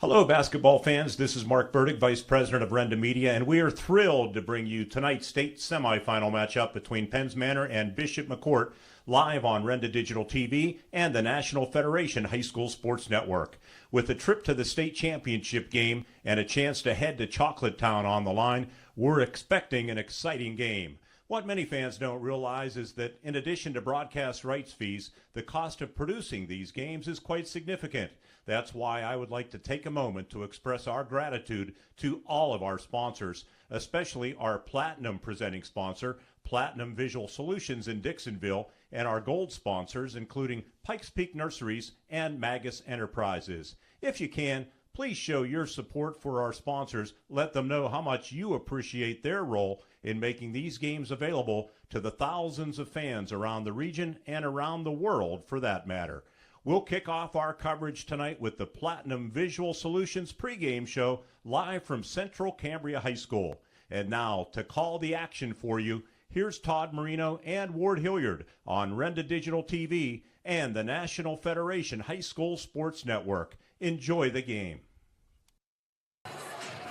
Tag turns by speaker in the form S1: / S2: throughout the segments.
S1: Hello, basketball fans. This is Mark Burdick, Vice President of Renda Media, and we are thrilled to bring you tonight's state semifinal matchup between Penns Manor and Bishop McCort, live on Renda Digital TV and the National Federation High School Sports Network. With a trip to the state championship game and a chance to head to Chocolate Town on the line, we're expecting an exciting game. What many fans don't realize is that in addition to broadcast rights fees, the cost of producing these games is quite significant. That's why I would like to take a moment to express our gratitude to all of our sponsors, especially our Platinum presenting sponsor, Platinum Visual Solutions in Dixonville, and our gold sponsors, including Pikes Peak Nurseries and Magus Enterprises. If you can, please show your support for our sponsors. Let them know how much you appreciate their role in making these games available to the thousands of fans around the region and around the world, for that matter. We'll kick off our coverage tonight with the Platinum Visual Solutions pregame show live from Central Cambria High School. And now, to call the action for you, here's Todd Marino and Ward Hilliard on Renda Digital TV and the National Federation High School Sports Network. Enjoy the game.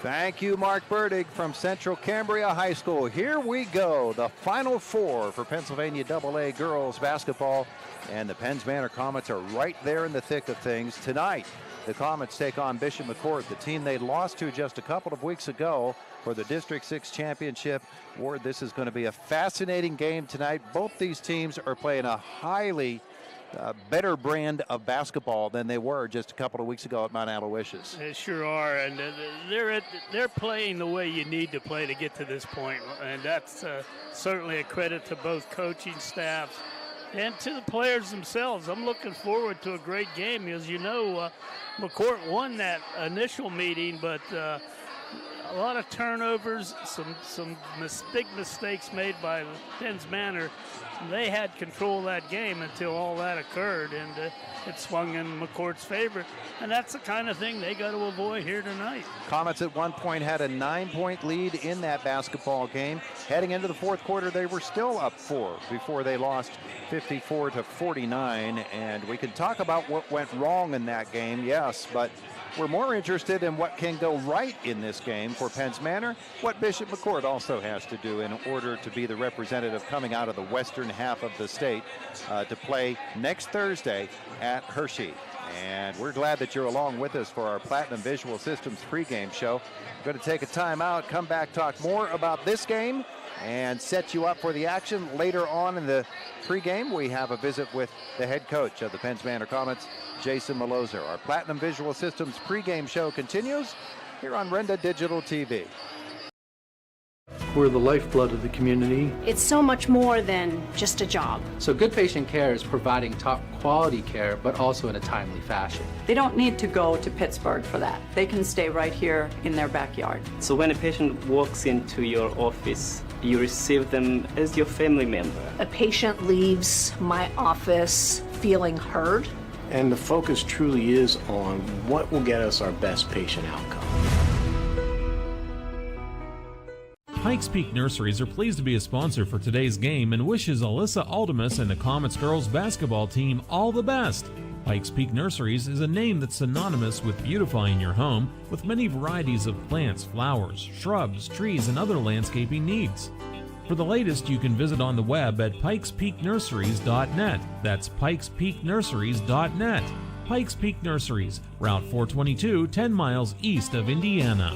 S2: Thank you, Mark Burdick from Central Cambria High School. Here we go, the Final Four for Pennsylvania AA girls basketball, and the Penns Manor Comets are right there in the thick of things. Tonight, the Comets take on Bishop McCort, the team they lost to just a couple of weeks ago for the District 6 championship. Ward, this is going to be a fascinating game tonight. Both these teams are playing a highly better brand of basketball than they were just a couple of weeks ago at Mount Aloysius.
S3: They sure are, and they're playing the way you need to play to get to this point, and that's certainly a credit to both coaching staffs and to the players themselves. I'm looking forward to a great game. As you know, McCort won that initial meeting, but a lot of turnovers, some big mistakes made by Penns Manor. They had control of that game until all that occurred, and it swung in McCort's favor. And that's the kind of thing they got to avoid here tonight.
S2: Comets at one point had a 9-point lead in that basketball game. Heading into the fourth quarter, they were still up 4 before they lost 54-49. And we can talk about what went wrong in that game, yes, but we're more interested in what can go right in this game for Penns Manor, what Bishop McCort also has to do in order to be the representative coming out of the western half of the state to play next Thursday at Hershey. And we're glad that you're along with us for our Platinum Visual Systems pregame show. We're going to take a timeout, come back, talk more about this game, and set you up for the action. Later on in the pregame, we have a visit with the head coach of the Penns Manor Comets, Jason Malozer. Our Platinum Visual Systems pregame show continues here on Renda Digital TV.
S4: We're the lifeblood of the community.
S5: It's so much more than just a job.
S6: So good patient care is providing top quality care, but also in a timely fashion.
S7: They don't need to go to Pittsburgh for that. They can stay right here in their backyard.
S8: So when a patient walks into your office, you receive them as your family member.
S5: A patient leaves my office feeling heard.
S4: And the focus truly is on what will get us our best patient outcome.
S9: Pikes Peak Nurseries are pleased to be a sponsor for today's game and wishes Alyssa Aldemus and the Comets girls basketball team all the best. Pikes Peak Nurseries is a name that's synonymous with beautifying your home with many varieties of plants, flowers, shrubs, trees, and other landscaping needs. For the latest, you can visit on the web at pikespeaknurseries.net. That's pikespeaknurseries.net. Pikes Peak Nurseries, Route 422, 10 miles east of Indiana.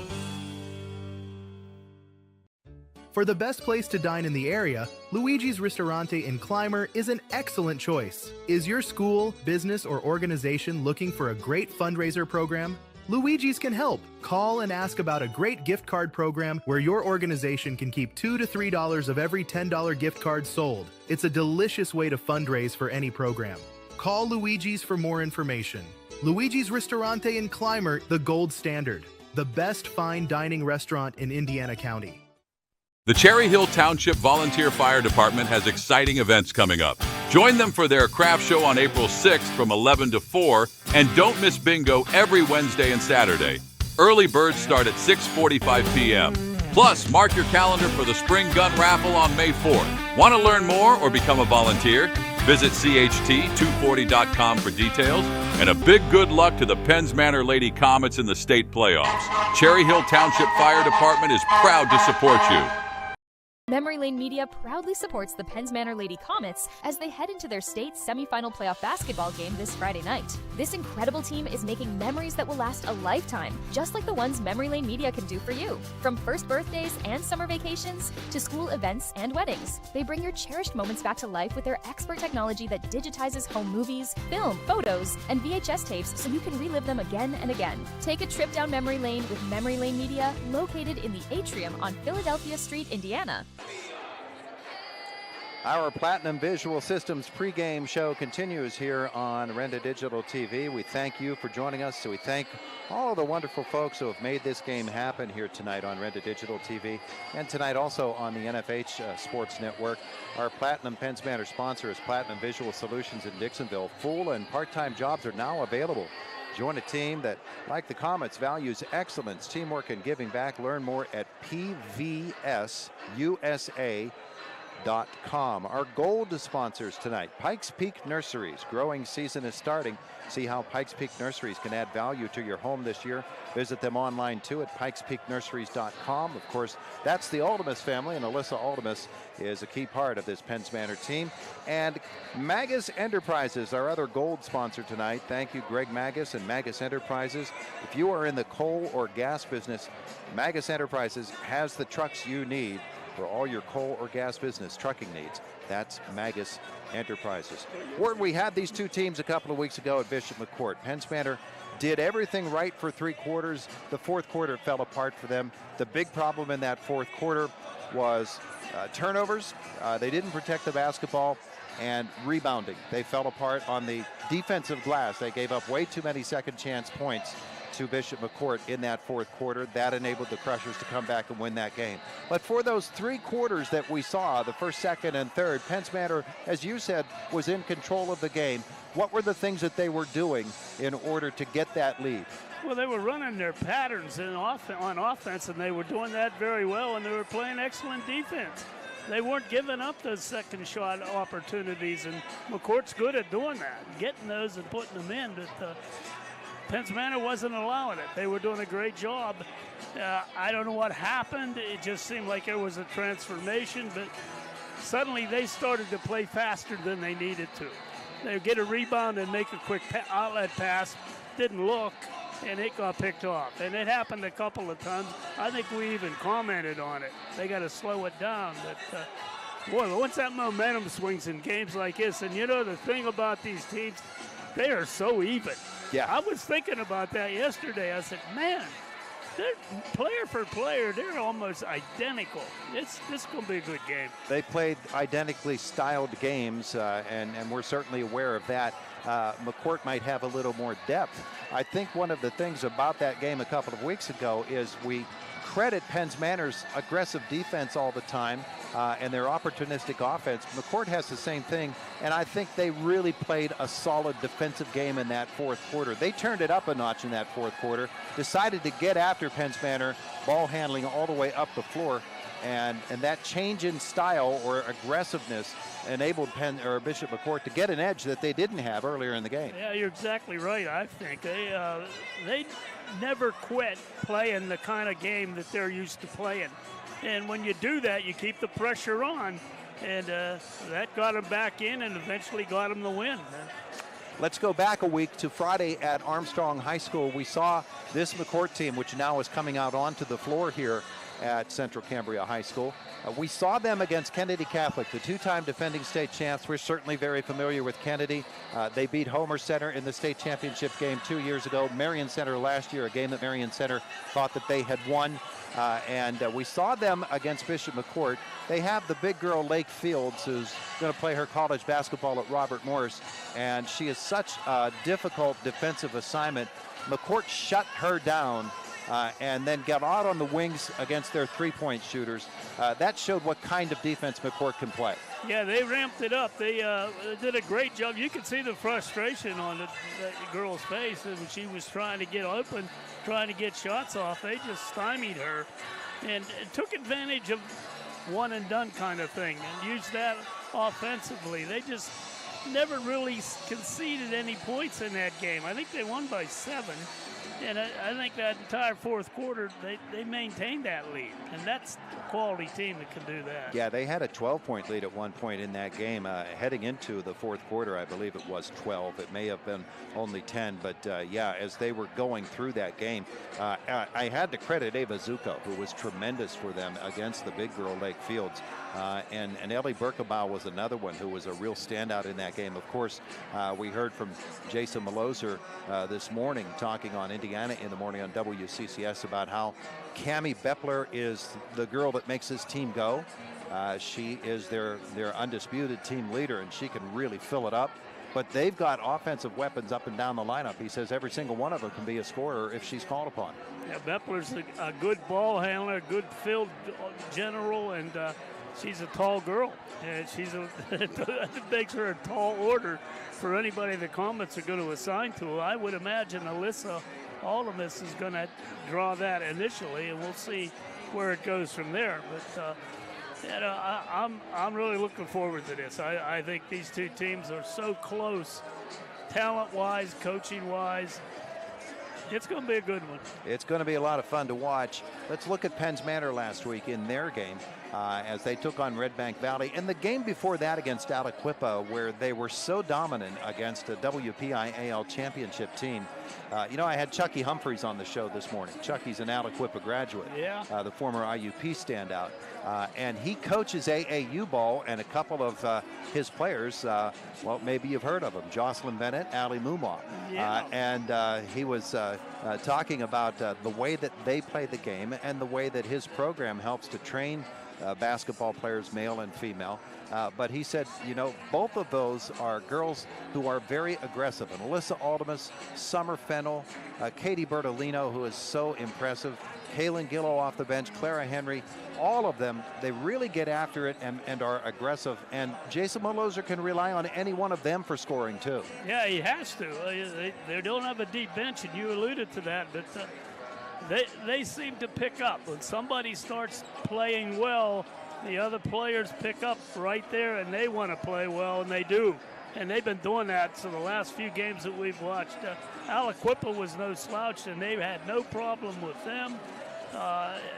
S10: For the best place to dine in the area, Luigi's Ristorante in Clymer is an excellent choice. Is your school, business, or organization looking for a great fundraiser program? Luigi's can help. Call and ask about a great gift card program where your organization can keep $2 to $3 of every $10 gift card sold. It's a delicious way to fundraise for any program. Call Luigi's for more information. Luigi's Ristorante in Clymer, the gold standard. The best fine dining restaurant in Indiana County.
S11: The Cherry Hill Township Volunteer Fire Department has exciting events coming up. Join them for their craft show on April 6th from 11 to 4, and don't miss bingo every Wednesday and Saturday. Early birds start at 6:45 p.m. Plus, mark your calendar for the spring gun raffle on May 4th. Want to learn more or become a volunteer? Visit CHT240.com for details, and a big good luck to the Penns Manor Lady Comets in the state playoffs. Cherry Hill Township Fire Department is proud to support you.
S12: Memory Lane Media proudly supports the Penns Manor Lady Comets as they head into their state semifinal playoff basketball game this Friday night. This incredible team is making memories that will last a lifetime, just like the ones Memory Lane Media can do for you. From first birthdays and summer vacations to school events and weddings, they bring your cherished moments back to life with their expert technology that digitizes home movies, film, photos, and VHS tapes so you can relive them again and again. Take a trip down memory lane with Memory Lane Media, located in the Atrium on Philadelphia Street, Indiana.
S2: Our Platinum Visual Systems pregame show continues here on Renda Digital TV. We thank you for joining us. So we thank all of the wonderful folks who have made this game happen here tonight on Renda Digital TV, and tonight also on the NFH Sports Network. Our Platinum Penns Manor sponsor is Platinum Visual Solutions in Dixonville. Full and part-time jobs are now available. Join a team that, like the Comets, values excellence, teamwork, and giving back. Learn more at pvsusa.com. Our gold sponsors tonight, Pikes Peak Nurseries. Growing season is starting. See how Pikes Peak Nurseries can add value to your home this year. Visit them online too at pikespeaknurseries.com. Of course, that's the Aldemus family, and Alyssa Aldemus is a key part of this Penns Manor team. And Magus Enterprises, our other gold sponsor tonight. Thank you, Greg Magus and Magus Enterprises. If you are in the coal or gas business, Magus Enterprises has the trucks you need for all your coal or gas business trucking needs. That's Magus Enterprises. Ward, we had these two teams a couple of weeks ago at Bishop McCort. Penns Manor did everything right for 3 quarters. The fourth quarter fell apart for them. The big problem in that fourth quarter was turnovers. They didn't protect the basketball, and rebounding. They fell apart on the defensive glass. They gave up way too many second chance points to Bishop McCort in that fourth quarter. That enabled the Crushers to come back and win that game. But for those 3 quarters that we saw, the first, second, and third, Penns Manor, as you said, was in control of the game. What were the things that they were doing in order to get that lead?
S3: Well, they were running their patterns on offense, and they were doing that very well, and they were playing excellent defense. They weren't giving up those second shot opportunities, and McCourt's good at doing that, getting those and putting them in. But Penns Manor wasn't allowing it. They were doing a great job. I don't know what happened. It just seemed like there was a transformation, but suddenly they started to play faster than they needed to. They would get a rebound and make a quick outlet pass, didn't look, and it got picked off. And it happened a couple of times. I think we even commented on it. They got to slow it down. But boy, once that momentum swings in games like this, and you know the thing about these teams, they are so even.
S2: Yeah.
S3: I was thinking about that yesterday. I said, man, they're player for player, they're almost identical. This is going to be a good game.
S2: They played identically styled games, and we're certainly aware of that. McCort might have a little more depth. I think one of the things about that game a couple of weeks ago is we credit Penns Manor's aggressive defense all the time and their opportunistic offense. McCort has the same thing, and I think they really played a solid defensive game in that fourth quarter. They turned it up a notch in that fourth quarter, decided to get after Penns Manor, ball handling all the way up the floor, and that change in style or aggressiveness enabled Bishop McCort to get an edge that they didn't have earlier in the game.
S3: Yeah, you're exactly right. I think they never quit playing the kind of game that they're used to playing. And when you do that, you keep the pressure on. And that got them back in and eventually got them the win.
S2: Let's go back a week to Friday at Armstrong High School. We saw this McCort team, which now is coming out onto the floor here at Central Cambria High School. We saw them against Kennedy Catholic, the 2-time defending state champs. We're certainly very familiar with Kennedy. They beat Homer Center in the state championship game 2 years ago. Marion Center last year, a game that Marion Center thought that they had won. And we saw them against Bishop McCort. They have the big girl, Lake Fields, who's going to play her college basketball at Robert Morris. And she is such a difficult defensive assignment. McCort shut her down and then got out on the wings against their three-point shooters. That showed what kind of defense McCort can play.
S3: Yeah, they ramped it up. They did a great job. You could see the frustration on the girl's face, and she was trying to get open, trying to get shots off. They just stymied her and took advantage of one-and-done kind of thing and used that offensively. They just never really conceded any points in that game. I think they won by 7. And I think that entire fourth quarter, they maintained that lead. And that's a quality team that can do that.
S2: Yeah, they had a 12-point lead at one point in that game. Heading into the fourth quarter, I believe it was 12. It may have been only 10. But, yeah, as they were going through that game, I had to credit Ava Zuko, who was tremendous for them against the big girl Lake Fields. And Ellie Berkebaugh was another one who was a real standout in that game. Of course, we heard from Jason Maloser this morning talking on Indiana in the morning on WCCS about how Cammie Beppler is the girl that makes this team go. She is their undisputed team leader, and she can really fill it up. But they've got offensive weapons up and down the lineup. He says every single one of them can be a scorer if she's called upon.
S3: Yeah, Beppler's a good ball handler, good field general, and she's a tall girl. And that makes her a tall order for anybody the Comets are going to assign to her. I would imagine Alyssa Aldemus is going to draw that initially, and we'll see where it goes from there. But I'm really looking forward to this. I think these two teams are so close, talent-wise, coaching-wise. It's going to be a good one.
S2: It's going to be a lot of fun to watch. Let's look at Penns Manor last week in their game as they took on Red Bank Valley. And the game before that against Aliquippa, where they were so dominant against a WPIAL championship team. You know, I had Chucky Humphreys on the show this morning. Chucky's an Aliquippa graduate, the former IUP standout. And he coaches AAU ball, and a couple of his players, well, maybe you've heard of them, Jocelyn Bennett, Ali Mumaw. And he was talking about the way that they play the game and the way that his program helps to train basketball players, male and female. But he said, you know, both of those are girls who are very aggressive. And Alyssa Aldemus, Summer Fennell, Katie Bertolino, who is so impressive, Kaylin Gillow off the bench, Clara Henry, all of them, they really get after it and are aggressive. And Jason Maloser can rely on any one of them for scoring, too.
S3: Yeah, he has to. They don't have a deep bench, and you alluded to that. But they seem to pick up. When somebody starts playing well, the other players pick up right there, and they want to play well, and they do. And they've been doing that so the last few games that we've watched. Aliquippa was no slouch, and they had no problem with them.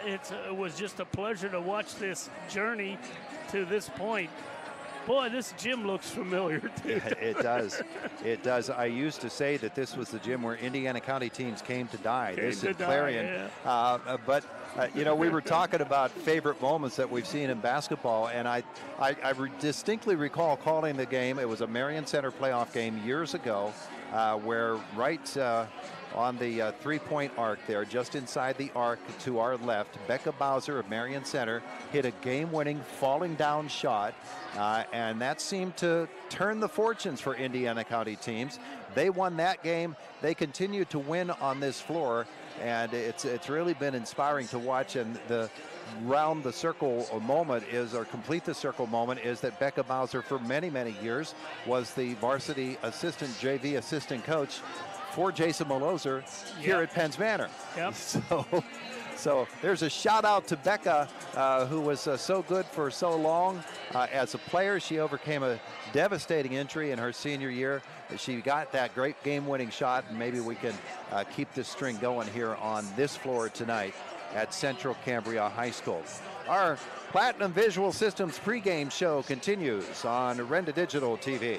S3: It was just a pleasure to watch this journey to this point. Boy, this gym looks familiar, too.
S2: It does. It does. I used to say that this was the gym where Indiana County teams came to die. This is Clarion. But, you know, we were talking about favorite moments that we've seen in basketball, and I distinctly recall calling the game. It was a Marion Center playoff game years ago where right on the three-point arc there, just inside the arc to our left, Becca Bowser of Marion Center hit a game-winning falling down shot, and that seemed to turn the fortunes for Indiana County teams. They won that game. They continue to win on this floor, and it's really been inspiring to watch. And the round the circle moment is, or complete the circle moment, is that Becca Bowser for many, many years was the varsity assistant, JV assistant coach for Jason Maloser here at Penns Manor. So there's a shout out to Becca, who was so good for so long. As a player, she overcame a devastating injury in her senior year. She got that great game-winning shot, and maybe we can keep this string going here on this floor tonight at Central Cambria High School. Our Platinum Visual Systems pregame show continues on Renda Digital TV.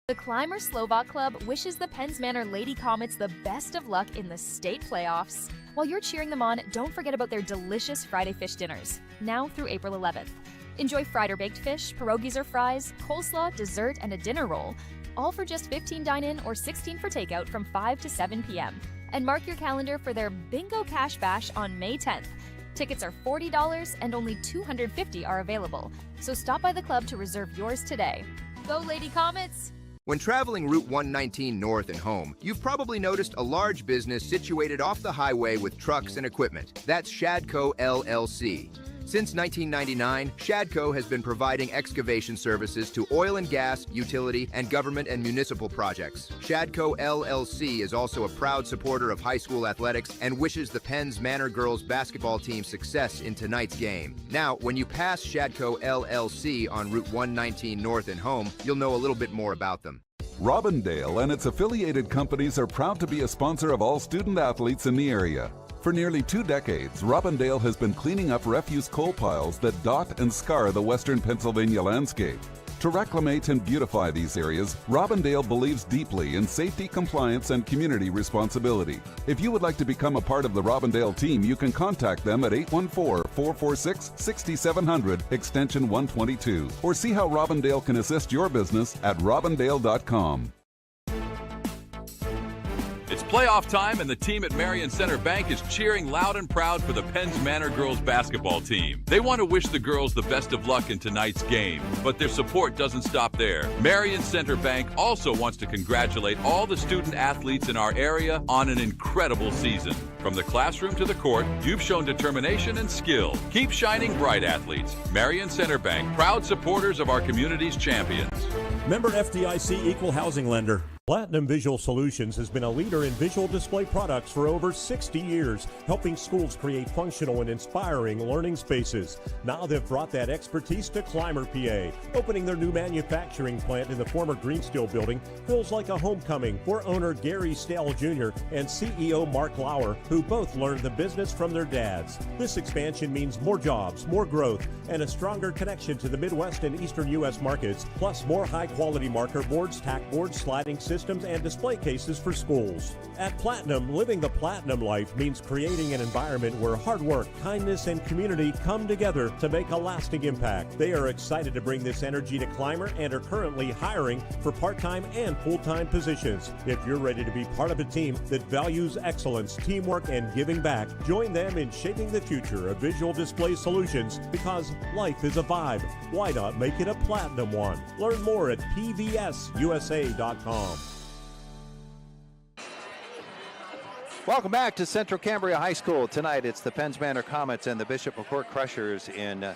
S12: The Clymer Slovak Club wishes the Penns Manor Lady Comets the best of luck in the state playoffs. While you're cheering them on, don't forget about their delicious Friday fish dinners, now through April 11th. Enjoy fried or baked fish, pierogies or fries, coleslaw, dessert, and a dinner roll, all for just $15 dine-in or $16 for takeout from 5 to 7 p.m. And mark your calendar for their Bingo Cash Bash on May 10th. Tickets are $40 and only $250 are available, so stop by the club to reserve yours today. Go Lady Comets!
S13: When traveling Route 119 north and home, you've probably noticed a large business situated off the highway with trucks and equipment. That's Shadco LLC. Since 1999, Shadco has been providing excavation services to oil and gas, utility, and government and municipal projects. Shadco LLC is also a proud supporter of high school athletics and wishes the Penn's Manor girls basketball team success in tonight's game. Now, when you pass Shadco LLC on Route 119 North and home, you'll know a little bit more about them.
S14: Robindale and its affiliated companies are proud to be a sponsor of all student athletes in the area. For nearly 2 decades, Robindale has been cleaning up refuse coal piles that dot and scar the western Pennsylvania landscape. To reclimate and beautify these areas, Robindale believes deeply in safety, compliance, and community responsibility. If you would like to become a part of the Robindale team, you can contact them at 814-446-6700, extension 122, or see how Robindale can assist your business at robindale.com.
S11: It's playoff time, and the team at Marion Center Bank is cheering loud and proud for the Penn's Manor girls basketball team. They want to wish the girls the best of luck in tonight's game, but their support doesn't stop there. Marion Center Bank also wants to congratulate all the student athletes in our area on an incredible season. From the classroom to the court, you've shown determination and skill. Keep shining bright, athletes. Marion Center Bank, proud supporters of our community's champions.
S1: Member FDIC Equal Housing Lender. Platinum Visual Solutions has been a leader in visual display products for over 60 years, helping schools create functional and inspiring learning spaces. Now they've brought that expertise to Clymer, PA. Opening their new manufacturing plant in the former Greensteel building feels like a homecoming for owner Gary Stale Jr. and CEO Mark Lauer, who both learned the business from their dads. This expansion means more jobs, more growth, and a stronger connection to the Midwest and Eastern U.S. markets, plus more high-quality marker boards, tack boards, sliding systems, and display cases for schools. At Platinum, living the Platinum life means creating an environment where hard work, kindness, and community come together to make a lasting impact. They are excited to bring this energy to Clymer and are currently hiring for part-time and full-time positions. If you're ready to be part of a team that values excellence, teamwork, and giving back, join them in shaping the future of visual display solutions, because life is a vibe. Why not make it a Platinum one? Learn more at pvsusa.com.
S2: Welcome back to Central Cambria High School. Tonight it's the Penn's Manor Comets and the Bishop McCort Crushers in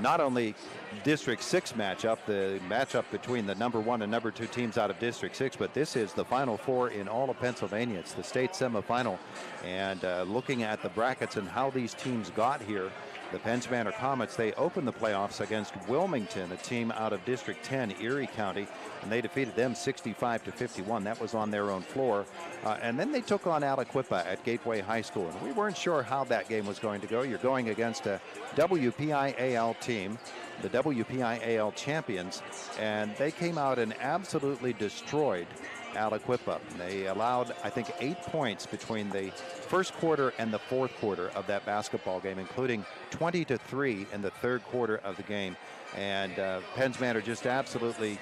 S2: not only District 6 matchup, the matchup between the number 1 and number 2 teams out of District 6, but this is the Final Four in all of Pennsylvania. It's the state semifinal, and looking at the brackets and how these teams got here, the Penn's Manor Comets, they opened the playoffs against Wilmington, a team out of District 10, Erie County, and they defeated them 65-51. That was on their own floor. And then they took on Aliquippa at Gateway High School, and we weren't sure how that game was going to go. You're going against a WPIAL team, the WPIAL champions, and they came out and absolutely destroyed Aliquippa. They allowed, I think, 8 points between the first quarter and the fourth quarter of that basketball game, including 20-3 in the third quarter of the game. And Penn's Manor just absolutely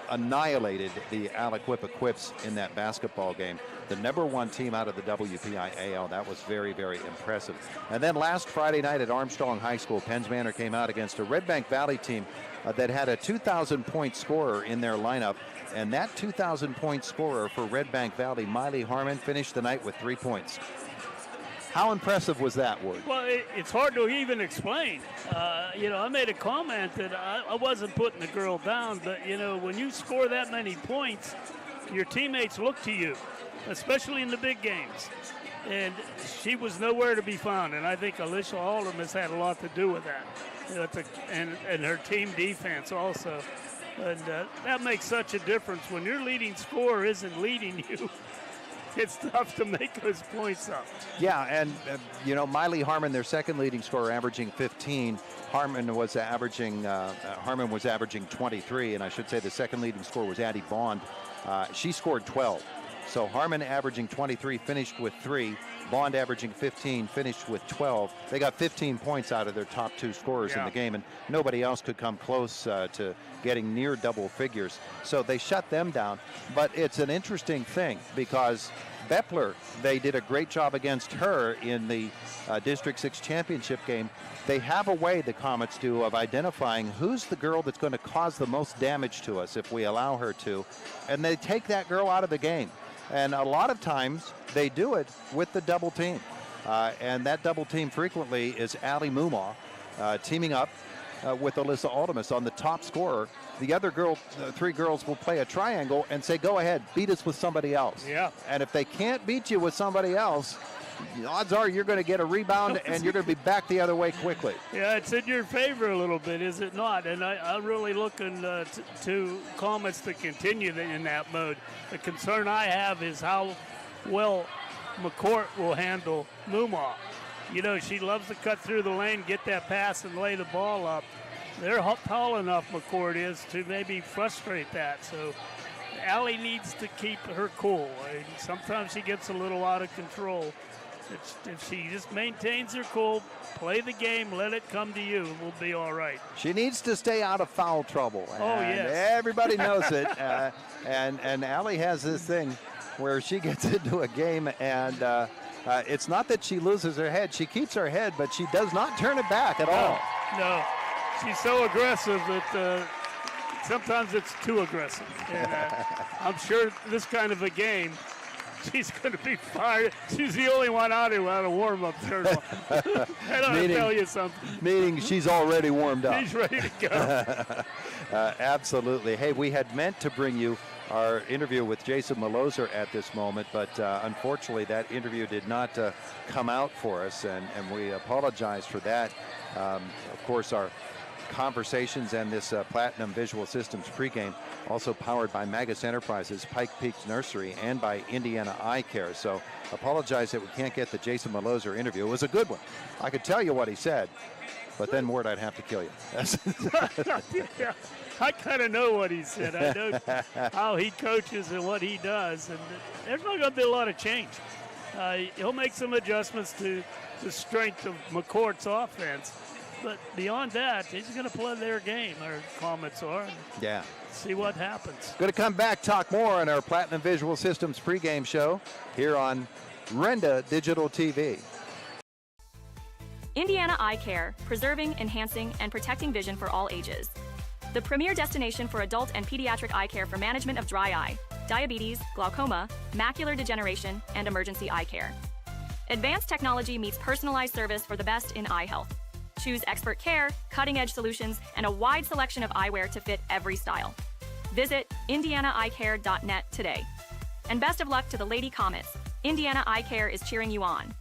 S2: annihilated the Aliquippa Quips in that basketball game. The number 1 team out of the WPIAL. That was very, very impressive. And then last Friday night at Armstrong High School, Penn's Manor came out against a Red Bank Valley team that had a 2,000-point scorer in their lineup. And that 2,000-point scorer for Red Bank Valley, Miley Harmon, finished the night with 3 points. How impressive was that, Ward?
S3: Well, it's hard to even explain. I made a comment that I wasn't putting the girl down, but, when you score that many points, your teammates look to you, especially in the big games. And she was nowhere to be found, and I think Alicia Alderman has had a lot to do with that, and her team defense also. And that makes such a difference. When your leading scorer isn't leading you, it's tough to make those points up.
S2: Yeah, and Miley Harmon, their second leading scorer, averaging 15. Harmon was averaging 23, and I should say the second leading scorer was Addie Bond. She scored 12. So Harmon averaging 23, finished with 3. Bond averaging 15, finished with 12. They got 15 points out of their top 2 scorers in the game, and nobody else could come close to getting near double figures. So they shut them down. But it's an interesting thing because Bepler, they did a great job against her in the District 6 championship game. They have a way, the Comets do, of identifying who's the girl that's going to cause the most damage to us if we allow her to, and they take that girl out of the game. And a lot of times they do it with the double team. And that double team frequently is Ali Mumaw teaming up with Alyssa Aldemus on the top scorer. The other three girls will play a triangle and say, go ahead, beat us with somebody else.
S3: Yeah.
S2: And if they can't beat you with somebody else, the odds are you're going to get a rebound and you're going to be back the other way quickly.
S3: Yeah, it's in your favor a little bit, is it not? And I'm really looking to Comets to continue in that mode. The concern I have is how well McCort will handle Mumaw. You know, she loves to cut through the lane, get that pass, and lay the ball up. They're tall enough, McCort is, to maybe frustrate that. So Allie needs to keep her cool. Sometimes she gets a little out of control. If she just maintains her cool, play the game, let it come to you, we'll be all right.
S2: She needs to stay out of foul trouble.
S3: Oh, yes.
S2: Everybody knows it. And Allie has this thing where she gets into a game and it's not that she loses her head. She keeps her head, but she does not turn it back at all.
S3: No, she's so aggressive that sometimes it's too aggressive. And I'm sure this kind of a game, she's going to be fired. She's the only one out here without a warm-up shirt on. I don't tell you something.
S2: Meaning she's already warmed up.
S3: She's ready to go.
S2: Absolutely. Hey, we had meant to bring you our interview with Jason Maloser at this moment, but unfortunately that interview did not come out for us, and we apologize for that. Of course, our conversations and this Platinum Visual Systems pregame also powered by Magus Enterprises, Pike Peaks Nursery, and by Indiana Eye Care. So apologize that we can't get the Jason Maloser interview. It was a good one. I could tell you what he said, but then, Ward, I'd have to kill you.
S3: Yeah, I kind of know what he said. I know how he coaches and what he does, and there's not going to be a lot of change. He'll make some adjustments to the strength of McCourt's offense, but beyond that, he's going to play their game, our Comets are.
S2: Yeah.
S3: See what happens.
S2: Going to come back, talk more on our Platinum Visual Systems pregame show here on Renda Digital TV.
S15: Indiana Eye Care, preserving, enhancing, and protecting vision for all ages. The premier destination for adult and pediatric eye care for management of dry eye, diabetes, glaucoma, macular degeneration, and emergency eye care. Advanced technology meets personalized service for the best in eye health. Choose expert care, cutting-edge solutions, and a wide selection of eyewear to fit every style. Visit IndianaEyeCare.net today. And best of luck to the Lady Comets. Indiana Eye Care is cheering you on.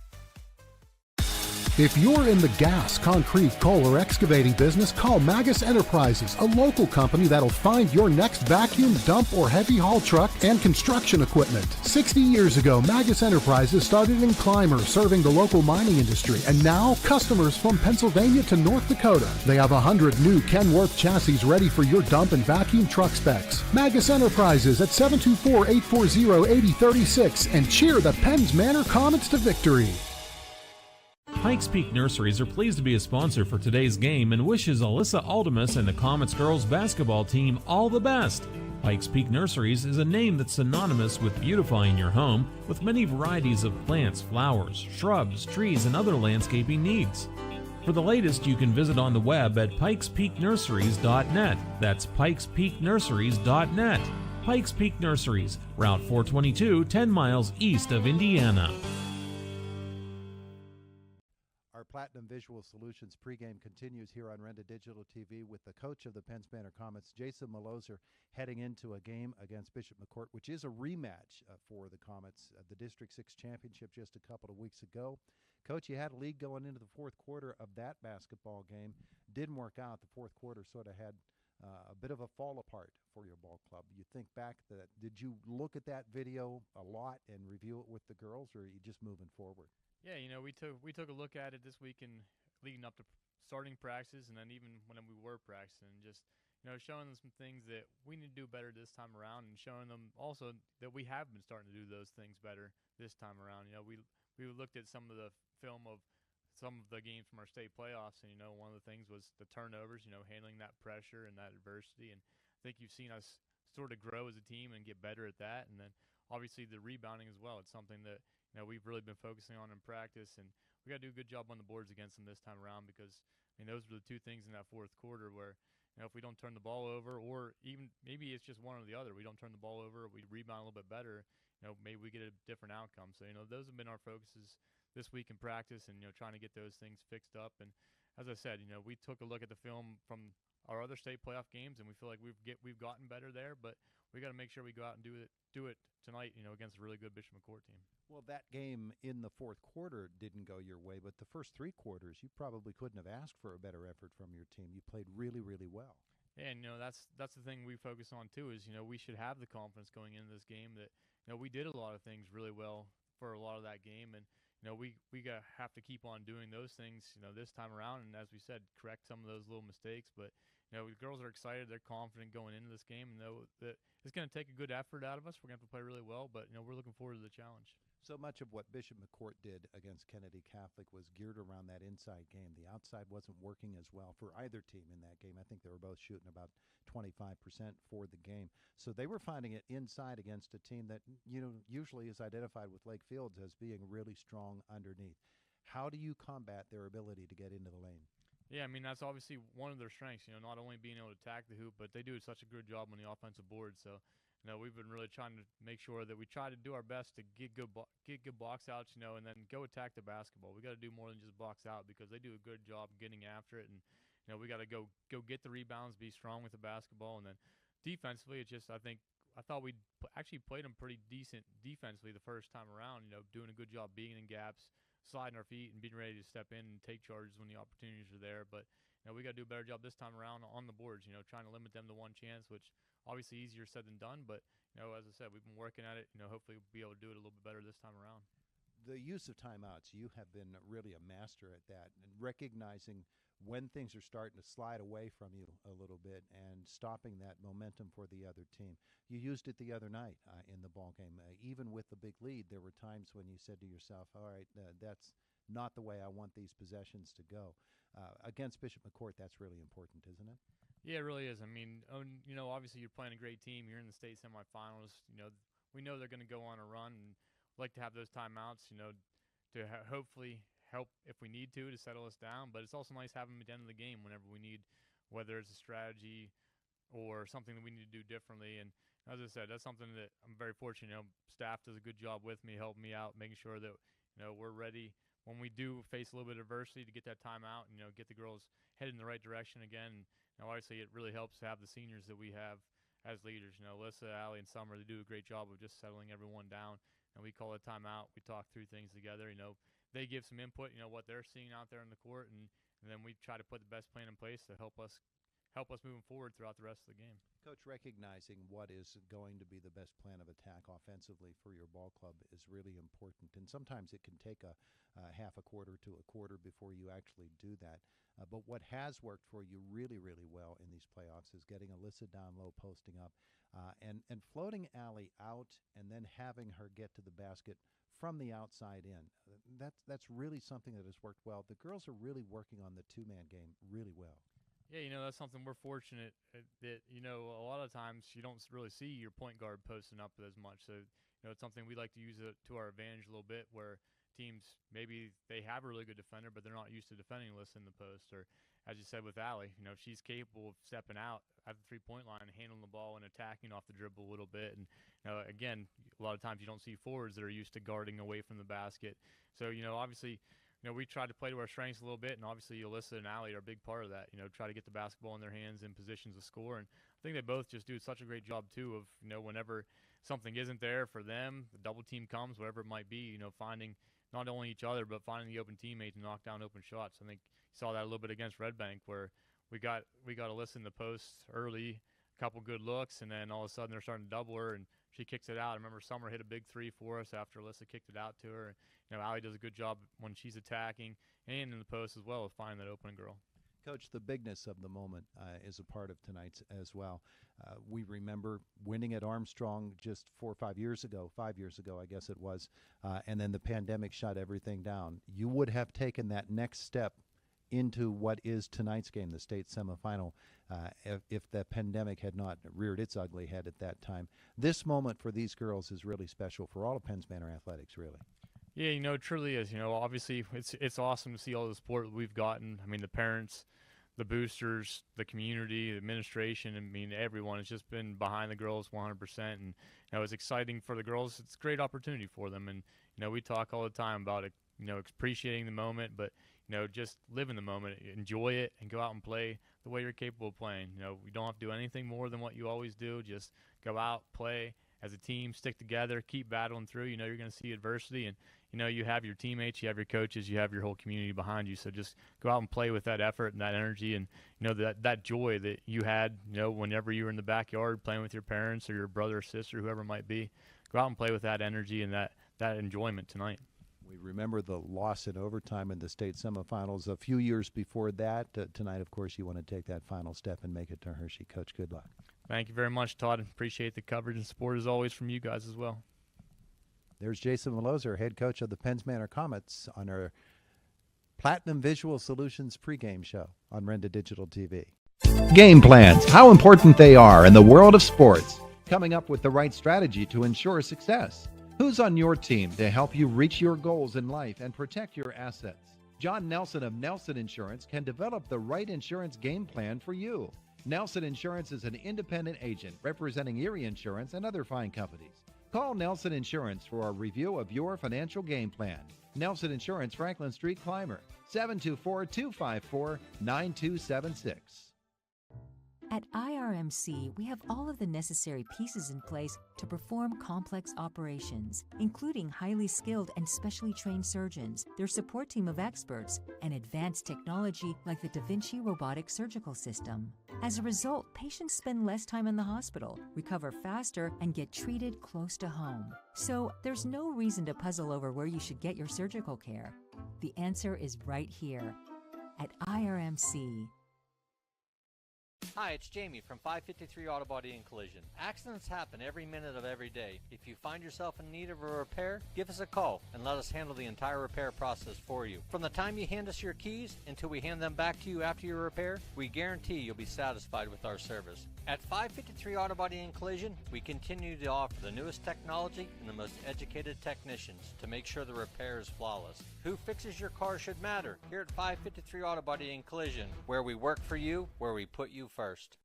S16: If you're in the gas, concrete, coal, or excavating business, call Magus Enterprises, a local company that'll find your next vacuum, dump, or heavy haul truck and construction equipment. 60 years ago, Magus Enterprises started in Clymer, serving the local mining industry, and now customers from Pennsylvania to North Dakota. They have 100 new Kenworth chassis ready for your dump and vacuum truck specs. Magus Enterprises at 724-840-8036, and cheer the Penns Manor Comets to victory.
S9: Pikes Peak Nurseries are pleased to be a sponsor for today's game and wishes Alyssa Aldemus and the Comets girls basketball team all the best. Pikes Peak Nurseries is a name that's synonymous with beautifying your home with many varieties of plants, flowers, shrubs, trees, and other landscaping needs. For the latest, you can visit on the web at pikespeaknurseries.net. That's pikespeaknurseries.net. Pikes Peak Nurseries, Route 422, 10 miles east of Indiana.
S2: Our Platinum Visual Solutions pregame continues here on Renda Digital TV with the coach of the Penns Manor Comets, Jason Maloser, heading into a game against Bishop McCort, which is a rematch for the Comets. The District 6 championship just a couple of weeks ago. Coach, you had a lead going into the fourth quarter of that basketball game. Didn't work out. The fourth quarter sort of had a bit of a fall apart for your ball club. You think back to that. Did you look at that video a lot and review it with the girls, or are you just moving forward?
S17: Yeah, you know, we took a look at it this week and leading up to starting practice, and then even when we were practicing, just, you know, showing them some things that we need to do better this time around, and showing them also that we have been starting to do those things better this time around. You know, we looked at some of the film of some of the games from our state playoffs, and, you know, one of the things was the turnovers, you know, handling that pressure and that adversity, and I think you've seen us sort of grow as a team and get better at that, and then obviously the rebounding as well. It's something that, you know, we've really been focusing on in practice, and we got to do a good job on the boards against them this time around, because, I mean, those were the two things in that fourth quarter where, if we don't turn the ball over, or even maybe it's just one or the other. We don't turn the ball over, we rebound a little bit better. Maybe we get a different outcome. So those have been our focuses this week in practice, and trying to get those things fixed up. And as I said, we took a look at the film from our other state playoff games, and we feel like we've gotten better there. But we got to make sure we go out and do it tonight, against a really good Bishop McCort team.
S2: Well, that game in the fourth quarter didn't go your way, but the first 3 quarters, you probably couldn't have asked for a better effort from your team. You played really, really well.
S17: Yeah, and that's the thing we focus on too. Is we should have the confidence going into this game that we did a lot of things really well for a lot of that game, and we have to keep on doing those things this time around, and as we said, correct some of those little mistakes. But the girls are excited, they're confident going into this game, and know that it's going to take a good effort out of us. We're going to have to play really well, but we're looking forward to the challenge.
S2: So much of what Bishop McCort did against Kennedy Catholic was geared around that inside game. The outside wasn't working as well for either team in that game. I think they were both shooting about 25% for the game. So they were finding it inside against a team that usually is identified with Lake Fields as being really strong underneath. How do you combat their ability to get into the lane?
S17: Yeah, that's obviously one of their strengths, not only being able to attack the hoop, but they do such a good job on the offensive board. So we've been really trying to make sure that we try to do our best to get good box outs, and then go attack the basketball. We got to do more than just box out, because they do a good job getting after it, and we got to go get the rebounds, be strong with the basketball, and then defensively, it's just I thought we actually played them pretty decent defensively the first time around. Doing a good job being in gaps, sliding our feet, and being ready to step in and take charges when the opportunities are there. But we got to do a better job this time around on the boards. Trying to limit them to one chance, which obviously easier said than done. But as I said, we've been working at it. Hopefully we'll be able to do it a little bit better this time around.
S2: The use of timeouts, you have been really a master at that, and recognizing when things are starting to slide away from you a little bit and stopping that momentum for the other team. You used it the other night in the ball game. Even with the big lead, there were times when you said to yourself, all right, that's not the way I want these possessions to go. Against Bishop McCort, that's really important, isn't it?
S17: Yeah, it really is. Obviously you're playing a great team. You're in the state semifinals. We know they're going to go on a run, and like to have those timeouts, to hopefully help if we need to settle us down. But it's also nice having them at the end of the game whenever we need, whether it's a strategy or something that we need to do differently. And as I said, that's something that I'm very fortunate. Staff does a good job with me, helping me out, making sure that we're ready when we do face a little bit of adversity to get that timeout and get the girls headed in the right direction again. Obviously it really helps to have the seniors that we have as leaders. Alyssa, Allie, and Summer, they do a great job of just settling everyone down. And we call a timeout. We talk through things together. They give some input, what they're seeing out there in the court, and then we try to put the best plan in place to help us moving forward throughout the rest of the game.
S2: Coach, recognizing what is going to be the best plan of attack offensively for your ball club is really important, and sometimes it can take a half a quarter to a quarter before you actually do that. But what has worked for you really, really well in these playoffs is getting Alyssa down low, posting up, and floating Allie out, and then having her get to the basket from the outside in. That's really something that has worked well. The girls are really working on the two-man game really well.
S17: Yeah, that's something we're fortunate that, a lot of times you don't really see your point guard posting up as much. So, it's something we like to use it to our advantage a little bit, where teams, maybe they have a really good defender, but they're not used to defending Alyssa in the post. Or, as you said with Allie, she's capable of stepping out at the three-point line and handling the ball and attacking off the dribble a little bit. And, again, a lot of times you don't see forwards that are used to guarding away from the basket. So, obviously, we try to play to our strengths a little bit, and obviously Alyssa and Allie are a big part of that. Try to get the basketball in their hands in positions to score. And I think they both just do such a great job, too, of, whenever something isn't there for them, the double team comes, whatever it might be, finding not only each other, but finding the open teammate to knock down open shots. I think you saw that a little bit against Red Bank, where we got Alyssa in the post early, a couple good looks, and then all of a sudden they're starting to double her, and she kicks it out. I remember Summer hit a big three for us after Alyssa kicked it out to her. Allie does a good job when she's attacking and in the post as well of finding that open girl.
S2: Coach, the bigness of the moment is a part of tonight's as well. We remember winning at Armstrong just 4 or 5 years ago, 5 years ago, I guess it was, and then the pandemic shut everything down. You would have taken that next step into what is tonight's game, the state semifinal, if the pandemic had not reared its ugly head at that time. This moment for these girls is really special for all of Penns Manor athletics, really.
S17: Yeah, it truly is. Obviously it's awesome to see all the support that we've gotten. The parents, the boosters, the community, the administration, I mean, everyone has just been behind the girls 100%. And, you know, it's exciting for the girls. It's a great opportunity for them. And, you know, we talk all the time about it, you know, appreciating the moment, but, you know, just live in the moment, enjoy it, and go out and play the way you're capable of playing. You know, we don't have to do anything more than what you always do. Just go out, play as a team, stick together, keep battling through. You know, you're going to see adversity, and, you know, you have your teammates, you have your coaches, you have your whole community behind you. So just go out and play with that effort and that energy, and, you know, that joy that you had, you know, whenever you were in the backyard playing with your parents or your brother or sister, whoever it might be. Go out and play with that energy and that enjoyment tonight.
S18: We remember the loss in overtime in the state semifinals a few years before that. Tonight, of course, you want to take that final step and make it to Hershey. Coach, good luck.
S17: Thank you very much, Todd. Appreciate the coverage and support as always from you guys as well.
S18: There's Jason Maloser, head coach of the Penns Manor Comets, on our Platinum Visual Solutions pregame show on Renda Digital TV.
S19: Game plans, how important they are in the world of sports. Coming up with the right strategy to ensure success. Who's on your team to help you reach your goals in life and protect your assets? John Nelson of Nelson Insurance can develop the right insurance game plan for you. Nelson Insurance is an independent agent representing Erie Insurance and other fine companies. Call Nelson Insurance for a review of your financial game plan. Nelson Insurance, Franklin Street, Clymer, 724-254-9276.
S20: At IRMC, we have all of the necessary pieces in place to perform complex operations, including highly skilled and specially trained surgeons, their support team of experts, and advanced technology like the Da Vinci robotic surgical system. As a result, patients spend less time in the hospital, recover faster, and get treated close to home. So there's no reason to puzzle over where you should get your surgical care. The answer is right here at IRMC.
S21: Hi, it's Jamie from 553 Auto Body and Collision. Accidents happen every minute of every day. If you find yourself in need of a repair, give us a call and let us handle the entire repair process for you. From the time you hand us your keys until we hand them back to you after your repair, we guarantee you'll be satisfied with our service. At 553 Auto Body and Collision, we continue to offer the newest technology and the most educated technicians to make sure the repair is flawless. Who fixes your car should matter here at 553 Auto Body and Collision, where we work for you, where we put you first.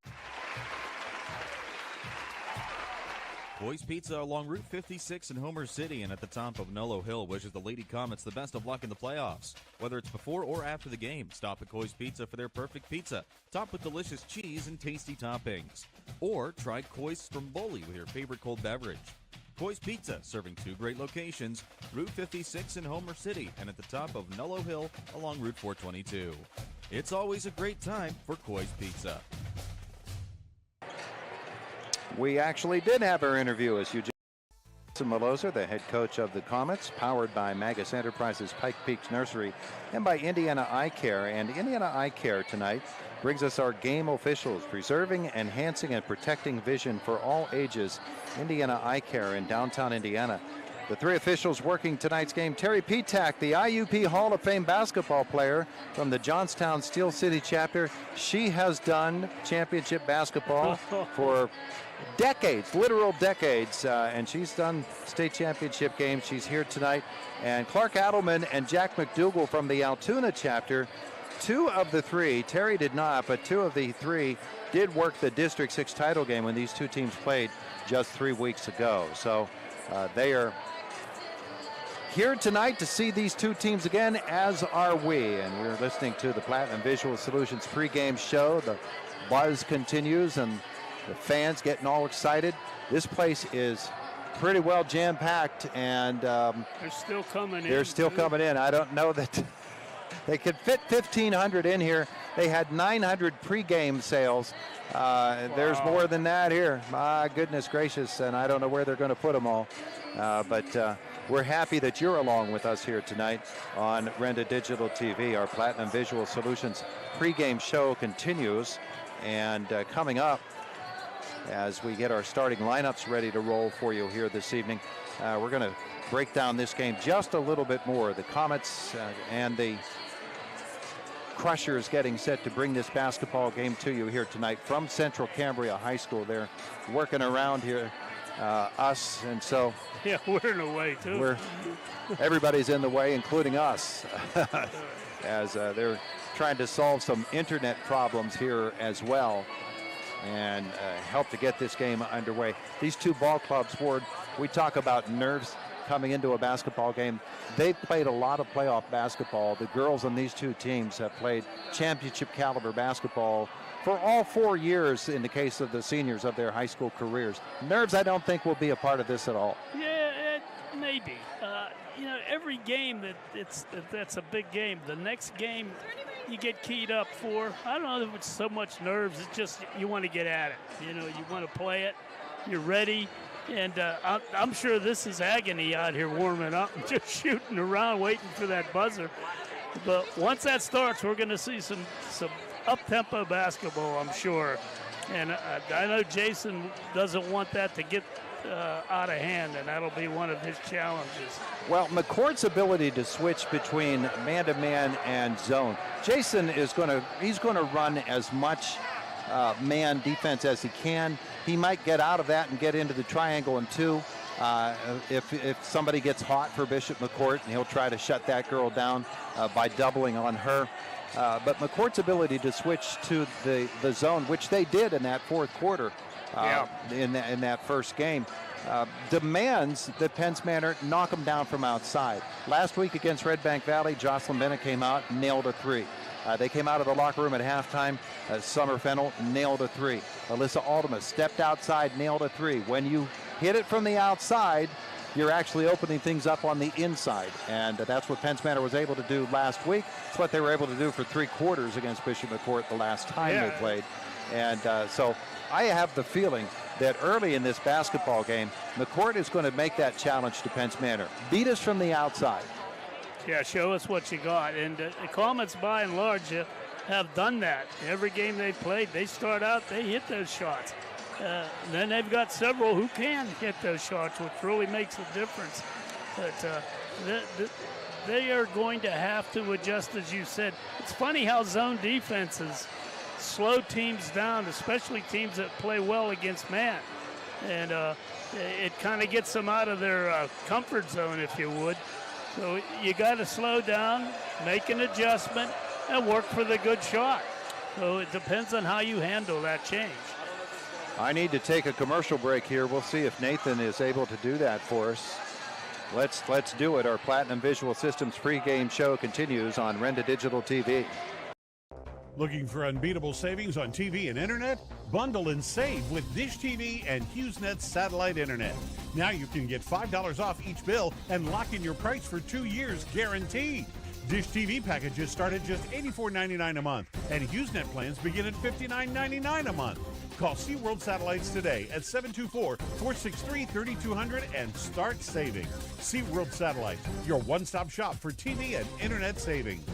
S22: Boy's Pizza along Route 56 in Homer City and at the top of Nullo Hill wishes the Lady Comets the best of luck in the playoffs. Whether it's before or after the game, stop at Coy's Pizza for their perfect pizza, topped with delicious cheese and tasty toppings. Or try Coy's Stromboli with your favorite cold beverage. Coy's Pizza, serving two great locations, Route 56 in Homer City and at the top of Nullo Hill along Route 422. It's always a great time for Coy's Pizza.
S2: We actually did have our interview as Jason Maloser, the head coach of the Comets, powered by Magus Enterprises, Pike Peaks Nursery, and by Indiana Eye Care. And Indiana Eye Care tonight brings us our game officials, preserving, enhancing, and protecting vision for all ages. Indiana Eye Care in downtown Indiana. The three officials working tonight's game: Terry Petak, the IUP Hall of Fame basketball player from the Johnstown Steel City chapter. She has done championship basketball for decades, literal decades, and she's done state championship games. She's here tonight. And Clark Adelman and Jack McDougall from the Altoona chapter. Two of the three, Terry did not, but two of the three did work the District 6 title game when these two teams played just 3 weeks ago. So they are here tonight to see these two teams again, as are we. And we're listening to the Platinum Visual Solutions pregame show. The buzz continues and the fans getting all excited. This place is pretty well jam-packed, and
S3: they're still coming in.
S2: They're still coming in. I don't know that they could fit 1,500 in here. They had 900 pregame sales. Wow. There's more than that here. My goodness gracious, and I don't know where they're going to put them all. But we're happy that you're along with us here tonight on Renda Digital TV. Our Platinum Visual Solutions pregame show continues, and coming up, as we get our starting lineups ready to roll for you here this evening, we're going to break down this game just a little bit more. The Comets and the Crushers getting set to bring this basketball game to you here tonight from Central Cambria High School. They're working around here, us, and so
S3: yeah, we're in the way too.
S2: Everybody's in the way, including us, as they're trying to solve some internet problems here as well and help to get this game underway. These two ball clubs, Ward, we talk about nerves coming into a basketball game. They've played a lot of playoff basketball. The girls on these two teams have played championship caliber basketball for all 4 years in the case of the seniors of their high school careers. Nerves, I don't think, will be a part of this at all.
S3: Yeah, maybe. Every game that's a big game. The next game you get keyed up for. I don't know if it's so much nerves. It's just you want to get at it. You want to play it. You're ready. And I'm sure this is agony out here warming up and just shooting around waiting for that buzzer. But once that starts, we're going to see some up-tempo basketball, I'm sure. And I know Jason doesn't want that to get out of hand, and that'll be one of his challenges.
S2: Well, McCort's ability to switch between man-to-man and zone. Jason is going to run as much man defense as he can. He might get out of that and get into the triangle and two. If somebody gets hot for Bishop McCort, and he'll try to shut that girl down by doubling on her. But McCort's ability to switch to the zone, which they did in that fourth quarter, in that first game, demands that Penns Manor knock them down from outside. Last week against Red Bank Valley, Jocelyn Bennett came out and nailed a three. They came out of the locker room at halftime. Summer Fennell nailed a three. Alyssa Aldemus stepped outside, nailed a three. When you hit it from the outside, you're actually opening things up on the inside. And that's what Penns Manor was able to do last week. It's what they were able to do for 3 quarters against Bishop McCort the last time they played. And so I have the feeling that early in this basketball game, McCort is going to make that challenge to Penns Manor. Beat us from the outside.
S3: Yeah, show us what you got. And the Comets, by and large, have done that. Every game they've played, they start out, they hit those shots. Then they've got several who can hit those shots, which really makes a difference. But they are going to have to adjust, as you said. It's funny how zone defenses slow teams down, especially teams that play well against man. And it kind of gets them out of their comfort zone, if you would. So you got to slow down, make an adjustment, and work for the good shot. So it depends on how you handle that change.
S2: I need to take a commercial break here. We'll see if Nathan is able to do that for us. Let's do it. Our Platinum Visual Systems pregame show continues on Renda Digital TV.
S6: Looking for unbeatable savings on TV and internet? Bundle and save with Dish TV and HughesNet satellite internet. Now you can get $5 off each bill and lock in your price for 2 years guaranteed. Dish TV packages start at just $84.99 a month, and HughesNet plans begin at $59.99 a month. Call SeaWorld Satellites today at 724-463-3200 and start saving. SeaWorld Satellites, your one-stop shop for TV and internet savings.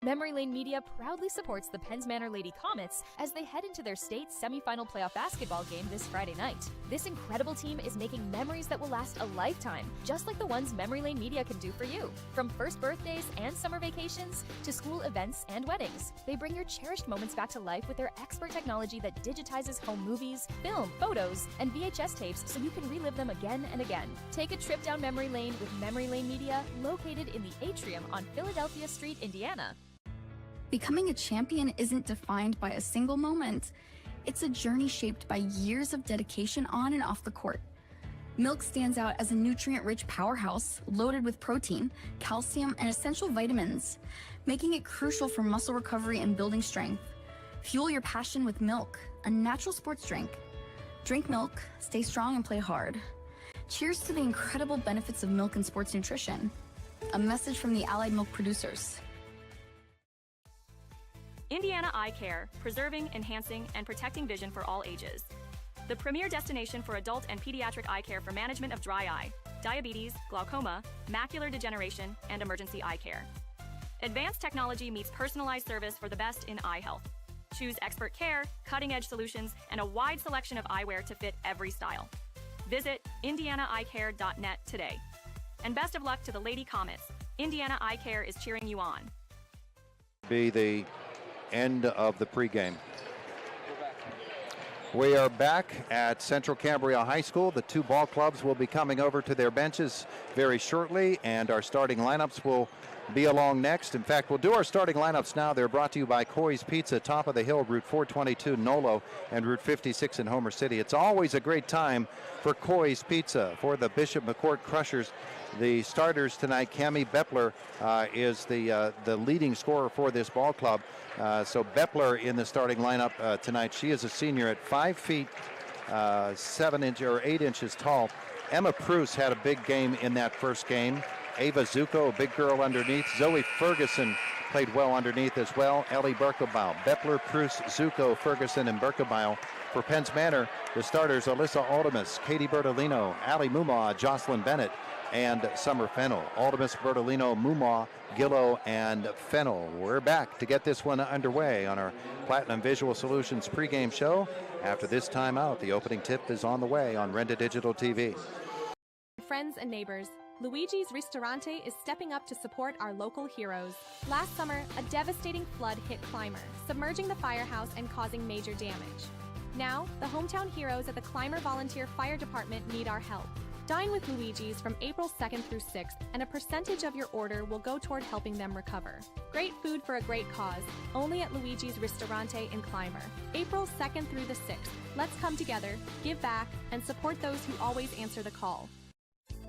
S12: Memory Lane Media proudly supports the Penns Manor Lady Comets as they head into their state semifinal playoff basketball game this Friday night. This incredible team is making memories that will last a lifetime, just like the ones Memory Lane Media can do for you. From first birthdays and summer vacations to school events and weddings, they bring your cherished moments back to life with their expert technology that digitizes home movies, film, photos, and VHS tapes so you can relive them again and again. Take a trip down memory lane with Memory Lane Media, located in the Atrium on Philadelphia Street, Indiana.
S7: Becoming a champion isn't defined by a single moment. It's a journey shaped by years of dedication on and off the court. Milk stands out as a nutrient-rich powerhouse loaded with protein, calcium, and essential vitamins, making it crucial for muscle recovery and building strength. Fuel your passion with milk, a natural sports drink. Drink milk, stay strong, and play hard. Cheers to the incredible benefits of milk and sports nutrition. A message from the Allied Milk producers.
S15: Indiana Eye Care, preserving, enhancing, and protecting vision for all ages. The premier destination for adult and pediatric eye care for management of dry eye, diabetes, glaucoma, macular degeneration, and emergency eye care. Advanced technology meets personalized service for the best in eye health. Choose expert care, cutting-edge solutions, and a wide selection of eyewear to fit every style. Visit IndianaEyeCare.net today. And best of luck to the Lady Comets. Indiana Eye Care is cheering you on.
S2: Be the end of the pregame. We are back at Central Cambria High School. The two ball clubs will be coming over to their benches very shortly, and our starting lineups will be along next. In fact, we'll do our starting lineups now. They're brought to you by Coy's Pizza, top of the hill, Route 422 Nolo and Route 56 in Homer City. It's always a great time for Coy's Pizza. For the Bishop McCort Crushers, the starters tonight, Cammie Beppler is the leading scorer for this ball club. So Beppler in the starting lineup tonight. She is a senior at 5 feet 7 inches or 8 inches tall. Emma Preuss had a big game in that first game. Ava Zuko, a big girl underneath. Zoe Ferguson played well underneath as well. Ellie Berkebile, Beppler, Preuss, Zuko, Ferguson, and Berkebile. For Penns Manor, the starters Alyssa Aldemus, Katie Bertolino, Allie Mumaw, Jocelyn Bennett, and Summer Fennell. Aldemus, Bertolino, Mumaw, Gillow, and Fennell. We're back to get this one underway on our Platinum Visual Solutions pregame show. After this timeout, the opening tip is on the way on Renda Digital TV.
S5: Friends and neighbors, Luigi's Ristorante is stepping up to support our local heroes. Last summer, a devastating flood hit Clymer, submerging the firehouse and causing major damage. Now, the hometown heroes at the Clymer Volunteer Fire Department need our help. Dine with Luigi's from April 2nd through 6th, and a percentage of your order will go toward helping them recover. Great food for a great cause, only at Luigi's Ristorante in Clymer. April 2nd through the 6th. Let's come together, give back, and support those who always answer the call.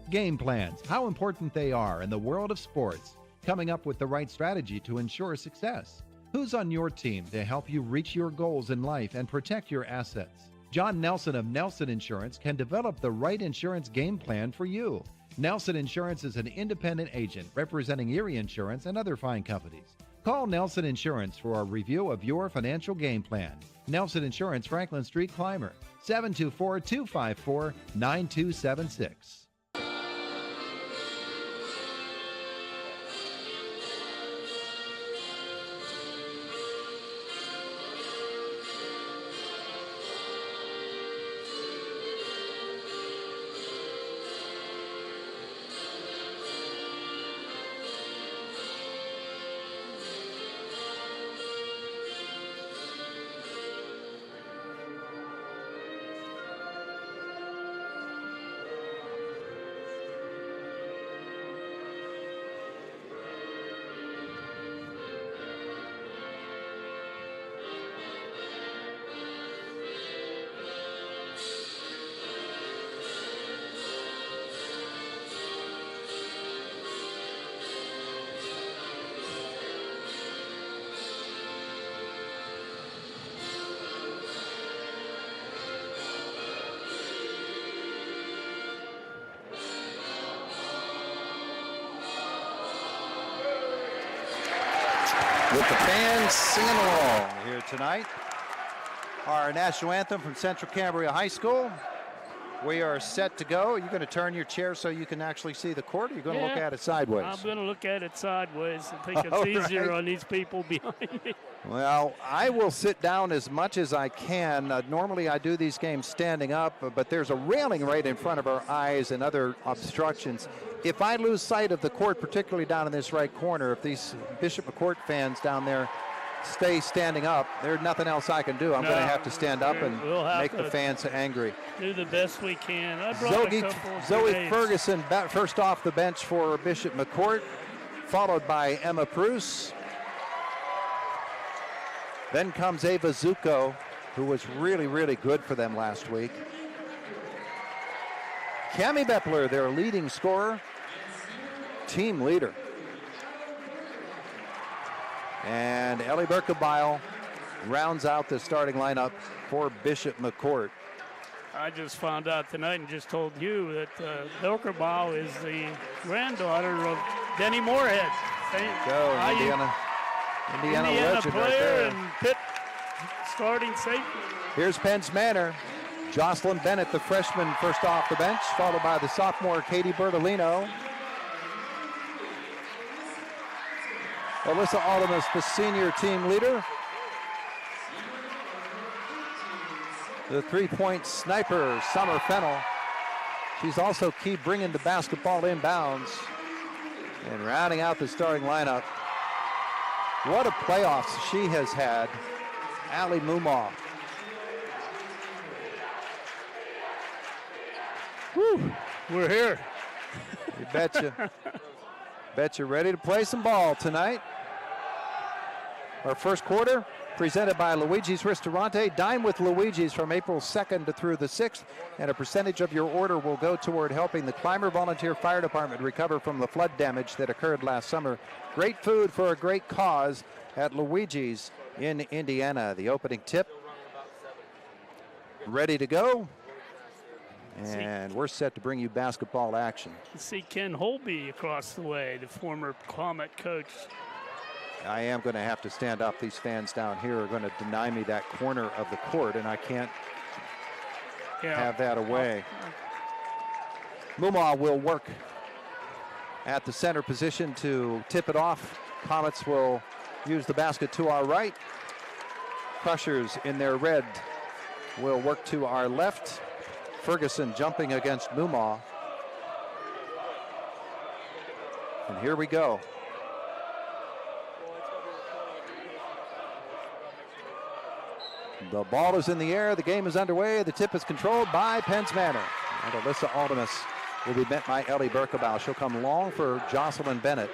S19: Game plans, how important they are in the world of sports. Coming up with the right strategy to ensure success. Who's on your team to help you reach your goals in life and protect your assets? John Nelson of Nelson Insurance can develop the right insurance game plan for you. Nelson Insurance is an independent agent representing Erie Insurance and other fine companies. Call Nelson Insurance for a review of your financial game plan. Nelson Insurance, Franklin Street, Clymer, 724-254-9276.
S2: With the fans singing along here tonight. Our national anthem from Central Cambria High School. We are set to go. You're going to turn your chair so you can actually see the court, or you're going to look at it sideways?
S3: I'm going to look at it sideways. I think it's easier on these people behind me.
S2: Well, I will sit down as much as I can. Normally I do these games standing up, but there's a railing right in front of our eyes and other obstructions. If I lose sight of the court, particularly down in this right corner, if these Bishop McCort fans down there stay standing up, there's nothing else I can do. I'm going to have to stand up and make the fans angry.
S3: Do the best we can. I brought a couple of
S2: Zoe
S3: grenades.
S2: Ferguson first off the bench for Bishop McCort, followed by Emma Preuss. Then comes Ava Zuko, who was really, really good for them last week. Cammie Beppler, their leading scorer, team leader. And Ellie Berkebile rounds out the starting lineup for Bishop McCort.
S3: I just found out tonight and just told you that Berkebile is the granddaughter of Denny Moorhead.
S2: Go, Indiana legend
S3: player
S2: right there.
S3: And Pitt starting safety.
S2: Here's Penns Manor. Jocelyn Bennett, the freshman, first off the bench, followed by the sophomore Katie Bertolino. Alyssa Aldemus, the senior team leader. The three-point sniper, Summer Fennell. She's also key bringing the basketball inbounds. And rounding out the starting lineup. What a playoffs she has had, Allie Mumaw.
S3: Whew, we're here.
S2: You betcha. Bet you're ready to play some ball tonight. Our first quarter presented by Luigi's Ristorante. Dine with Luigi's from April 2nd through the 6th, and a percentage of your order will go toward helping the Clymer Volunteer Fire Department recover from the flood damage that occurred last summer. Great food for a great cause at Luigi's in Indiana. The opening tip ready to go, and we're set to bring you basketball action.
S3: See Ken Holby across the way, the former Comet coach.
S2: I am going to have to stand up. These fans down here are going to deny me that corner of the court, and I can't have that away. Mumma will work at the center position to tip it off. Comets will use the basket to our right. Crushers in their red will work to our left. Ferguson jumping against Mumma. And here we go. The ball is in the air. The game is underway. The tip is controlled by Penns Manor. And Alyssa Aldemus will be met by Ellie Berkebau. She'll come long for Jocelyn Bennett.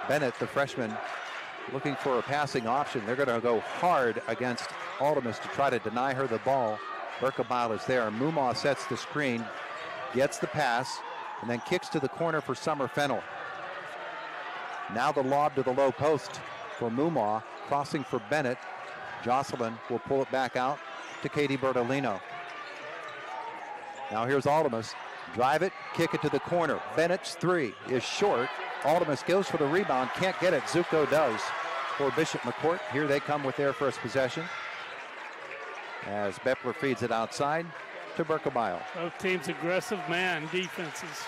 S2: Bennett, the freshman, looking for a passing option. They're going to go hard against Aldemus to try to deny her the ball. Berkebau is there. Mumma sets the screen, gets the pass, and then kicks to the corner for Summer Fennell. Now the lob to the low post for Mumma, crossing for Bennett. Jocelyn will pull it back out to Katie Bertolino. Now here's Aldemus. Drive it, kick it to the corner. Bennett's three is short. Aldemus goes for the rebound, can't get it. Zuko does for Bishop McCort. Here they come with their first possession as Beppler feeds it outside to Berkebile.
S3: Both teams aggressive man defenses.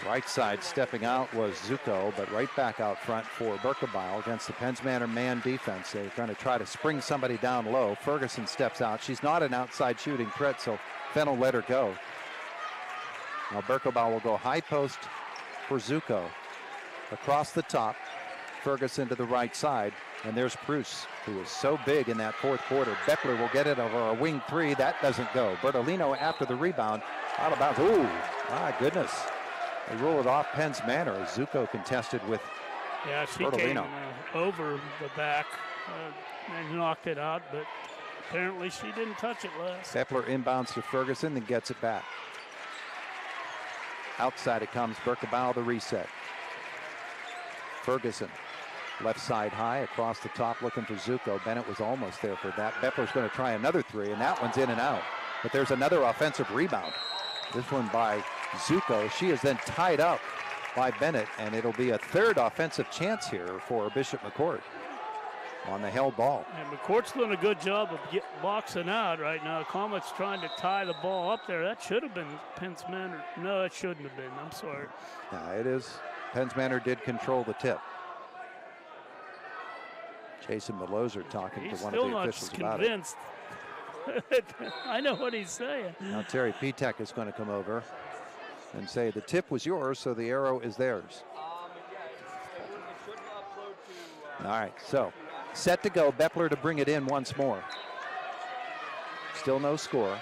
S2: Right side stepping out was Zuko, but right back out front for Berkebile against the Penns Manor man defense. They're going to try to spring somebody down low. Ferguson steps out. She's not an outside shooting threat, so Fennell let her go. Now Berkebile will go high post for Zuko. Across the top, Ferguson to the right side, and there's Bruce, who is so big in that fourth quarter. Beppler will get it over a wing three. That doesn't go. Bertolino after the rebound, out of bounds. Ooh, my goodness. They rule it off Penns Manor. Zuko contested with
S3: she
S2: Bertolino.
S3: came over the back and knocked it out, but apparently she didn't touch it last.
S2: Beppler inbounds to Ferguson, then gets it back. Outside it comes. Berkebile the reset. Ferguson left side high across the top looking for Zuko. Bennett was almost there for that. Beppler's going to try another three, and that one's in and out. But there's another offensive rebound. This one by Zuko. She is then tied up by Bennett, and it'll be a third offensive chance here for Bishop McCort on the held ball.
S3: And McCourt's doing a good job of boxing out right now. Comet's trying to tie the ball up there. That should have been Penns Manor. No, it shouldn't have been. I'm sorry.
S2: Yeah, it is. Penns Manor did control the tip. Jason Meloser talking to one of the officials about it.
S3: He's still not convinced. I know what he's saying.
S2: Now Terry Pitek is going to come over and say the tip was yours, so the arrow is theirs. All right, so set to go. Beppler to bring it in once more. Still no score.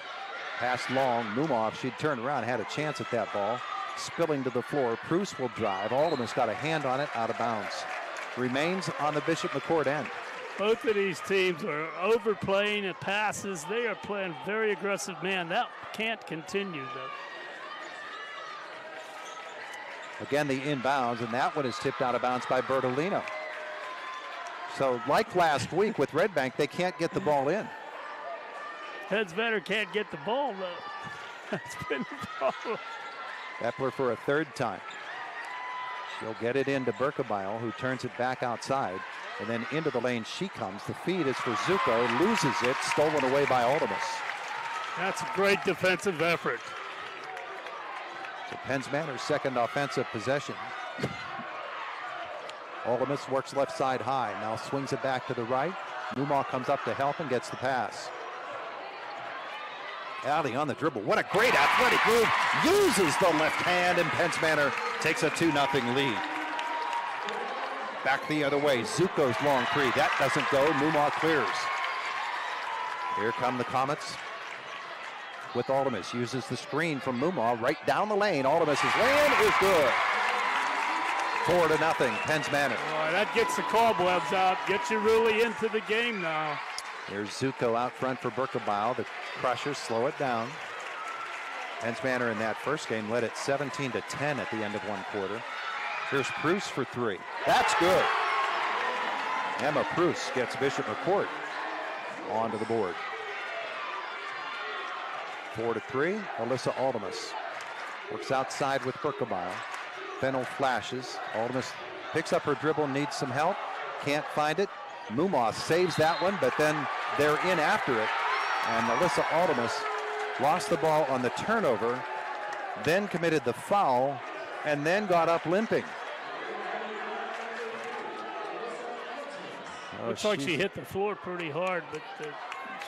S2: Pass long. Mumma, if she'd turned around, had a chance at that ball. Spilling to the floor. Pruce will drive. Aldemus got a hand on it, out of bounds. Remains on the Bishop McCort end.
S3: Both of these teams are overplaying the passes. They are playing very aggressive man. That can't continue, though.
S2: Again, the inbounds, and that one is tipped out of bounds by Bertolino. So, like last week with Red Bank, they can't get the ball in.
S3: Penns Manor can't get the ball, though. That's been the problem.
S2: Beppler for a third time. She'll get it into Berkebile, who turns it back outside. And then into the lane she comes. The feed is for Zuko. Loses it. Stolen away by Aldemus.
S3: That's a great defensive effort.
S2: So Penns Manor's second offensive possession. Aldemus works left side high. Now swings it back to the right. Mumma comes up to help and gets the pass. Allie on the dribble. What a great athletic move. Uses the left hand, and Penns Manor takes a 2-0 lead. Back the other way. Zuko's long three. That doesn't go. Mumma clears. Here come the Comets. with Aldemus. Uses the screen from Mumaw right down the lane. Aldemus's lane is good. 4-0, Penns Manor.
S3: Boy, that gets the cobwebs out, gets you really into the game now.
S2: There's Zuko out front for Birkebaugh. The Crushers slow it down. Penns Manor in that first game led it 17-10 at the end of one quarter. Here's Pruce for three. That's good. Emma Pruce gets Bishop McCort onto the board. 4-3, Alyssa Aldemus works outside with Birkebaugh. Fennell flashes. Aldemus picks up her dribble, needs some help. Can't find it. Mumaw saves that one, but then they're in after it. And Alyssa Aldemus lost the ball on the turnover, then committed the foul, and then got up limping.
S3: Looks like she hit the floor pretty hard, but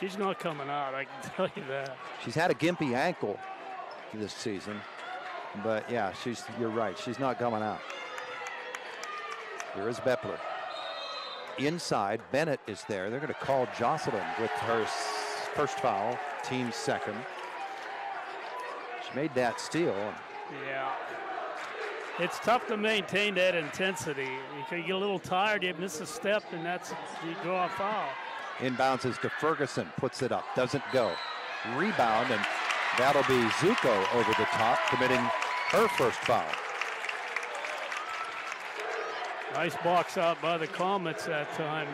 S3: she's not coming out, I can tell you that.
S2: She's had a gimpy ankle this season, but yeah, you're right, she's not coming out. Here is Beppler. Inside, Bennett is there. They're going to call Jocelyn with her first foul, team's second. She made that steal.
S3: Yeah. It's tough to maintain that intensity. You can get a little tired, you miss a step, and you draw a foul.
S2: Inbounds is to Ferguson, puts it up, doesn't go. Rebound, and that'll be Zuko over the top, committing her first foul.
S3: Nice box out by the Comets that time.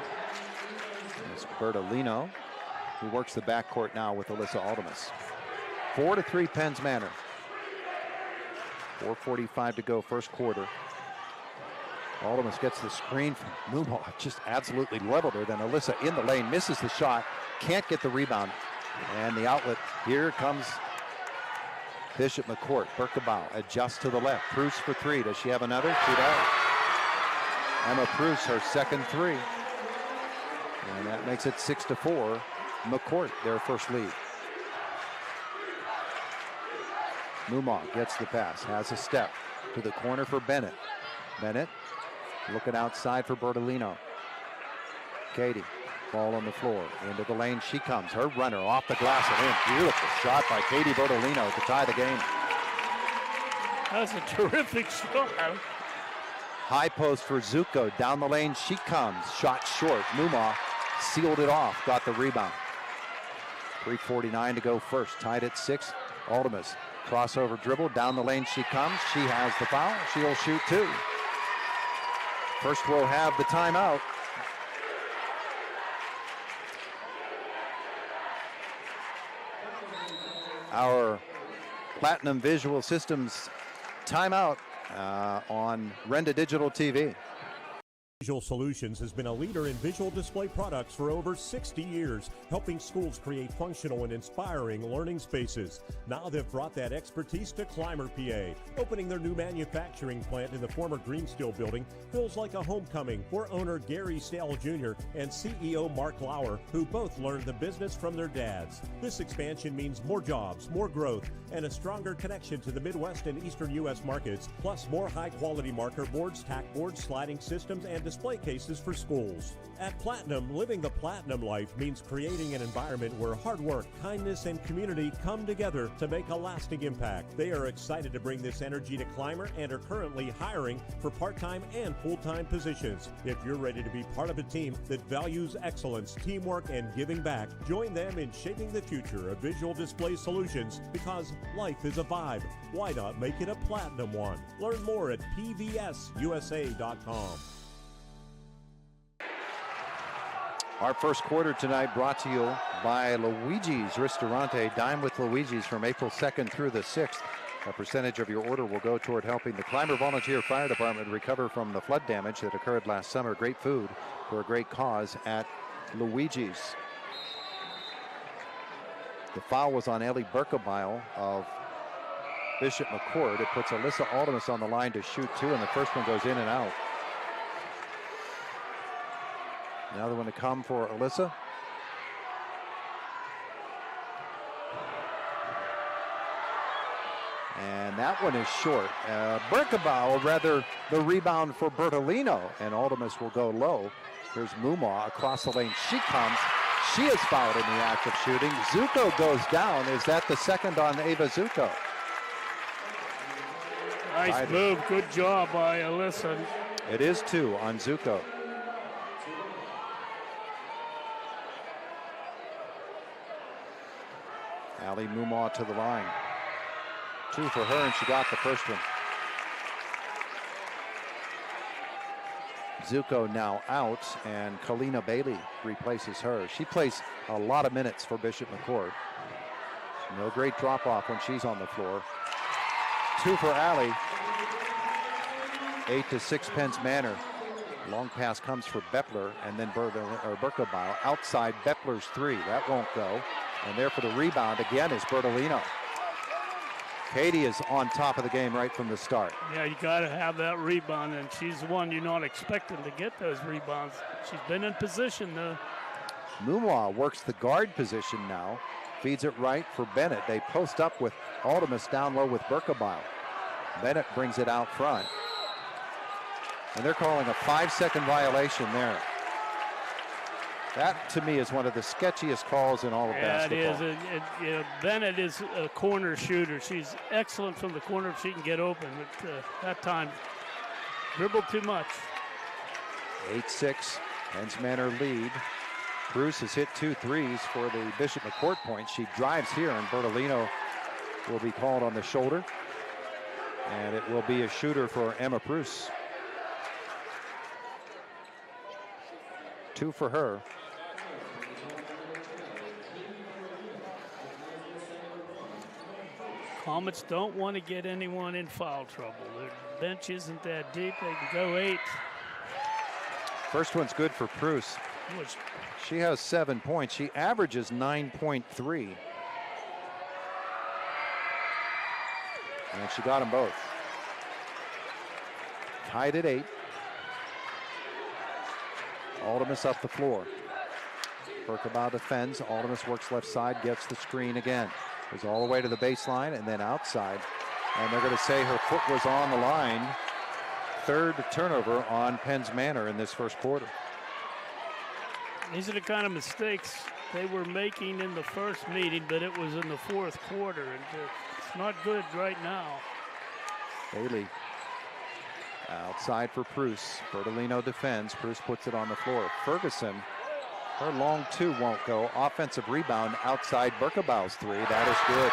S2: It's Bertolino, who works the backcourt now with Alyssa Aldemus. 4-3 Penns Manor. 4:45 to go, first quarter. Aldemus gets the screen from Mumaw, just absolutely leveled her. Then Alyssa in the lane, misses the shot, can't get the rebound. And the outlet, here comes Bishop McCort. Birkebaugh adjusts to the left. Pruce for three. Does she have another? She does. Emma Pruce, her second three. And that makes it 6-4. McCort, their first lead. Mumaw gets the pass, has a step to the corner for Bennett. Bennett looking outside for Bertolino. Katie, ball on the floor, into the lane she comes. Her runner off the glass and in. Beautiful shot by Katie Bertolino to tie the game.
S3: That's a terrific shot.
S2: High post for Zuko, down the lane she comes. Shot short, Mumaw sealed it off, got the rebound. 3:49 to go first, tied at 6. Aldemus. Crossover dribble, down the lane she comes. She has the foul. She'll shoot two. First we'll have the timeout. Our Platinum Visual Systems timeout on Renda Digital TV.
S1: Visual Solutions has been a leader in visual display products for over 60 years, helping schools create functional and inspiring learning spaces. Now they've brought that expertise to Clymer, PA. Opening their new manufacturing plant in the former Greenstill building feels like a homecoming for owner Gary Stale Jr. and CEO Mark Lauer, who both learned the business from their dads. This expansion means more jobs, more growth, and a stronger connection to the Midwest and Eastern U.S. markets, plus more high-quality marker boards, tack boards, sliding systems, and display cases for schools. At Platinum, living the Platinum life means creating an environment where hard work, kindness, and community come together to make a lasting impact. They are excited to bring this energy to Clymer and are currently hiring for part-time and full-time positions. If you're ready to be part of a team that values excellence, teamwork, and giving back, join them in shaping the future of visual display solutions, because life is a vibe. Why not make it a Platinum one? Learn more at pvsusa.com.
S2: Our first quarter tonight brought to you by Luigi's Ristorante. Dine with Luigi's from April 2nd through the 6th. A percentage of your order will go toward helping the Clymer Volunteer Fire Department recover from the flood damage that occurred last summer. Great food for a great cause at Luigi's. The foul was on Ellie Birkebaugh of Bishop McCort. It puts Alyssa Aldemus on the line to shoot two, and the first one goes in and out. Another one to come for Alyssa. And that one is short. Birkebaugh, or rather the rebound for Bertolino, and Aldemus will go low. Here's Mumaw across the lane. She comes, She is fouled in the act of shooting. Zuko goes down. Is that the second on Ava Zuko?
S3: Nice move. Good job by Alyssa.
S2: It is 2 on Zuko. Ali Mumaw to the line. 2 for her, and she got the first one. Zuko now out, and Kalina Bailey replaces her. She plays a lot of minutes for Bishop McCort. No great drop-off when she's on the floor. 2 for Ali. 8-6 Penn's Manor. Long pass comes for Beppler, and then Berkebile. Outside, Beppler's 3. That won't go. And there for the rebound again is Bertolino. Katie is on top of the game right from the start.
S3: Yeah, you got to have that rebound, and she's the one you're not expecting to get those rebounds. She's been in position, though.
S2: Mumaw works the guard position now. Feeds it right for Bennett. They post up with Aldemus down low with Berkebile. Bennett brings it out front. And they're calling a 5-second violation there. That, to me, is one of the sketchiest calls in all of basketball.
S3: It is. Bennett is a corner shooter. She's excellent from the corner if she can get open. But that time, dribbled too much.
S2: 8-6, Penn's Manor lead. Bruce has hit 2 threes for the Bishop McCort point. She drives here, and Bertolino will be called on the shoulder. And it will be a shooter for Emma Bruce. 2 for her.
S3: Comets don't want to get anyone in foul trouble. Their bench isn't that deep. They can go 8.
S2: First one's good for Bruce. She has 7 points. She averages 9.3. And she got them both. Tied at 8. Aldemus up the floor. Berkebile defends. Aldemus works left side, gets the screen again. Goes all the way to the baseline and then outside. And they're going to say her foot was on the line. 3rd turnover on Penn's Manor in this first quarter.
S3: These are the kind of mistakes they were making in the first meeting, but it was in the 4th quarter, and it's not good right now.
S2: Bailey outside for Bruce. Bertolino defends. Bruce puts it on the floor. Ferguson, her long 2 won't go. Offensive rebound outside Berkebile's 3. That is good.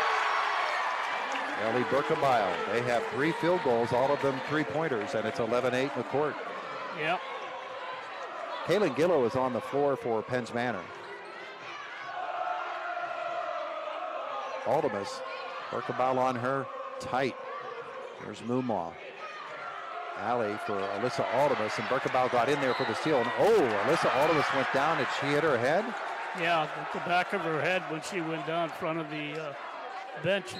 S2: Ellie Berkebile. They have 3 field goals, all of them 3-pointers, and it's 11-8 McCort.
S3: Yep.
S2: Kaylin Gillow is on the floor for Penn's Manor. Aldemus. Berkebile on her. Tight. There's Mumaw. Alley for Alyssa Aldemus, and Berkebile got in there for the steal. And Alyssa Aldemus went down. Did she hit her head?
S3: Yeah, at the back of her head when she went down in front of the bench.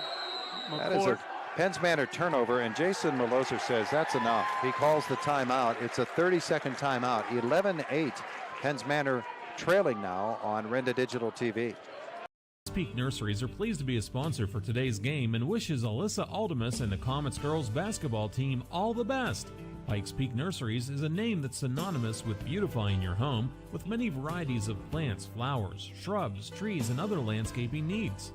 S3: McCort.
S2: That is a Penn's Manor turnover, and Jason Meloser says that's enough. He calls the timeout. It's a 30-second timeout. 11-8. Penn's Manor trailing now on Renda Digital TV.
S9: Peak Nurseries are pleased to be a sponsor for today's game and wishes Alyssa Aldemus and the Comets girls basketball team all the best. Pikes Peak Nurseries is a name that's synonymous with beautifying your home with many varieties of plants, flowers, shrubs, trees, and other landscaping needs.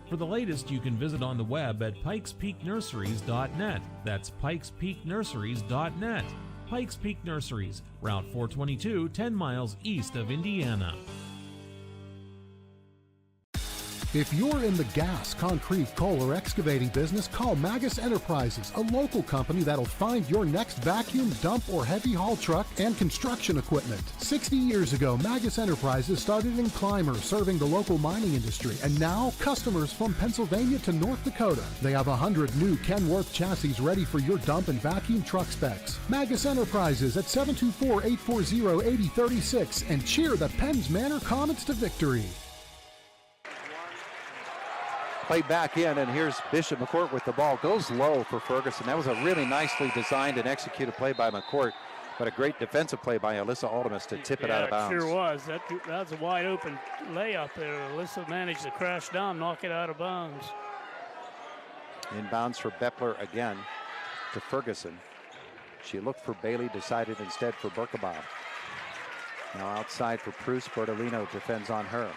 S9: For the latest, you can visit on the web at pikespeaknurseries.net. That's pikespeaknurseries.net. Pikes Peak Nurseries, Route 422, 10 miles east of Indiana.
S16: If you're in the gas, concrete, coal, or excavating business, call Magus Enterprises, a local company that'll find your next vacuum, dump, or heavy haul truck and construction equipment. 60 years ago, Magus Enterprises started in Clymer, serving the local mining industry, and now customers from Pennsylvania to North Dakota. They have 100 new Kenworth chassis ready for your dump and vacuum truck specs. Magus Enterprises at 724-840-8036, and cheer the Penn's Manor Comets to victory.
S2: Play back in, and here's Bishop McCort with the ball. Goes low for Ferguson. That was a really nicely designed and executed play by McCort, but a great defensive play by Alyssa Aldemus to tip it out of bounds.
S3: It sure was. That was a wide open layup there. Alyssa managed to crash down, knock it out of bounds.
S2: Inbounds for Beppler again to Ferguson. She looked for Bailey, decided instead for Berkebile. Now outside for Bruce. Bertolino defends on her.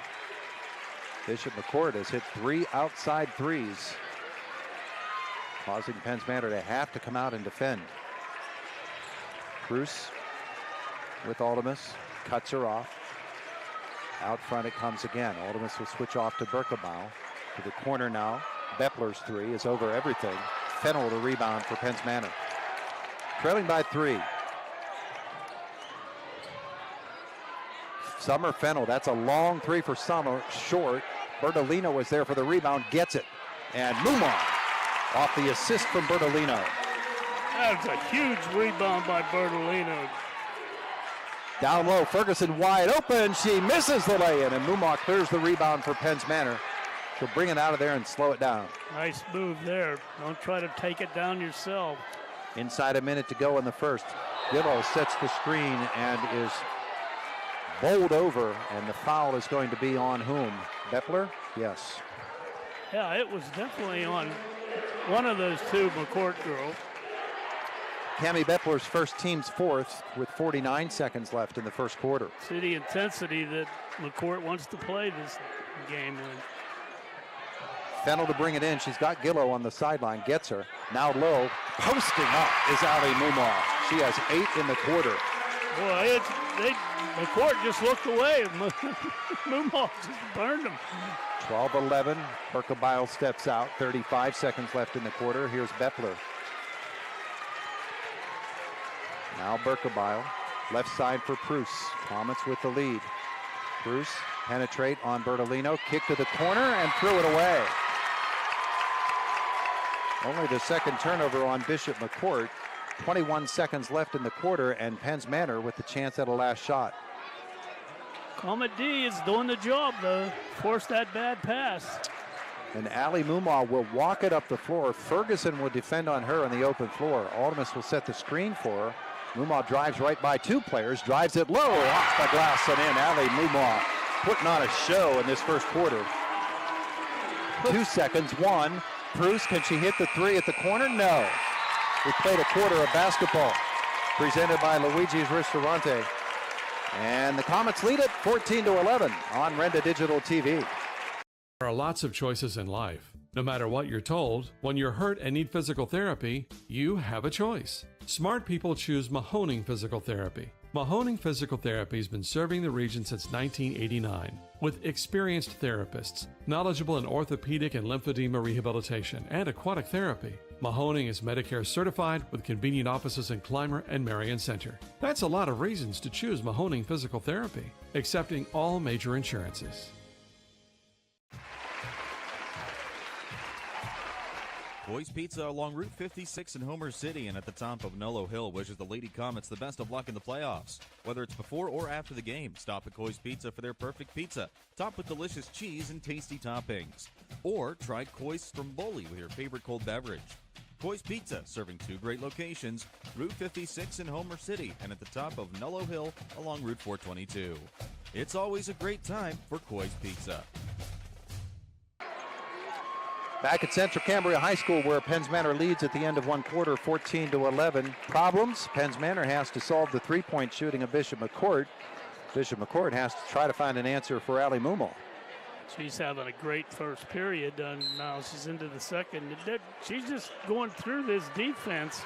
S2: Bishop McCort has hit 3 outside threes, causing Penn's Manor to have to come out and defend. Bruce with Aldemus, cuts her off. Out front it comes again. Aldemus will switch off to Berkebile. To the corner now. Bepler's 3 is over everything. Fennell to rebound for Penn's Manor. Trailing by 3. Summer Fennell, that's a long 3 for Summer, short. Bertolino was there for the rebound, gets it. And Mumar off the assist from Bertolino.
S3: That's a huge rebound by Bertolino.
S2: Down low, Ferguson wide open. She misses the lay-in, and Mumar clears the rebound for Penn's Manor. She'll bring it out of there and slow it down.
S3: Nice move there. Don't try to take it down yourself.
S2: Inside a minute to go in the first. Gillow sets the screen and is bowled over, and the foul is going to be on whom? Bepler? Yes.
S3: Yeah, it was definitely on one of those two McCort girls.
S2: Cammie Bepler's first, team's fourth, with 49 seconds left in the first quarter.
S3: See the intensity that McCort wants to play this game in.
S2: Fennell to bring it in. She's got Gillow on the sideline, gets her. Now low, posting up is Ali Mumar. She has 8 in the quarter.
S3: Boy, McCort just looked away. Mumar just burned him.
S2: 12-11. Berkebile steps out. 35 seconds left in the quarter. Here's Bepler. Now Berkebile. Left side for Bruce. Comets with the lead. Bruce penetrate on Bertolino. Kick to the corner and threw it away. Only the second turnover on Bishop McCort. 21 seconds left in the quarter, and Penn's Manor with the chance at a last shot.
S3: Comet D is doing the job, though. Force that bad pass.
S2: And Ali Mumar will walk it up the floor. Ferguson will defend on her on the open floor. Aldemus will set the screen for her. Mumar drives right by 2 players, drives it low, off the glass and in. Ali Mumar putting on a show in this first quarter. 2 seconds, 1. Bruce, can she hit the 3 at the corner? No. We played a quarter of basketball presented by Luigi's Ristorante. And the Comets lead it 14-11 on Renda Digital TV.
S4: There are lots of choices in life. No matter what you're told, when you're hurt and need physical therapy, you have a choice. Smart people choose Mahoning Physical Therapy. Mahoning Physical Therapy has been serving the region since 1989 with experienced therapists, knowledgeable in orthopedic and lymphedema rehabilitation and aquatic therapy. Mahoning is Medicare certified with convenient offices in Clymer and Marion Center. That's a lot of reasons to choose Mahoning Physical Therapy, accepting all major insurances.
S22: Boys Pizza along Route 56 in Homer City and at the top of Nolo Hill wishes the Lady Comets the best of luck in the playoffs. Whether it's before or after the game, stop at Coy's Pizza for their perfect pizza, topped with delicious cheese and tasty toppings. Or try Coy's Stromboli with your favorite cold beverage. Coy's Pizza, serving 2 great locations, Route 56 in Homer City and at the top of Nolo Hill along Route 422. It's always a great time for Coy's Pizza.
S2: Back at Central Cambria High School, where Penn's Manor leads at the end of one quarter, 14-11. Problems. Penn's Manor has to solve the 3-point shooting of Bishop McCort. Bishop McCort has to try to find an answer for Ali Mumar.
S3: She's having a great first period, and now she's into the second. She's just going through this defense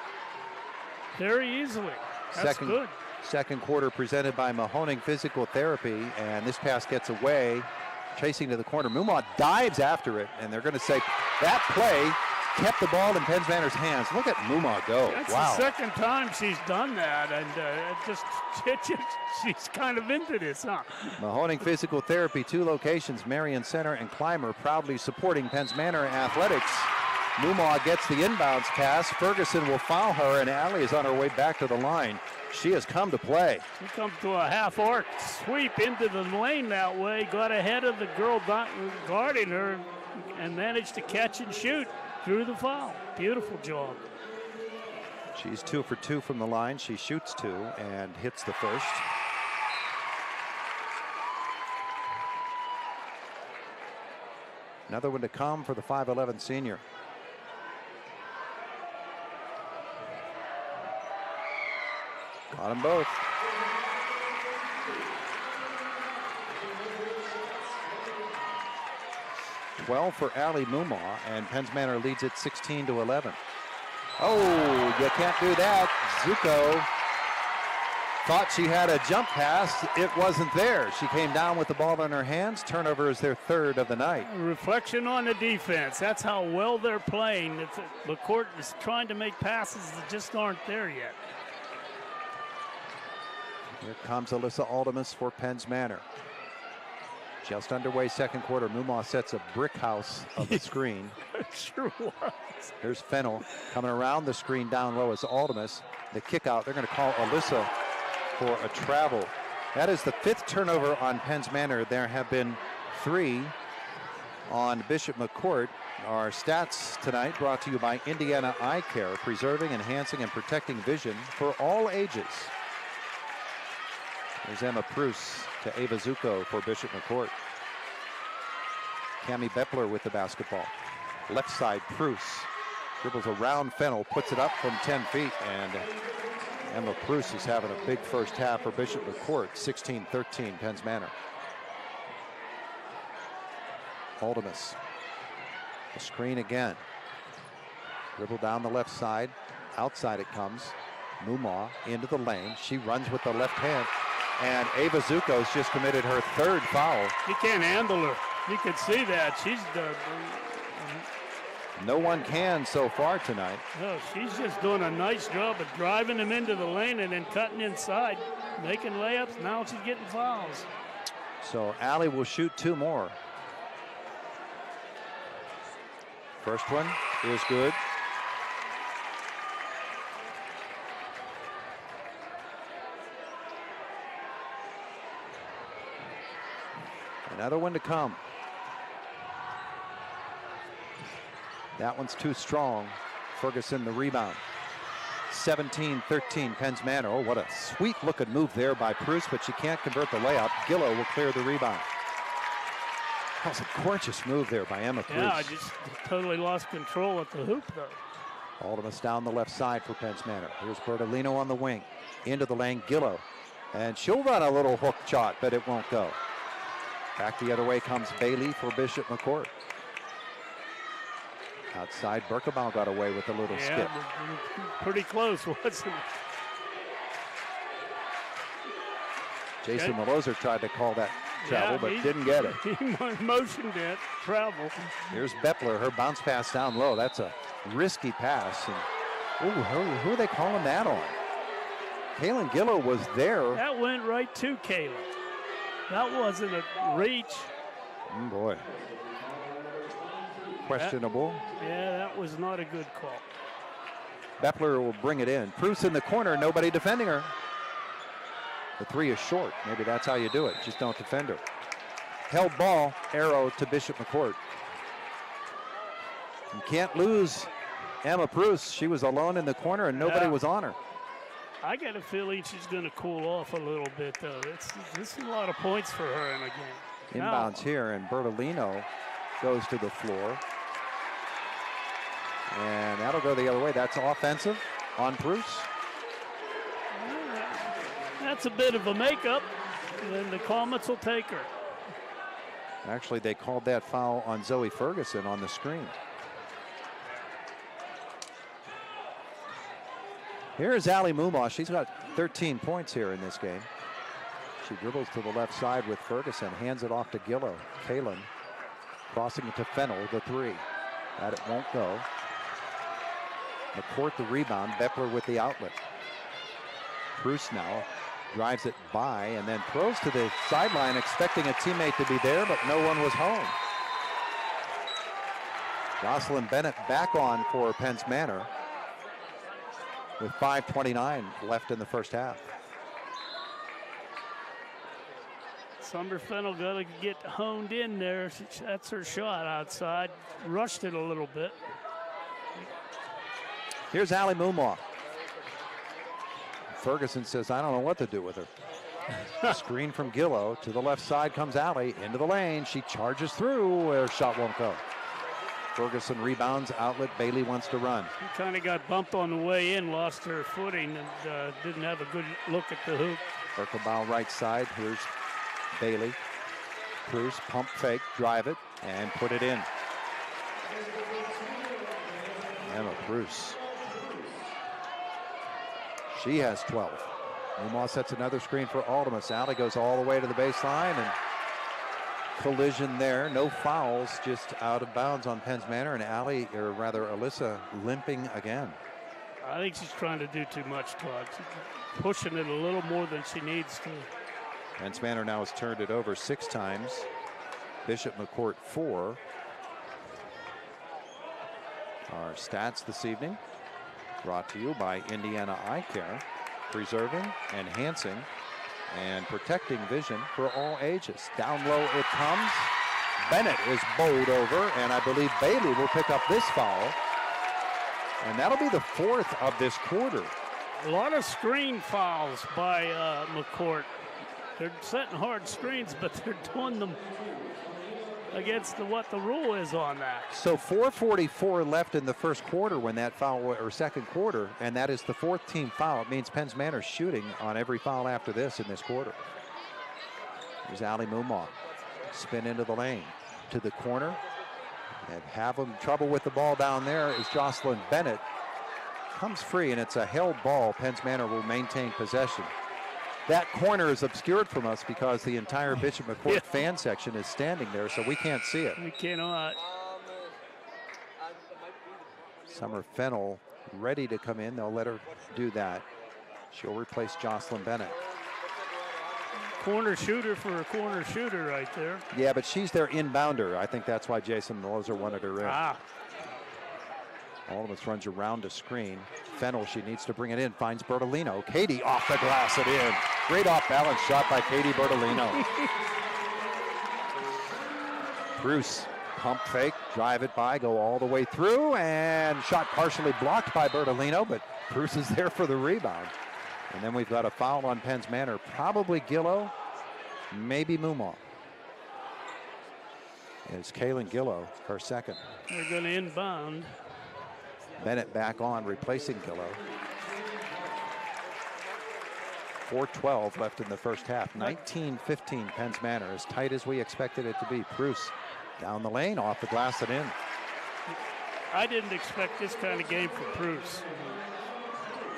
S3: very easily. That's good.
S2: Second quarter presented by Mahoning Physical Therapy, and this pass gets away. Chasing to the corner. Mumar dives after it, and they're going to say that play kept the ball in Penn's Manor's hands. Look at Mumar go.
S3: That's
S2: wow.
S3: the second time she's done that, and she's kind of into this, huh?
S2: Mahoning Physical Therapy, 2 locations, Marion Center and Clymer, proudly supporting Penn's Manor Athletics. Mumar gets the inbounds pass. Ferguson will foul her, and Allie is on her way back to the line. She has come to play.
S3: She comes to a half-arc sweep into the lane that way, got ahead of the girl guarding her, and managed to catch and shoot through the foul. Beautiful job.
S2: She's 2 for 2 from the line. She shoots 2 and hits the first. Another one to come for the 5'11" senior. Got them both. 12 for Ali Mumma, and Penns Manor leads it 16-11. Oh, you can't do that. Zuko thought she had a jump pass. It wasn't there. She came down with the ball in her hands. Turnover is their third of the night.
S3: A reflection on the defense. That's how well they're playing. McCort is trying to make passes that just aren't there yet.
S2: Here comes Alyssa Aldemus for Penns Manor. Just underway second quarter. Mumma sets a brick house of a screen.
S3: It sure was.
S2: Here's Fennell coming around the screen down low as Aldemus. The kick out, they're going to call Alyssa for a travel. That is the 5th turnover on Penns Manor. There have been 3 on Bishop McCort. Our stats tonight brought to you by Indiana Eye Care, preserving, enhancing, and protecting vision for all ages. There's Emma Pruce to Ava Zuko for Bishop McCort. Cammie Beppler with the basketball. Left side, Pruce dribbles around Fennell, puts it up from 10 feet, and Emma Pruce is having a big first half for Bishop McCort. 16-13 Penns Manor. Aldemus, the screen again. Dribble down the left side, outside it comes. Mumma into the lane. She runs with the left hand, and Ava Zuko's just committed her 3rd foul.
S3: You can't handle her. You can see that. She's
S2: No one can so far tonight.
S3: no, she's just doing a nice job of driving them into the lane and then cutting inside, making layups. Now she's getting fouls.
S2: So Ali will shoot 2 more. First one is good. Another one to come. That one's too strong. Ferguson the rebound. 17-13 Penns Manor. Oh, what a sweet looking move there by Pruce, but she can't convert the layup. Gillow will clear the rebound. That was a gorgeous move there by Emma Pruce.
S3: Yeah, I just totally lost control at the hoop though.
S2: Aldemus down the left side for Penns Manor. Here's Bertolino on the wing. Into the lane, Gillow. And she'll run a little hook shot, but it won't go. Back the other way comes Bailey for Bishop McCort. Outside, Berkebile got away with a little skip.
S3: Pretty close, wasn't it?
S2: Jason Maloser tried to call that travel, but didn't get it.
S3: He motioned it, travel.
S2: Here's Beppler, her bounce pass down low. That's a risky pass. And, ooh, who are they calling that on? Kaylin Gillow was there.
S3: That went right to Kayla. That wasn't a reach.
S2: Boy. Questionable.
S3: Yeah, that was not a good call.
S2: Beppler will bring it in. Pruce in the corner, nobody defending her. The 3 is short. Maybe that's how you do it. Just don't defend her. Held ball, arrow to Bishop McCort. You can't lose Emma Pruce. She was alone in the corner and nobody was on her.
S3: I got a feeling she's going to cool off a little bit, though. This is a lot of points for her in a game.
S2: Inbounds here, and Bertolino goes to the floor. And that'll go the other way. That's offensive on Pruce.
S3: That's a bit of a makeup, and then the Comets will take her.
S2: Actually, they called that foul on Zoe Ferguson on the screen. Here's Ali Mumma. She's got 13 points here in this game. She dribbles to the left side with Ferguson, hands it off to Gillow. Kaylin crossing it to Fennell, the 3. That it won't go. McCort the rebound, Beppler with the outlet. Pruce now drives it by and then throws to the sideline, expecting a teammate to be there, but no one was home. Jocelyn Bennett back on for Penns Manor with 5:29 left in the first half.
S3: Summer Fennell got to get honed in there. That's her shot outside. Rushed it a little bit.
S2: Here's Ali Mumma. Ferguson says, I don't know what to do with her. Screen from Gillow. To the left side comes Ali. Into the lane. She charges through. Her shot won't go. Ferguson rebounds. Outlet. Bailey wants to run.
S3: She kind of got bumped on the way in, lost her footing, and didn't have a good look at the hoop.
S2: Berkebile right side. Here's Bailey. Pruce, pump fake, drive it. and put it in. Emma Bruce. She has 12. Mumaw sets another screen for Aldemus. Alley goes all the way to the baseline, and collision there. No fouls, just out of bounds on Penns Manor, and Alley, or rather Alyssa, limping again.
S3: I think she's trying to do too much, Todd. She's pushing it a little more than she needs to.
S2: Penns Manor now has turned it over 6 times. Bishop McCort 4. Our stats this evening brought to you by Indiana Eye Care, preserving, enhancing, and protecting vision for all ages. Down low it comes. Bennett is bowled over, and I believe Bailey will pick up this foul. And that'll be the 4th of this quarter.
S3: A lot of screen fouls by McCort. They're setting hard screens, but they're doing them against what the rule is on that.
S2: So 4:44 left in the first quarter when that foul, or second quarter, and that is the 4th team foul. It means Penns Manor shooting on every foul after this in this quarter. Here's Ali Mumaw. Spin into the lane to the corner, and having trouble with the ball down there is Jocelyn Bennett. Comes free, and it's a held ball. Penns Manor will maintain possession. That corner is obscured from us because the entire Bishop McCort fan section is standing there, so we can't see it.
S3: We cannot.
S2: Summer Fennell ready to come in. They'll let her do that. She'll replace Jocelyn Bennett.
S3: Corner shooter for a corner shooter right there.
S2: Yeah, but she's their inbounder. I think that's why Jason Lozer wanted her in. Aldemus runs around a screen. Fennell, she needs to bring it in, finds Bertolino. Katie off the glass and in. Great off-balance shot by Katie Bertolino. Bruce, pump fake, drive it by, go all the way through, and shot partially blocked by Bertolino, but Bruce is there for the rebound. And then we've got a foul on Penns Manor. Probably Gillow, maybe Mumaw. It's Kaylin Gillow, her second.
S3: They're going to inbound.
S2: Bennett back on, replacing Gillow. 4:12 left in the first half. 19-15 Penns Manor, as tight as we expected it to be. Bruce down the lane, off the glass and in.
S3: I didn't expect this kind of game from Bruce.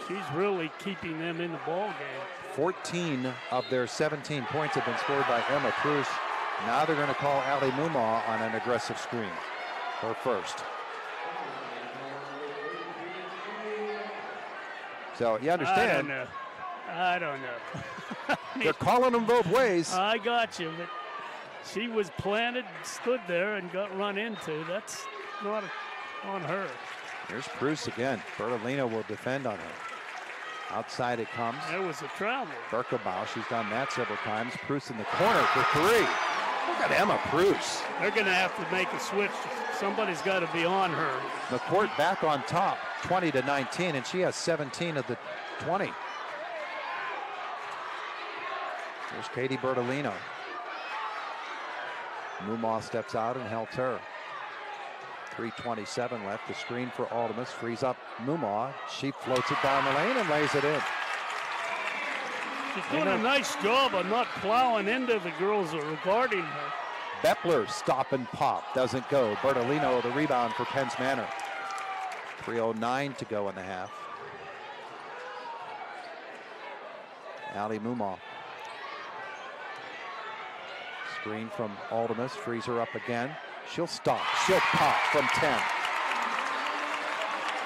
S3: She's really keeping them in the ball game.
S2: 14 of their 17 points have been scored by Emma Bruce. Now they're going to call Ali Mumaw on an aggressive screen. Her first. So you understand.
S3: I don't know.
S2: They're calling them both ways.
S3: I got you, but she was planted, stood there, and got run into. That's not on her.
S2: Here's Bruce again. Bertolino will defend on her. Outside it comes.
S3: There was a travel.
S2: Berkebau, she's done that several times. Bruce in the corner for 3. Look at Emma Bruce.
S3: They're going to have to make a switch. Somebody's got to be on her.
S2: McCort back on top, 20-19, and she has 17 of the 20. There's Katie Bertolino. Mumaw steps out and helps her. 3:27 left. The screen for Aldemus frees up Mumaw. She floats it down the lane and lays it in.
S3: She's doing a nice job of not plowing into the girls that are guarding her.
S2: Beppler stop and pop, doesn't go. Bertolino the rebound for Penns Manor. 3:09 to go in the half. Ali Mumaw. Screen from Aldemus, frees her up again. She'll stop, she'll pop from 10.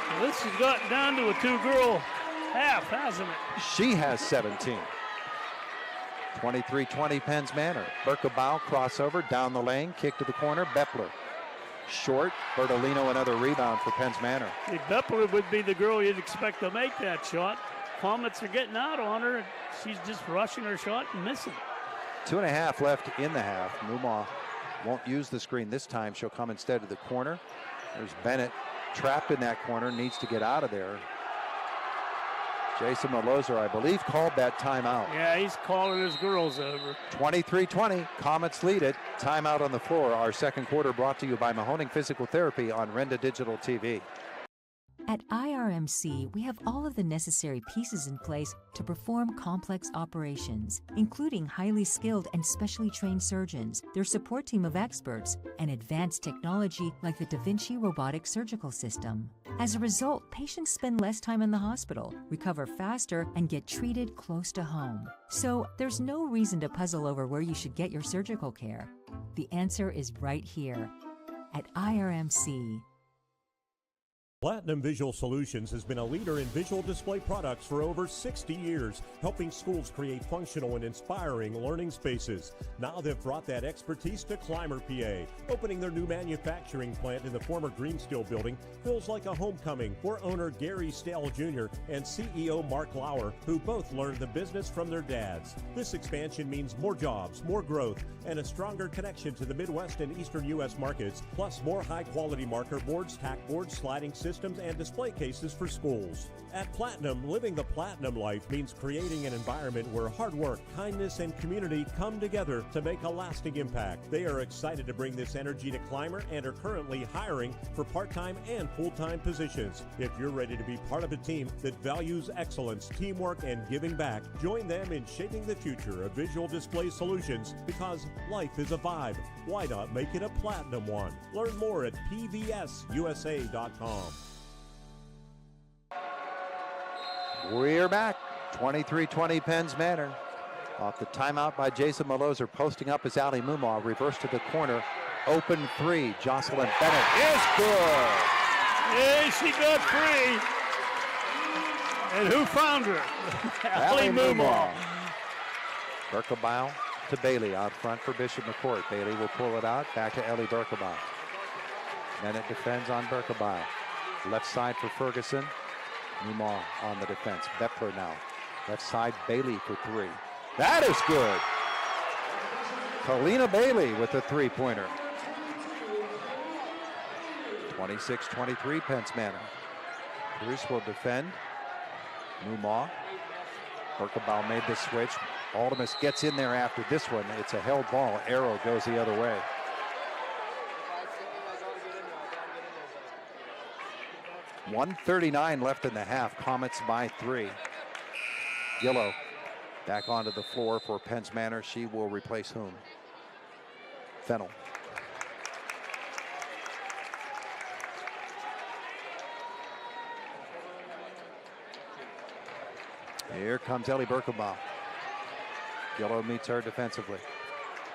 S3: Well, this has got down to a 2-girl half, hasn't it?
S2: She has 17. 23-20 Penns Manor. Berkebau crossover down the lane, kick to the corner. Beppler short. Bertolino another rebound for Penns Manor.
S3: Hey, Beppler would be the girl you'd expect to make that shot. Comets are getting out on her, and she's just rushing her shot and missing.
S2: 2.5 left in the half. Mumaw won't use the screen this time. She'll come instead to the corner. There's Bennett trapped in that corner, needs to get out of there. Jason Malozer, I believe, called that timeout.
S3: Yeah, he's calling his girls over.
S2: 23-20, Comets lead it. Timeout on the floor. Our second quarter brought to you by Mahoning Physical Therapy on Renda Digital TV.
S20: At IRMC, we have all of the necessary pieces in place to perform complex operations, including highly skilled and specially trained surgeons, their support team of experts, and advanced technology like the Da Vinci robotic surgical system. As a result, patients spend less time in the hospital, recover faster, and get treated close to home. So there's no reason to puzzle over where you should get your surgical care. The answer is right here at IRMC.
S1: Platinum Visual Solutions has been a leader in visual display products for over 60 years, helping schools create functional and inspiring learning spaces. Now they've brought that expertise to Clymer, PA. Opening their new manufacturing plant in the former Greensteel building feels like a homecoming for owner Gary Stale Jr. and CEO Mark Lauer, who both learned the business from their dads. This expansion means more jobs, more growth, and a stronger connection to the Midwest and Eastern U.S. markets, plus more high-quality marker boards, tack boards, sliding systems, and display cases for schools. At Platinum, living the Platinum life means creating an environment where hard work, kindness, and community come together to make a lasting impact. They are excited to bring this energy to Clymer and are currently hiring for part-time and full-time positions. If you're ready to be part of a team that values excellence, teamwork, and giving back, join them in shaping the future of visual display solutions, because life is a vibe. Why not make it a Platinum one? Learn more at pvsusa.com.
S2: We're back. 23-20 Penns Manor. Off the timeout by Jason Maloser. Posting up is Ali Mumaw. Reverse to the corner. Open three. Jocelyn Bennett is good.
S3: Yeah, she got free. And who found her? Ali Mumaw.
S2: Berkebile to Bailey out front for Bishop McCort. Bailey will pull it out. Back to Ellie Berkebile. Bennett defends on Berkebile. Left side for Ferguson. Mumaw on the defense. Bepler now. Left side, Bailey for three. That is good. Kalina Bailey with a three-pointer. 26-23 Penns Manor. Bruce will defend. Mumaw. Berkebile made the switch. Aldemus gets in there after this one. It's a held ball. Arrow goes the other way. .139 left in the half. Comets by 3. Gillow back onto the floor for Penns Manor. She will replace whom? Fennell. Here comes Ellie Berkebile. Gillow meets her defensively.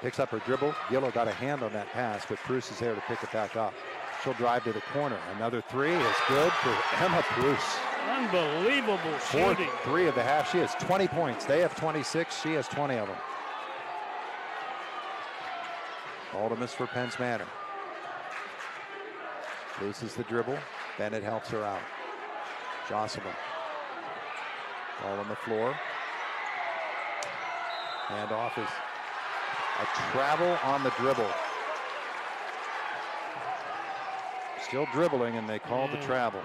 S2: Picks up her dribble. Gillow got a hand on that pass, but Bruce is there to pick it back up. She'll drive to the corner. Another three is good for Emma Bruce.
S3: Unbelievable shooting.
S2: 4-3 of the half. She has 20 points. They have 26. She has 20 of them. Aldemus for Penns Manor. Loses the dribble. Bennett helps her out. Jocelyn. Ball on the floor. Handoff is a travel on the dribble. Still dribbling, and they call the travel.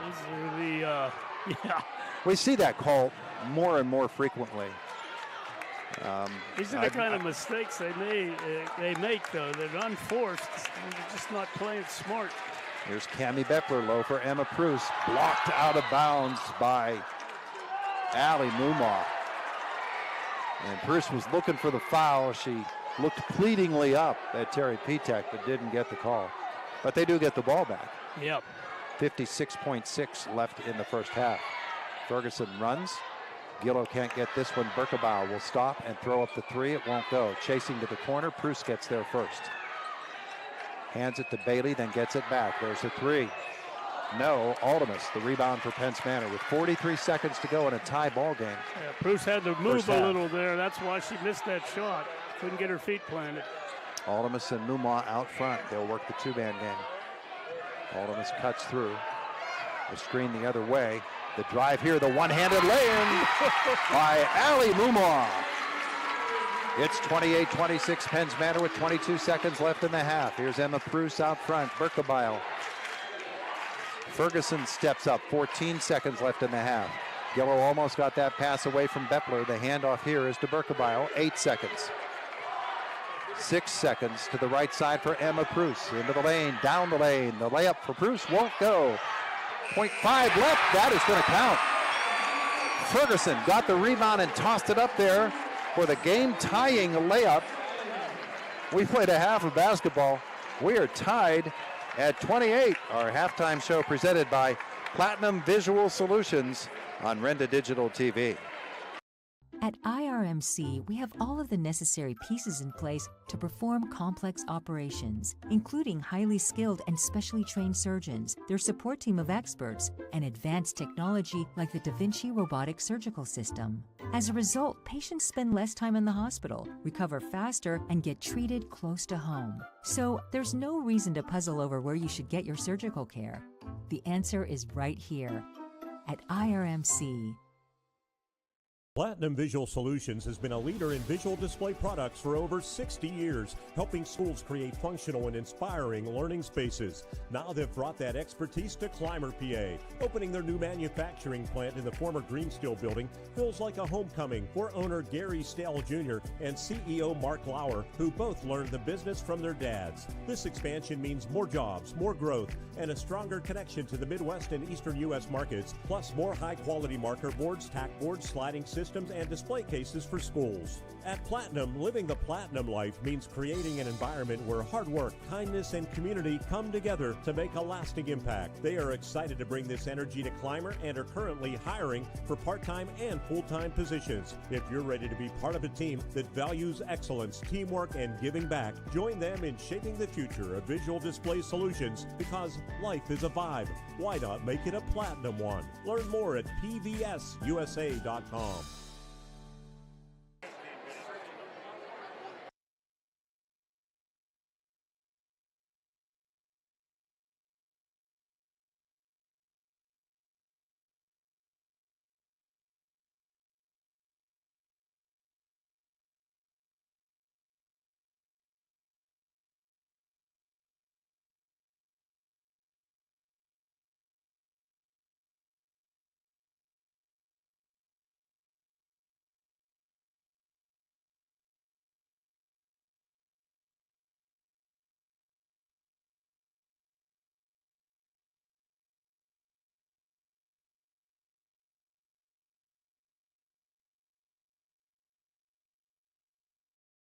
S2: We see that call more and more frequently.
S3: These are the kind of mistakes they make, though. They're unforced. They're just not playing smart.
S2: Here's Cammie Bepler, low for Emma Bruce. Blocked out of bounds by Ali Mumaw. And Bruce was looking for the foul. She looked pleadingly up at Terry Pitek, but didn't get the call. But they do get the ball back.
S3: Yep.
S2: 56.6 left in the first half. Ferguson runs. Gillow can't get this one. Berkebile will stop and throw up the three. It won't go. Chasing to the corner. Bruce gets there first. Hands it to Bailey, then gets it back. There's a three. No. Aldemus, the rebound for Penns Manor with 43 seconds to go in a tie ball game.
S3: Yeah, Bruce had to move a little there. That's why she missed that shot. Couldn't get her feet planted.
S2: Aldemus and Mumaw out front. They'll work the two-man game. Aldemus cuts through. The screen the other way. The drive here, the one-handed lay-in by Ali Mumaw. It's 28-26 Penns Manor with 22 seconds left in the half. Here's Emma Bruce out front. Berkebile. Ferguson steps up. 14 seconds left in the half. Gillow almost got that pass away from Bepler. The handoff here is to Berkebile. 8 seconds. 6 seconds to the right side for Emma Bruce. Into the lane, down the lane. The layup for Bruce won't go. .5 left. That is going to count. Ferguson got the rebound and tossed it up there for the game-tying layup. We played a half of basketball. We are tied at 28. Our halftime show presented by Platinum Visual Solutions on Renda Digital TV.
S20: At IRMC, we have all of the necessary pieces in place to perform complex operations, including highly skilled and specially trained surgeons, their support team of experts, and advanced technology like the Da Vinci robotic surgical system. As a result, patients spend less time in the hospital, recover faster, and get treated close to home. So there's no reason to puzzle over where you should get your surgical care. The answer is right here at IRMC.
S1: Platinum Visual Solutions has been a leader in visual display products for over 60 years, helping schools create functional and inspiring learning spaces. Now they've brought that expertise to Clymer, PA. Opening their new manufacturing plant in the former Greensteel building feels like a homecoming for owner Gary Stale Jr. and CEO Mark Lauer, who both learned the business from their dads. This expansion means more jobs, more growth, and a stronger connection to the Midwest and Eastern U.S. markets, plus more high-quality marker boards, tack boards, sliding systems, and display cases for schools. At Platinum, living the Platinum life means creating an environment where hard work, kindness, and community come together to make a lasting impact. They are excited to bring this energy to Clymer and are currently hiring for part-time and full-time positions. If you're ready to be part of a team that values excellence, teamwork, and giving back, join them in shaping the future of visual display solutions, because life is a vibe. Why not make it a Platinum one? Learn more at pvsusa.com.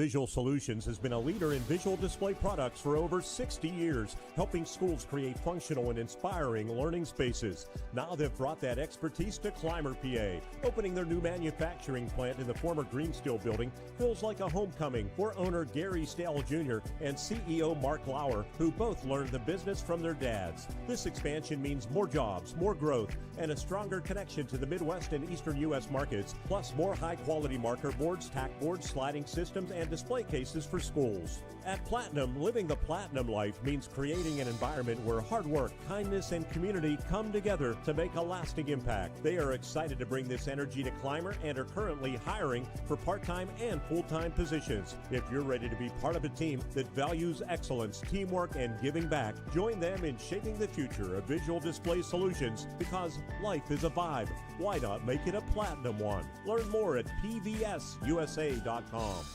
S1: Visual Solutions has been a leader in visual display products for over 60 years, helping schools create functional and inspiring learning spaces. Now they've brought that expertise to Clymer, PA. Opening their new manufacturing plant in the former Greensteel building feels like a homecoming for owner Gary Stale Jr. and CEO Mark Lauer, who both learned the business from their dads. This expansion means more jobs, more growth, and a stronger connection to the Midwest and Eastern U.S. markets, plus more high-quality marker boards, tack boards, sliding systems, and display cases for schools. At Platinum, living the Platinum life means creating an environment where hard work, kindness, and community come together to make a lasting impact. They are excited to bring this energy to Clymer and are currently hiring for part-time and full-time positions. If you're ready to be part of a team that values excellence, teamwork, and giving back, join them in shaping the future of visual display solutions, because life is a vibe. Why not make it a Platinum one? Learn more at pvsusa.com.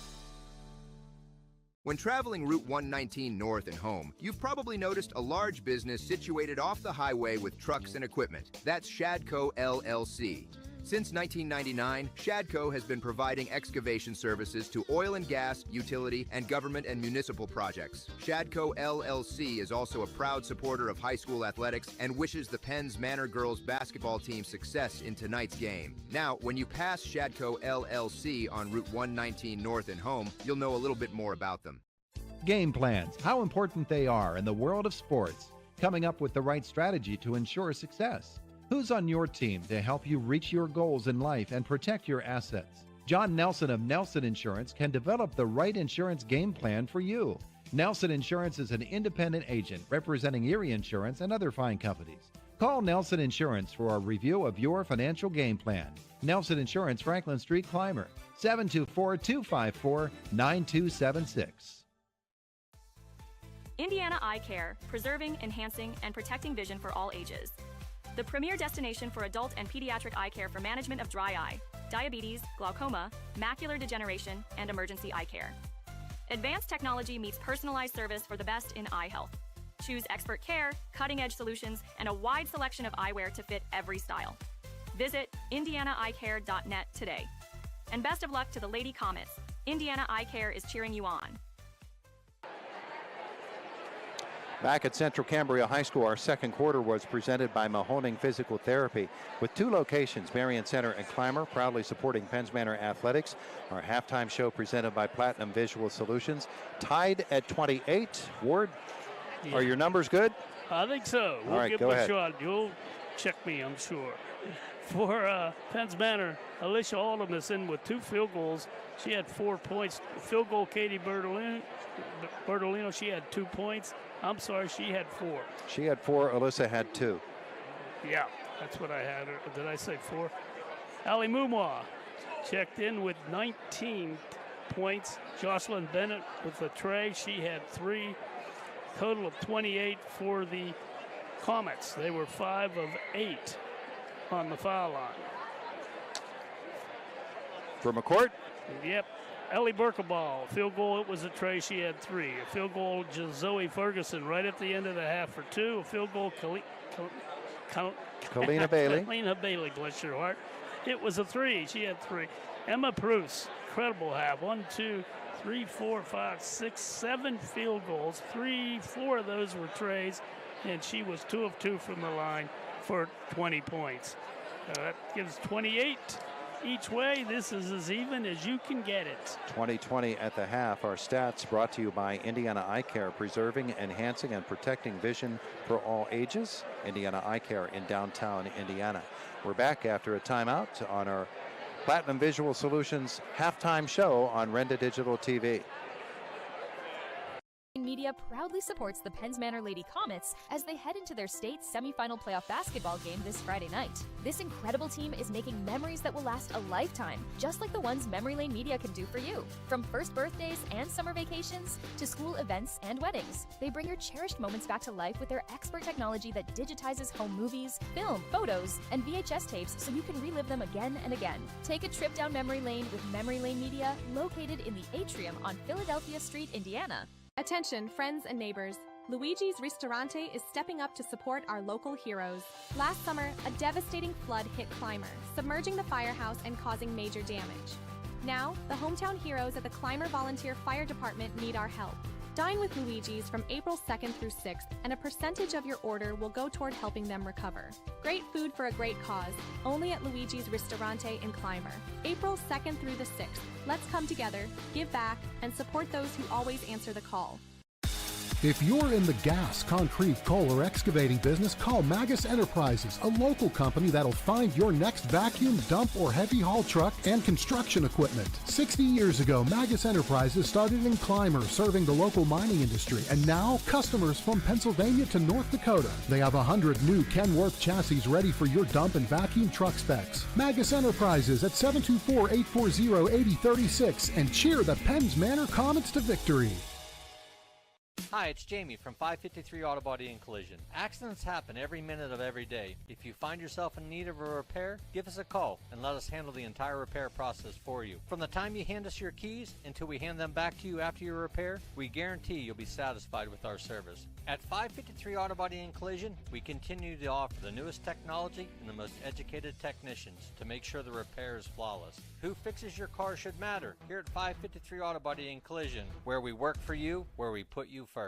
S13: When traveling Route 119 north and home, you've probably noticed a large business situated off the highway with trucks and equipment. That's Shadco LLC. Since 1999, Shadco has been providing excavation services to oil and gas, utility, and government and municipal projects. Shadco LLC is also a proud supporter of high school athletics and wishes the Penn's Manor girls basketball team success in tonight's game. Now, when you pass Shadco LLC on Route 119 north and home, you'll know a little bit more about them.
S19: Game plans, how important they are in the world of sports. Coming up with the right strategy to ensure success. Who's on your team to help you reach your goals in life and protect your assets? John Nelson of Nelson Insurance can develop the right insurance game plan for you. Nelson Insurance is an independent agent representing Erie Insurance and other fine companies. Call Nelson Insurance for a review of your financial game plan. Nelson Insurance, Franklin Street, Clymer, 724-254-9276.
S15: Indiana Eye Care, preserving, enhancing, and protecting vision for all ages. The premier destination for adult and pediatric eye care for management of dry eye, diabetes, glaucoma, macular degeneration, and emergency eye care. Advanced technology meets personalized service for the best in eye health. Choose expert care, cutting-edge solutions, and a wide selection of eyewear to fit every style. Visit IndianaEyeCare.net today. And best of luck to the Lady Comets. Indiana Eye Care is cheering you on.
S2: Back at Central Cambria High School, our second quarter was presented by Mahoning Physical Therapy. With 2 locations, Marion Center and Clymer, proudly supporting Penns Manor Athletics. Our halftime show presented by Platinum Visual Solutions. Tied at 28. Ward, are your numbers good?
S3: I think so.
S2: All right, go ahead.
S3: Shot. You'll check me, I'm sure. For Penns Manor, Alicia Oldham is in with 2 field goals. She had 4 points. Field goal, Katie Bertolino, she had 2 points. I'm sorry, she had 4.
S2: She had 4. Alyssa had 2.
S3: Yeah, that's what I had. Did I say 4? Ali Mumwa checked in with 19 points. Jocelyn Bennett with a tray. She had 3. Total of 28 for the Comets. They were 5 of 8 on the foul line.
S2: For McCort?
S3: Yep. Ellie Berkeball, field goal, it was a tray, she had 3. A field goal, Zoe Ferguson right at the end of the half for 2. A field goal,
S2: Kalina Bailey.
S3: Kalina Bailey, bless your heart. It was a 3, she had 3. Emma Bruce, incredible half. 1, 2, 3, 4, 5, 6, 7 field goals. 4 of those were trays, and she was 2 of 2 from the line for 20 points. That gives 28 each way. This is as even as you can get it.
S2: 20-20 at the half. Our stats brought to you by Indiana Eye Care, preserving, enhancing, and protecting vision for all ages. Indiana Eye Care in downtown Indiana. We're back after a timeout on our Platinum Visual Solutions halftime show on Renda Digital TV.
S12: Media proudly supports the Penns Manor Lady Comets as they head into their state semifinal playoff basketball game this Friday night. This incredible team is making memories that will last a lifetime, just like the ones Memory Lane Media can do for you. From first birthdays and summer vacations to school events and weddings, they bring your cherished moments back to life with their expert technology that digitizes home movies, film, photos, and VHS tapes so you can relive them again and again. Take a trip down memory lane with Memory Lane Media, located in the atrium on Philadelphia Street, Indiana.
S5: Attention, friends and neighbors. Luigi's Ristorante is stepping up to support our local heroes. Last summer, a devastating flood hit Clymer, submerging the firehouse and causing major damage. Now, the hometown heroes at the Clymer Volunteer Fire Department need our help. Dine with Luigi's from April 2nd through 6th, and a percentage of your order will go toward helping them recover. Great food for a great cause, only at Luigi's Ristorante in Clymer. April 2nd through the 6th. Let's come together, give back, and support those who always answer the call.
S16: If you're in the gas, concrete, coal, or excavating business, call Magus Enterprises, a local company that'll find your next vacuum, dump, or heavy haul truck and construction equipment. 60 years ago, Magus Enterprises started in Clymer, serving the local mining industry, and now customers from Pennsylvania to North Dakota. They have 100 new Kenworth chassis ready for your dump and vacuum truck specs. Magus Enterprises at 724-840-8036, and cheer the Penns Manor Comets to victory.
S21: Hi, it's Jamie from 553 Auto Body and Collision. Accidents happen every minute of every day. If you find yourself in need of a repair, give us a call and let us handle the entire repair process for you. From the time you hand us your keys until we hand them back to you after your repair, we guarantee you'll be satisfied with our service. At 553 Auto Body and Collision, we continue to offer the newest technology and the most educated technicians to make sure the repair is flawless. Who fixes your car should matter here at 553 Auto Body and Collision, where we work for you, where we put you first.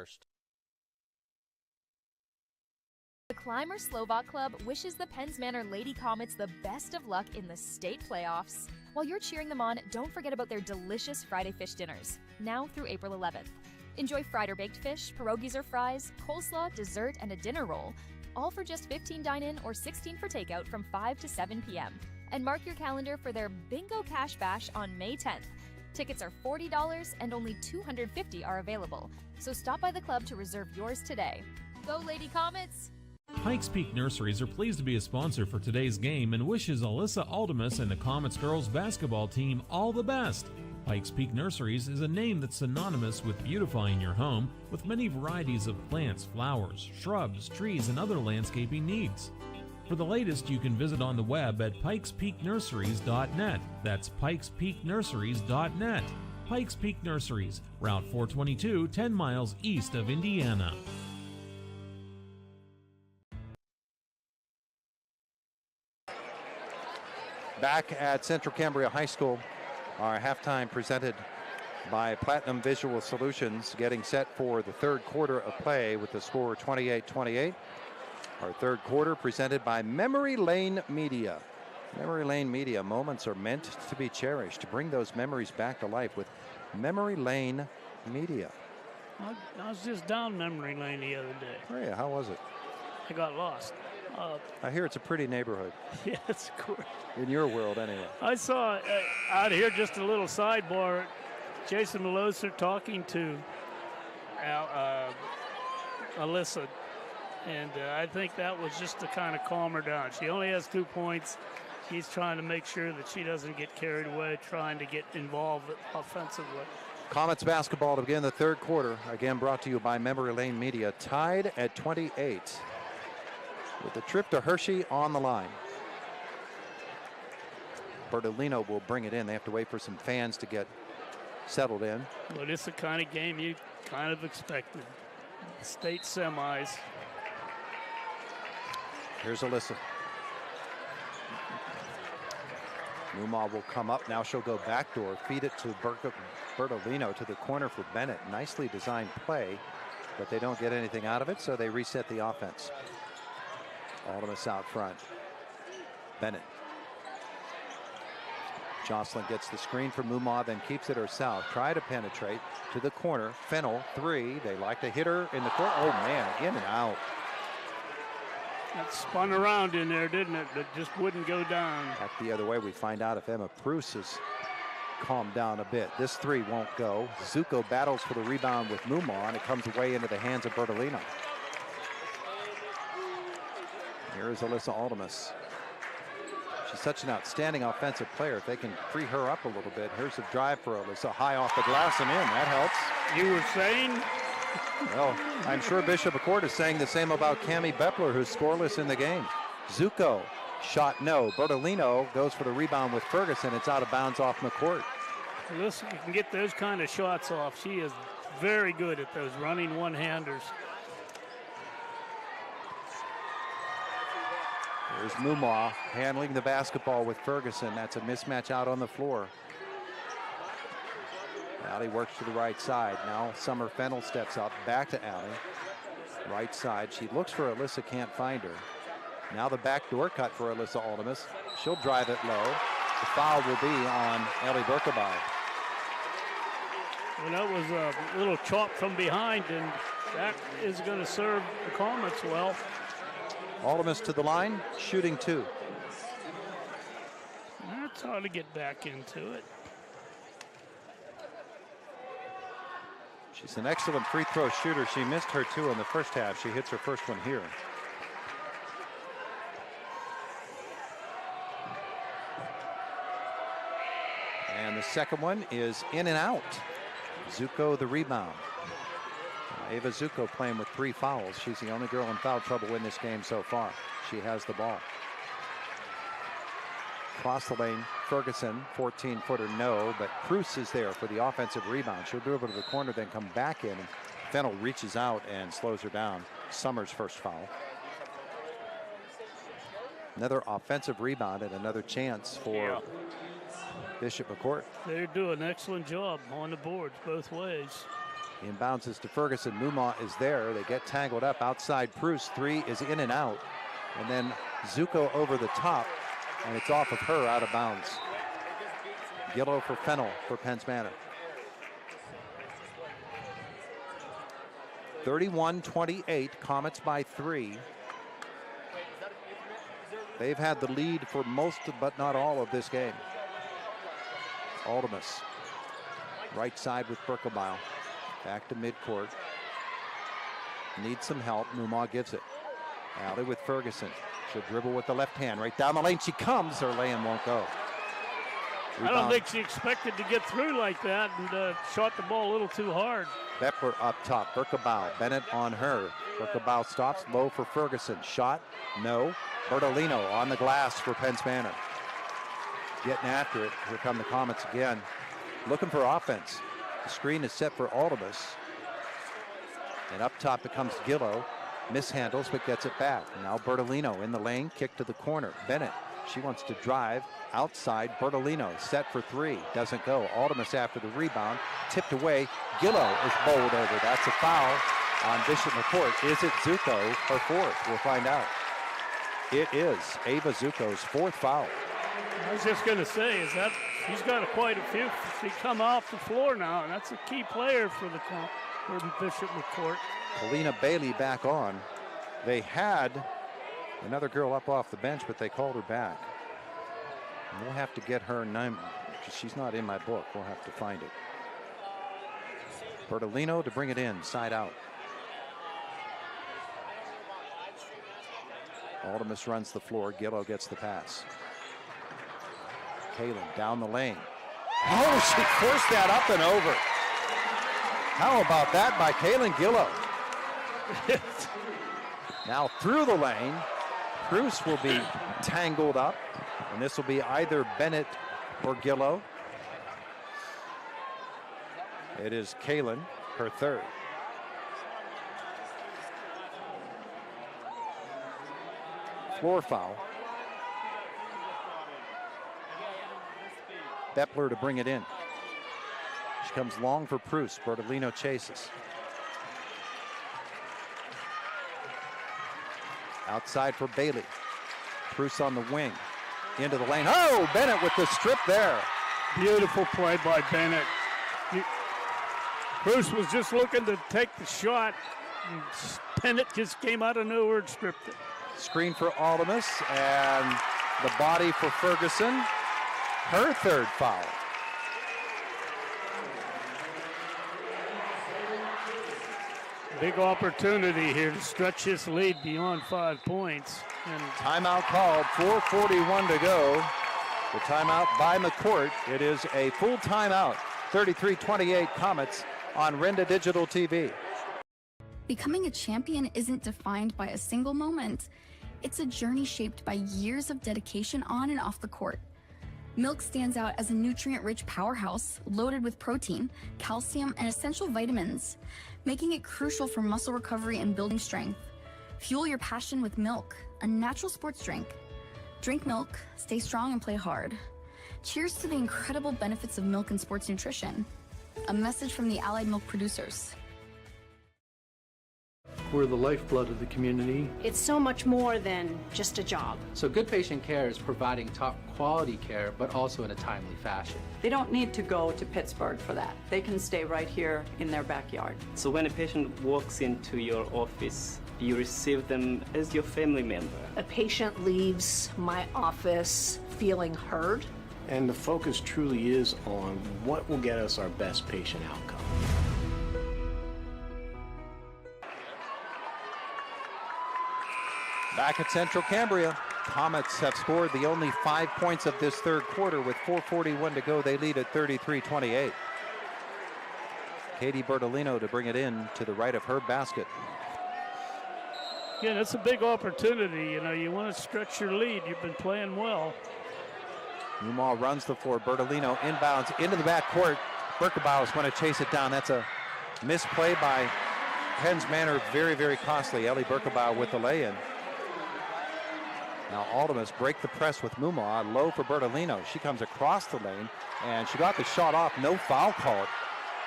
S12: The Clymer Slovak Club wishes the Penns Manor Lady Comets the best of luck in the state playoffs. While you're cheering them on, don't forget about their delicious Friday fish dinners, now through April 11th. Enjoy fried or baked fish, pierogies or fries, coleslaw, dessert, and a dinner roll, all for just $15 dine-in or $16 for takeout from 5 to 7 p.m. And mark your calendar for their Bingo Cash Bash on May 10th. Tickets are $40 and only $250 are available, so stop by the club to reserve yours today. Go Lady Comets!
S9: Pikes Peak Nurseries are pleased to be a sponsor for today's game and wishes Alyssa Aldemus and the Comets girls basketball team all the best. Pikes Peak Nurseries is a name that's synonymous with beautifying your home with many varieties of plants, flowers, shrubs, trees, and other landscaping needs. For the latest, you can visit on the web at pikespeaknurseries.net. That's pikespeaknurseries.net. Pikes Peak Nurseries, Route 422, 10 miles east of Indiana.
S2: Back at Central Cambria High School, our halftime presented by Platinum Visual Solutions, getting set for the third quarter of play with the score 28-28. Our third quarter presented by Memory Lane Media. Memory Lane Media, moments are meant to be cherished. To bring those memories back to life with Memory Lane Media.
S3: I was just down memory lane the other day.
S2: Oh yeah, how was it?
S3: I got lost.
S2: I hear it's a pretty neighborhood.
S3: Yes, of course.
S2: In your world, anyway.
S3: I saw out here, just a little sidebar, Jason Meloser talking to Alyssa, and I think that was just to kind of calm her down. She only has 2 points. He's trying to make sure that she doesn't get carried away, trying to get involved offensively.
S2: Comets basketball to begin the third quarter. Again, brought to you by Memory Lane Media. Tied at 28 with the trip to Hershey on the line. Bertolino will bring it in. They have to wait for some fans to get settled in.
S3: Well, it's the kind of game you kind of expected. State semis.
S2: Here's Alyssa. Mumma will come up. Now she'll go backdoor, feed it to Bertolino to the corner for Bennett. Nicely designed play, but they don't get anything out of it, so they reset the offense. Aldemus out front. Bennett. Jocelyn gets the screen from Mumma, then keeps it herself. Try to penetrate to the corner. Fennell, 3. They like to hit her in the corner. Oh, man, in and out.
S3: That spun around in there, didn't it? But just wouldn't go down.
S2: Back the other way, we find out if Emma Pruce has calmed down a bit. This 3 won't go. Zuko battles for the rebound with Mumma, and it comes away into the hands of Bertolino. Here is Alyssa Aldemus. She's such an outstanding offensive player. If they can free her up a little bit. Here's a drive for Alyssa. High off the glass and in. That helps.
S3: You were saying?
S2: Well, I'm sure Bishop McCort is saying the same about Cammie Bepler, who's scoreless in the game. Zuko, shot no. Bertolino goes for the rebound with Ferguson. It's out of bounds off McCort.
S3: Listen, you can get those kind of shots off. She is very good at those running one-handers.
S2: There's Mumma handling the basketball with Ferguson. That's a mismatch out on the floor. Allie works to the right side. Now Summer Fennell steps up, back to Allie. Right side. She looks for Alyssa, can't find her. Now the backdoor cut for Alyssa Aldemus. She'll drive it low. The foul will be on Ellie Berkebile.
S3: Well, that was a little chop from behind, and that is going to serve the Comets well.
S2: Aldemus to the line, shooting 2.
S3: That's hard to get back into it.
S2: She's an excellent free throw shooter. She missed her 2 in the first half. She hits her first one here. And the second one is in and out. Zuko the rebound. Ava Zuko playing with 3 fouls. She's the only girl in foul trouble in this game so far. She has the ball. Cross the lane, Ferguson, 14-footer, no, but Pruce is there for the offensive rebound. She'll dribble to the corner, then come back in. And Fennell reaches out and slows her down. Summers' first foul. Another offensive rebound and another chance for Bishop McCort.
S3: They're doing an excellent job on the boards both ways.
S2: Inbounds is to Ferguson. Mumma is there. They get tangled up outside. Pruce, 3 is in and out. And then Zuko over the top. And it's off of her, out of bounds. Gillow for Fennell for Penns Manor. 31-28, Comets by 3. They've had the lead for most, but not all, of this game. Aldemus, right side with Berkebile. Back to midcourt. Needs some help. Mumma gives it. Allie with Ferguson. She'll dribble with the left hand. Right down the lane she comes. Her lay-in won't go. Rebound.
S3: I don't think she expected to get through like that and shot the ball a little too hard.
S2: Bepler up top. Berkebile. Bennett on her. Berkebile stops low for Ferguson. Shot. No. Bertolino on the glass for Penns Manor. Getting after it. Here come the Comets again. Looking for offense. The screen is set for Aldemus. And up top it comes Gillow. Mishandles but gets it back. Now Bertolino in the lane. Kick to the corner. Bennett She wants to drive outside. Bertolino set for three. Doesn't go. Aldemus after the rebound. Tipped away. Gillow is bowled over. That's a foul on Bishop McCort. Is it Zuko, her fourth? We'll find out. It is Ava Zuko's fourth foul.
S3: I was just going to say, is that she's got quite a few. She come off the floor now, and that's a key player for Bishop McCort.
S2: Polina Bailey back on. They had another girl up off the bench, but they called her back. And we'll have to get her name. She's not in my book. We'll have to find it. Bertolino to bring it in, side out. Aldemus runs the floor. Gillow gets the pass. Kaylin down the lane. Oh, she forced that up and over. How about that by Kaylin Gillow? Now through the lane. Bruce will be tangled up, and this will be either Bennett or Gillow. It is Kaylin, her third. Floor foul. Beppler to bring it in. She comes long for Bruce. Bertolino chases. Outside for Bailey. Bruce on the wing. Into the lane. Oh, Bennett with the strip there.
S3: Beautiful play by Bennett. Bruce was just looking to take the shot. And Bennett just came out of nowhere and stripped it.
S2: Screen for Aldemus and the body for Ferguson. Her third foul.
S3: Big opportunity here to stretch this lead beyond 5 points. And
S2: timeout called, 4:41 to go. The timeout by McCort. It is a full timeout. 33-28 Comets on Renda Digital TV.
S7: Becoming a champion isn't defined by a single moment. It's a journey shaped by years of dedication on and off the court. Milk stands out as a nutrient-rich powerhouse loaded with protein, calcium, and essential vitamins, making it crucial for muscle recovery and building strength. Fuel your passion with milk, a natural sports drink. Drink milk, stay strong, and play hard. Cheers to the incredible benefits of milk and sports nutrition. A message from the Allied Milk producers.
S8: We're the lifeblood of the community.
S10: It's so much more than just a job.
S23: So good patient care is providing top quality care, but also in a timely fashion.
S24: They don't need to go to Pittsburgh for that. They can stay right here in their backyard.
S25: So when a patient walks into your office, you receive them as your family member.
S10: A patient leaves my office feeling heard.
S8: And the focus truly is on what will get us our best patient outcome.
S2: Back at Central Cambria, Comets have scored the only 5 points of this third quarter. With 4:41 to go, they lead at 33-28. Katie Bertolino to bring it in to the right of her basket.
S3: Again, it's a big opportunity. You know, you want to stretch your lead. You've been playing well.
S2: Newmall runs the floor. Bertolino inbounds into the backcourt. Berkebau is going to chase it down. That's a misplay by Penn's Manor. Very, very costly. Ellie Berkebau with the lay-in. Now Aldemus break the press with Mumma. Low for Bertolino. She comes across the lane, and she got the shot off. No foul called.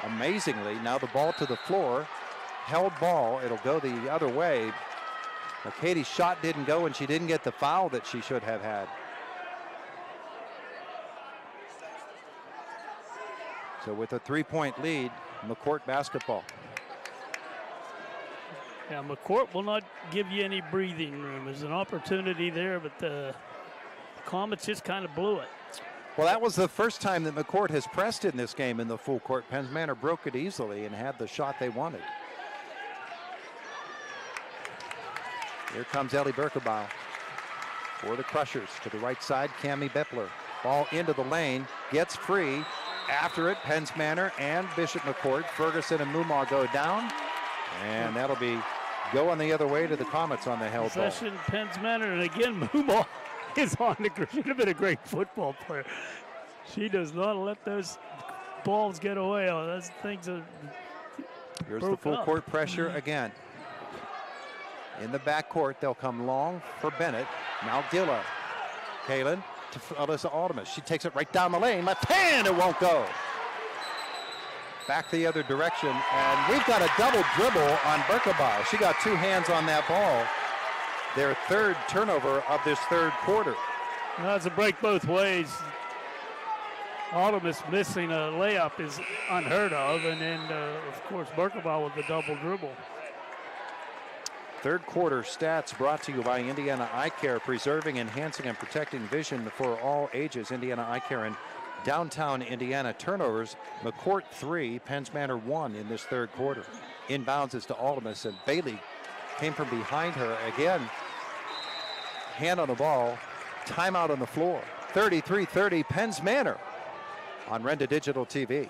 S2: Amazingly, now the ball to the floor. Held ball. It'll go the other way. But Katie's shot didn't go, and she didn't get the foul that she should have had. So with a 3-point lead, McCort basketball.
S3: Yeah, McCort will not give you any breathing room. There's an opportunity there, but the Comets just kind of blew it.
S2: Well, that was the first time that McCort has pressed in this game in the full court. Penn's Manor broke it easily and had the shot they wanted. Here comes Ellie Berkebau for the Crushers. To the right side, Cammie Beppler. Ball into the lane, gets free. After it, Penn's Manor and Bishop McCort. Ferguson and Mumma go down. And that'll be going the other way to the Comets on the held ball.
S3: Possession, Penn's Manor, and again, Mumma is on the ground. She'd have been a great football player. She does not let those balls get away. Oh, those things are.
S2: Here's the full court pressure again. In the backcourt, they'll come long for Bennett. Now Gillow. Kalen to Alyssa Aldemus. She takes it right down the lane. Left hand, it won't go. Back the other direction, and we've got a double dribble on Berkebile. She got two hands on that ball. Their third turnover of this third quarter.
S3: That's a break both ways. Aldemus missing a layup is unheard of, and then, of course, Berkebile with the double dribble.
S2: Third quarter stats brought to you by Indiana Eye Care, preserving, enhancing, and protecting vision for all ages. Indiana Eye Care in downtown Indiana. Turnovers, McCort 3, Penns Manor 1 in this third quarter. Inbounds is to Aldemus, and Bailey came from behind her again. Hand on the ball, timeout on the floor. 33-30, Penns Manor on Renda Digital TV.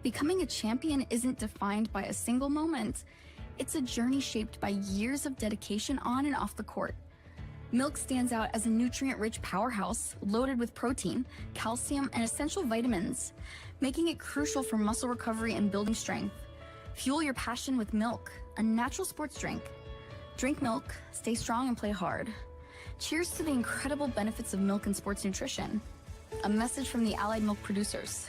S7: Becoming a champion isn't defined by a single moment. It's a journey shaped by years of dedication on and off the court. Milk stands out as a nutrient-rich powerhouse loaded with protein, calcium, and essential vitamins, making it crucial for muscle recovery and building strength. Fuel your passion with milk, a natural sports drink. Drink milk, stay strong, and play hard. Cheers to the incredible benefits of milk and sports nutrition. A message from the Allied Milk producers.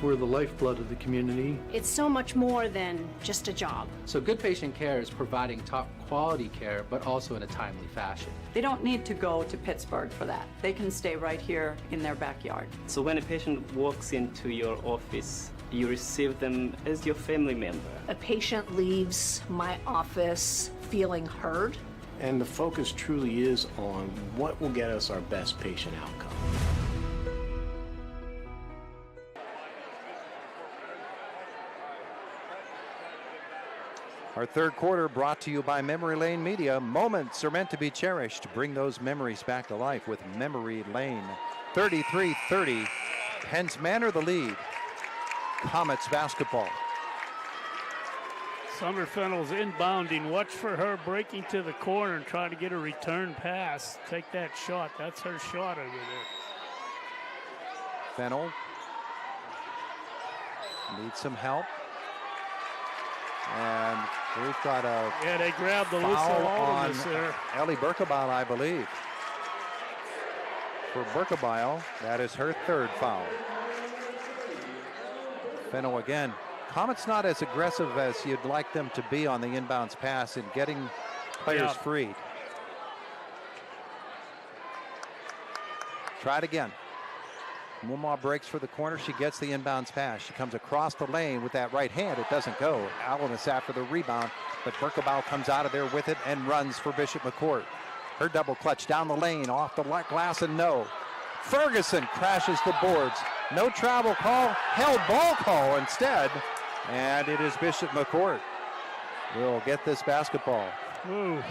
S23: We're the lifeblood of the community.
S10: It's so much more than just a job.
S23: So good patient care is providing top quality care, but also in a timely fashion.
S24: They don't need to go to Pittsburgh for that. They can stay right here in their backyard.
S25: So when a patient walks into your office, you receive them as your family member.
S10: A patient leaves my office feeling heard.
S8: And the focus truly is on what will get us our best patient outcome.
S2: Our third quarter brought to you by Memory Lane Media. Moments are meant to be cherished. Bring those memories back to life with Memory Lane. 33-30, Penns Manor the lead. Comets basketball.
S3: Summer Fennell's inbounding. Watch for her breaking to the corner and trying to get a return pass. Take that shot. That's her shot over there.
S2: Fennell needs some help. And we've got a
S3: they grabbed the
S2: foul on
S3: there.
S2: Ellie Berkebile, I believe. For Berkebile, that is her third foul. Fennell again. Comets not as aggressive as you'd like them to be on the inbounds pass and getting players freed. Try it again. Mumaw breaks for the corner. She gets the inbounds pass. She comes across the lane with that right hand. It doesn't go. Aldemus after the rebound, but Berkebile comes out of there with it and runs for Bishop McCort. Her double clutch down the lane, off the glass, and no. Ferguson crashes the boards. No travel call, held ball call instead. And it is Bishop McCort will get this basketball.
S3: Ooh.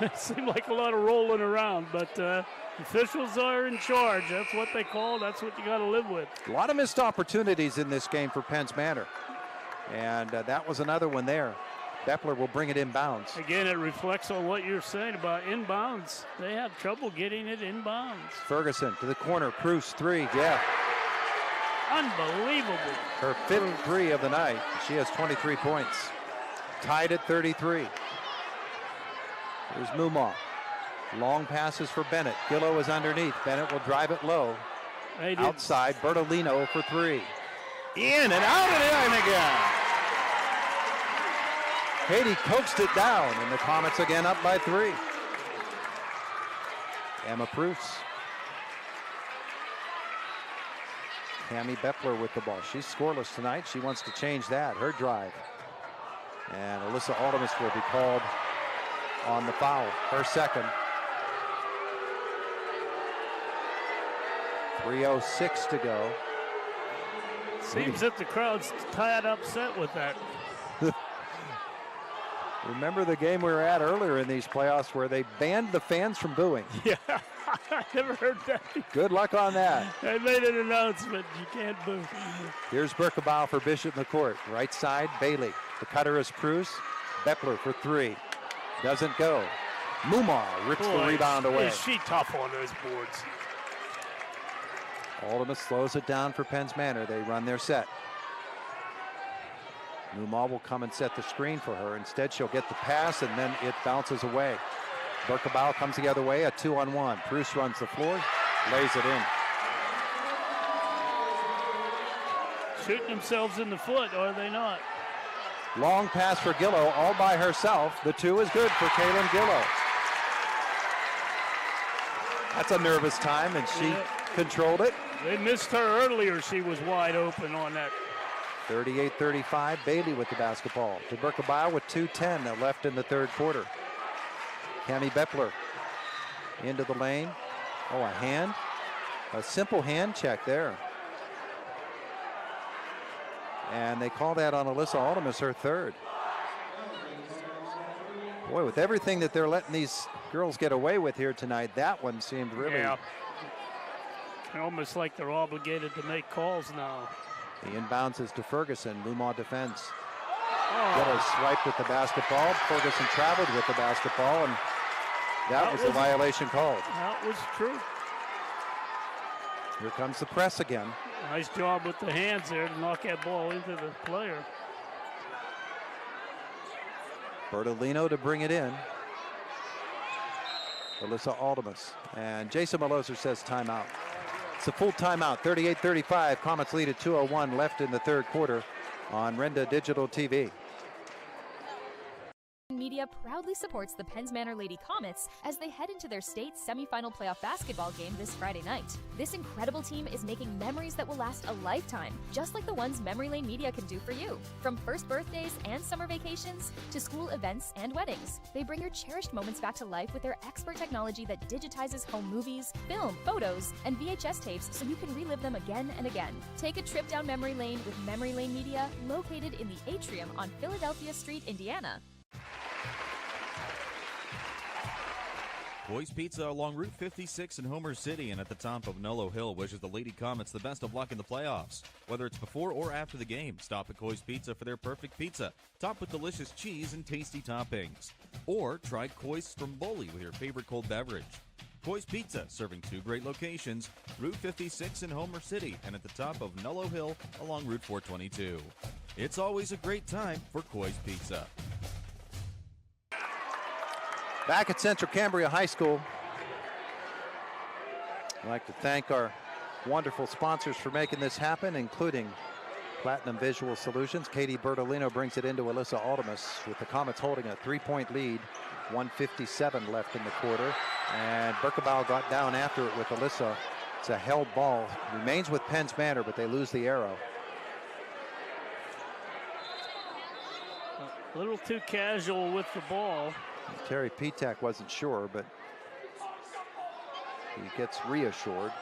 S3: It seemed like a lot of rolling around, but officials are in charge. That's what they call. That's what you got to live with.
S2: A lot of missed opportunities in this game for Penns Manor. And that was another one there. Beppler will bring it inbounds.
S3: Again, it reflects on what you're saying about inbounds. They have trouble getting it inbounds.
S2: Ferguson to the corner. Cruz three. Yeah.
S3: Unbelievable.
S2: Her fifth three of the night. She has 23 points. Tied at 33. Here's Mumaw. Long passes for Bennett. Gillow is underneath. Bennett will drive it low. Outside, Bertolino for three. In and out and in again. Haiti coaxed it down, and the Comets again up by three. Emma Proust. Cammie Beppler with the ball. She's scoreless tonight. She wants to change that. Her drive. And Alyssa Aldemus will be called on the foul. Her second. 3:06 to go.
S3: Seems that the crowd's tired upset with that.
S2: Remember the game we were at earlier in these playoffs where they banned the fans from booing?
S3: Yeah, I never heard that.
S2: Good luck on that.
S3: They made an announcement. You can't boo.
S2: Here's Berkebile for Bishop McCort. Right side, Bailey. The cutter is Cruz. Beppler for three. Doesn't go. Mumaw rips the rebound away.
S3: Is she tough on those boards?
S2: Aldemus slows it down for Penns Manor. They run their set. Mumaw will come and set the screen for her. Instead, she'll get the pass, and then it bounces away. Berkebile comes the other way, a 2-on-1. Bruce runs the floor, lays it in.
S3: Shooting themselves in the foot, are they not?
S2: Long pass for Gillow, all by herself. The 2 is good for Kaylin Gillow. That's a nervous time, and she controlled it.
S3: They missed her earlier. She was wide open on that.
S2: 38-35, Bailey with the basketball. To Berkebile with 2:10 left in the third quarter. Cami Beppler into the lane. Oh, a hand. A simple hand check there. And they call that on Alyssa Aldemus, her third. Boy, with everything that they're letting these girls get away with here tonight, that one seemed really...
S3: Yeah. Almost like they're obligated to make calls now.
S2: The inbounds is to Ferguson. Lumont defense.
S3: Oh.
S2: Gillow swiped with the basketball. Ferguson traveled with the basketball, and that was the violation called.
S3: That was true.
S2: Here comes the press again.
S3: Nice job with the hands there to knock that ball into the player.
S2: Bertolino to bring it in. Alyssa Aldemus. And Jason Maloser says timeout. It's a full timeout. 38-35. Comets lead at 2:01 left in the third quarter on Renda Digital TV.
S12: Media proudly supports the Penns Manor Lady Comets as they head into their state semifinal playoff basketball game this Friday night. This incredible team is making memories that will last a lifetime, just like the ones Memory Lane Media can do for you. From first birthdays and summer vacations to school events and weddings, they bring your cherished moments back to life with their expert technology that digitizes home movies, film, photos, and VHS tapes so you can relive them again and again. Take a trip down memory lane with Memory Lane Media, located in the Atrium on Philadelphia Street, Indiana.
S22: Boys Pizza along Route 56 in Homer City and at the top of Nolo Hill wishes the Lady Comets the best of luck in the playoffs. Whether it's before or after the game, stop at Coy's Pizza for their perfect pizza, topped with delicious cheese and tasty toppings. Or try Coy's Stromboli with your favorite cold beverage. Coy's Pizza, serving 2 great locations, Route 56 in Homer City and at the top of Nolo Hill along Route 422. It's always a great time for Coy's Pizza.
S2: Back at Central Cambria High School, I'd like to thank our wonderful sponsors for making this happen, including Platinum Visual Solutions. Katie Bertolino brings it into Alyssa Aldemus with the Comets holding a 3-point lead. 1:57 left in the quarter. And Berkebile got down after it with Alyssa. It's a held ball. Remains with Penns Manor, but they lose the arrow.
S3: A little too casual with the ball.
S2: Terry Petak wasn't sure, but he gets reassured.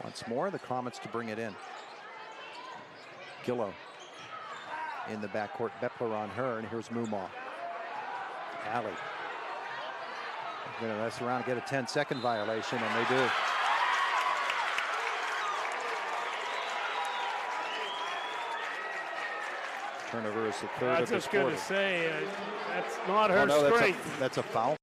S2: Once more, the Comets to bring it in. Gillow in the backcourt. Beppler on her, and here's Mumaw. Alley. They're going to mess around and get a 10-second violation, and they do. Turnover is the third of the quarter. I was just going
S3: to say, that's not her strength.
S2: That's a foul.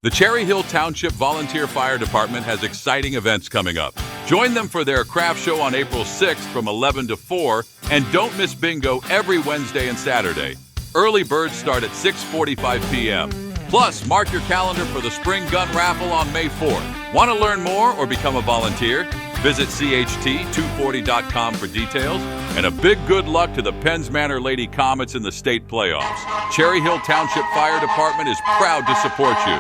S6: The Cherry Hill Township Volunteer Fire Department has exciting events coming up. Join them for their craft show on April 6th from 11 to 4, and don't miss bingo every Wednesday and Saturday. Early birds start at 6:45 p.m. Plus, mark your calendar for the spring gun raffle on May 4th. Want to learn more or become a volunteer? Visit CHT240.com for details. And a big good luck to the Penns Manor Lady Comets in the state playoffs. Cherry Hill Township Fire Department is proud to support you.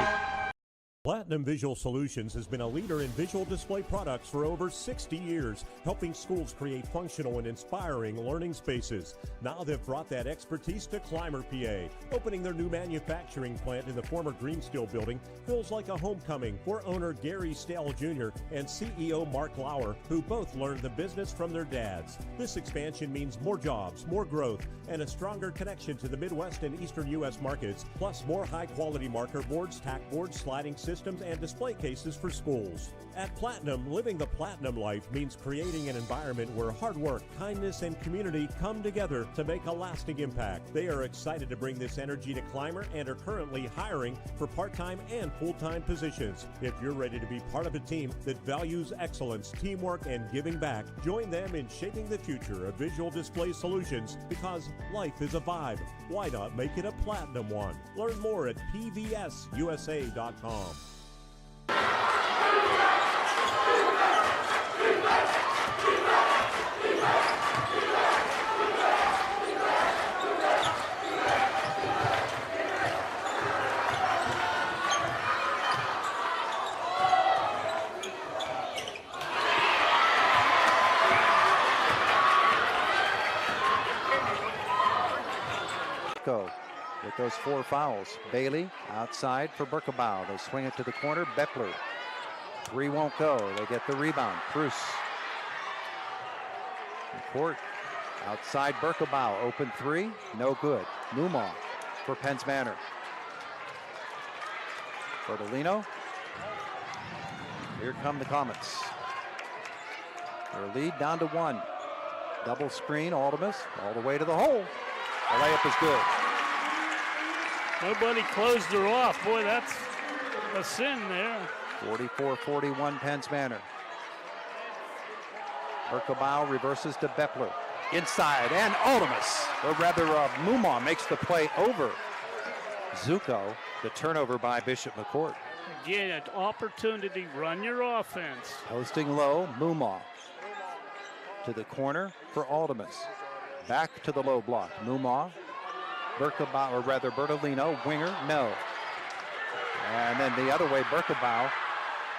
S1: Platinum Visual Solutions has been a leader in visual display products for over 60 years, helping schools create functional and inspiring learning spaces. Now they've brought that expertise to Clymer, PA. Opening their new manufacturing plant in the former Greensteel building feels like a homecoming for owner Gary Stale Jr. and CEO Mark Lauer, who both learned the business from their dads. This expansion means more jobs, more growth, and a stronger connection to the Midwest and Eastern U.S. markets, plus more high-quality marker boards, tack boards, sliding systems, and display cases for schools. At Platinum, living the Platinum life means creating an environment where hard work, kindness, and community come together to make a lasting impact. They are excited to bring this energy to Clymer and are currently hiring for part-time and full-time positions. If you're ready to be part of a team that values excellence, teamwork, and giving back, join them in shaping the future of visual display solutions, because life is a vibe. Why not make it a Platinum one? Learn more at pvsusa.com.
S2: With those 4 fouls. Bailey outside for Berkebau. They swing it to the corner. Beppler. 3 won't go. They get the rebound. Cruz. McCort outside Berkebau. Open 3. No good. Mumau for Penns Manor. Bertolino. Here come the Comets. Their lead down to 1. Double screen. Aldemus all the way to the hole. The layup is good.
S3: Nobody closed her off. Boy, that's a sin there.
S2: 44-41 Penns Manor. Berkebau reverses to Beppler. Inside, and Aldemus, or rather Mumau makes the play over Zuko. The turnover by Bishop McCort.
S3: Again, an opportunity, run your offense.
S2: Posting low, Mumau to the corner for Aldemus. Back to the low block. Mumau, Berkebau, or rather Bertolino, winger, no. And then the other way, Berkebau.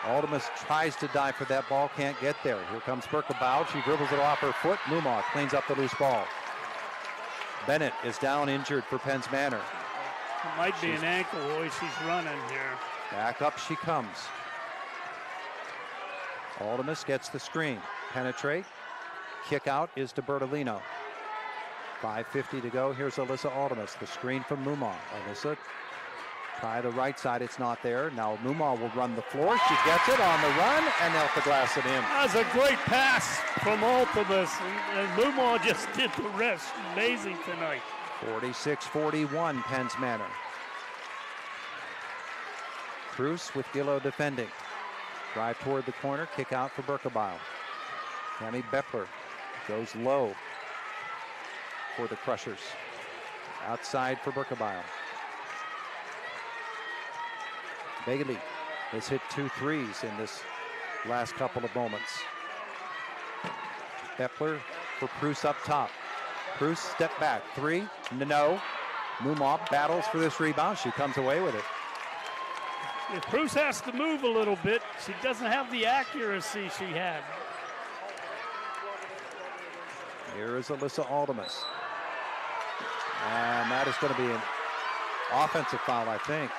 S2: Aldemus tries to dive for that ball, can't get there. Here comes Berkebau. She dribbles it off her foot. Mumau cleans up the loose ball. Bennett is down injured for Penns Manor.
S3: It might be an ankle boy. She's running here.
S2: Back up she comes. Aldemus gets the screen. Penetrate. Kick out is to Bertolino. 5:50 to go. Here's Alyssa Aldemus. The screen from Mumau. Alyssa, try the right side. It's not there. Now Mumau will run the floor. She gets it on the run, and they'll have to glass it in.
S3: That was a great pass from Aldemus, and Mumau just did the rest. Amazing tonight.
S2: 46-41 Penns Manor. Cruz with Gillow defending. Drive toward the corner. Kick out for Berkebau. Tammy Beppler goes low for the Crushers. Outside for Berkebau. Bailey has hit 2 threes in this last couple of moments. Beppler for Cruz up top. Cruz step back. 3. No. Mumau battles for this rebound. She comes away with it.
S3: If Cruz has to move a little bit, she doesn't have the accuracy she had.
S2: Here is Alyssa Aldemus. And that is going to be an offensive foul, I think.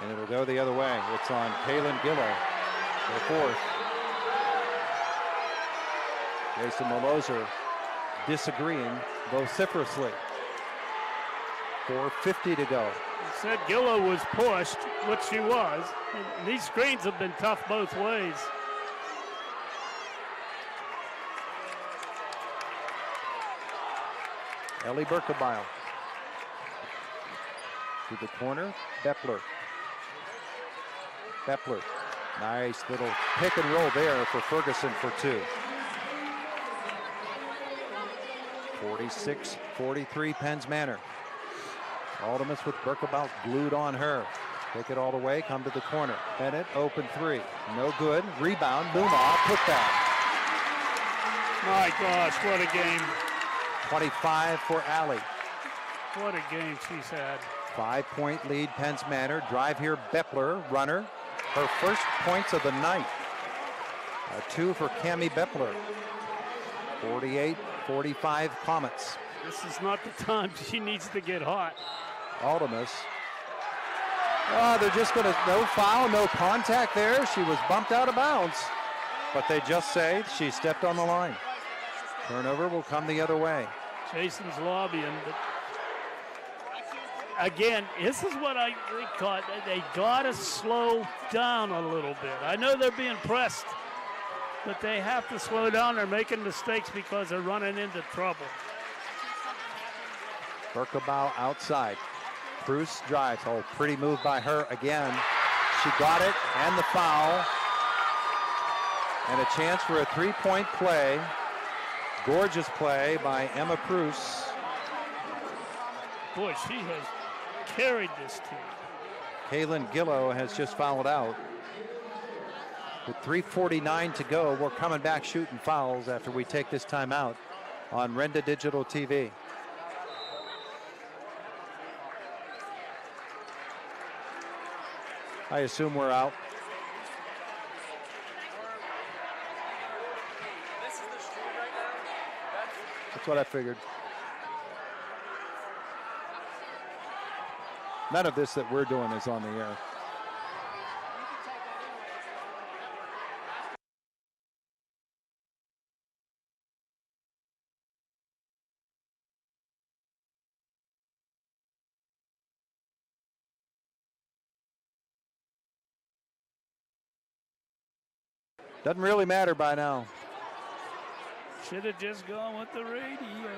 S2: And it'll go the other way. It's on Kaylin Gillow, the 4th. Jason Maloser disagreeing vociferously. 4:50 to go.
S3: You said Gillow was pushed, which she was. And these screens have been tough both ways.
S2: Ellie Berkebau. To the corner, Bepler. Bepler, nice little pick and roll there for Ferguson for 2. 46-43 Penn's Manor. Aldemus with Berkabout glued on her. Take it all the way, come to the corner. Bennett, open 3. No good. Rebound, Mumma, put back.
S3: My gosh, what a game.
S2: 25 for Allie.
S3: What a game she's had.
S2: 5-point lead, Penn's Manor. Drive here, Bepler, runner. Her first points of the night. A 2 for Cammie Bepler. 48-45 Comets.
S3: This is not the time she needs to get hot.
S2: Aldemus. Oh, they're just going to, no foul, no contact there. She was bumped out of bounds. But they just say she stepped on the line. Turnover will come the other way.
S3: Jason's lobbying, but again, this is what I thought. They got to slow down a little bit. I know they're being pressed, but they have to slow down. They're making mistakes because they're running into trouble.
S2: Berkabout outside. Bruce drives. Oh, pretty move by her again. She got it and the foul. And a chance for a 3-point play. Gorgeous play by Emma Pruce.
S3: Boy, she has carried this team.
S2: Kaylin Gillow has just fouled out. With 3:49 to go, we're coming back shooting fouls after we take this time out on Renda Digital TV. I assume we're out. That's what I figured. None of this that we're doing is on the air. Doesn't really matter by now.
S3: Should have just gone with the radio.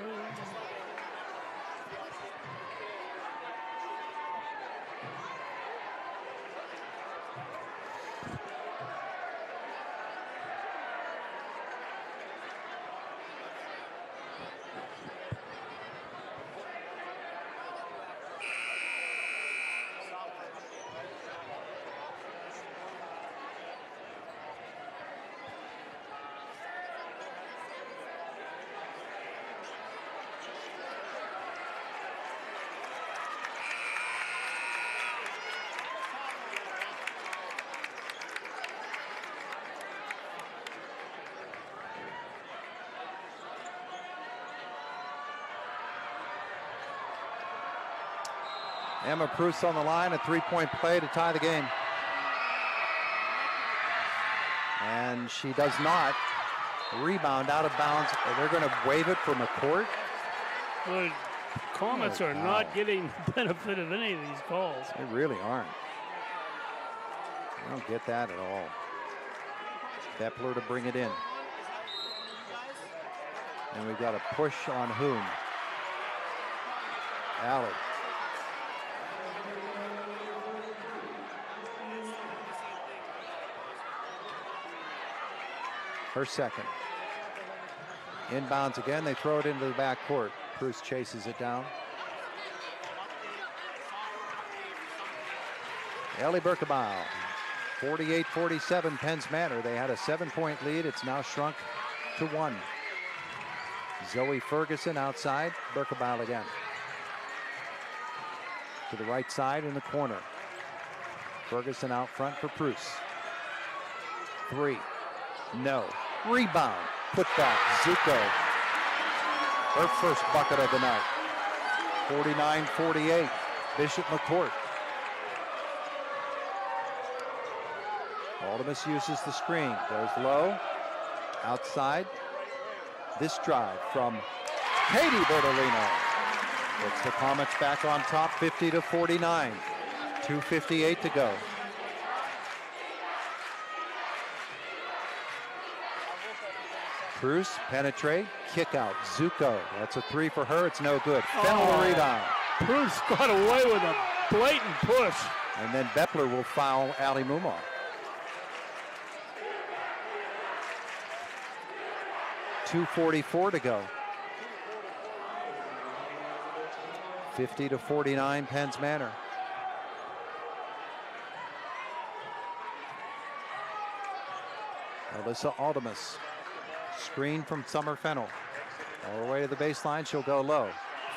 S2: Emma Pruce on the line, a 3-point play to tie the game. And she does not. Rebound out of bounds. They're going to waive it for McCort.
S3: Well, Comets are not getting the benefit of any of these calls.
S2: They really aren't. I don't get that at all. Bepler to bring it in. And we've got a push on whom? Allie. Her second. Inbounds again. They throw it into the backcourt. Bruce chases it down. Ellie Berkabout. 48-47 Penn's Manor. They had a 7-point lead. It's now shrunk to 1. Zoe Ferguson outside. Berkabout again. To the right side in the corner. Ferguson out front for Bruce. 3. No. Rebound. Put back. Zuko. Her first bucket of the night. 49-48. Bishop McCort. Aldemus uses the screen. Goes low. Outside. This drive from Katie Bertolino. Puts the Comets back on top, 50-49. 2:58 to go. Bruce, penetrate, kick out. Zuko, that's a 3 for her. It's no good. Fennel rebound.
S3: Bruce got away with a blatant push.
S2: And then Bepler will foul Ali Mumar. .244 to go. 50-49 Penn's Manor. Alyssa Aldemus. Screen from Summer Fennell. All the way to the baseline, she'll go low.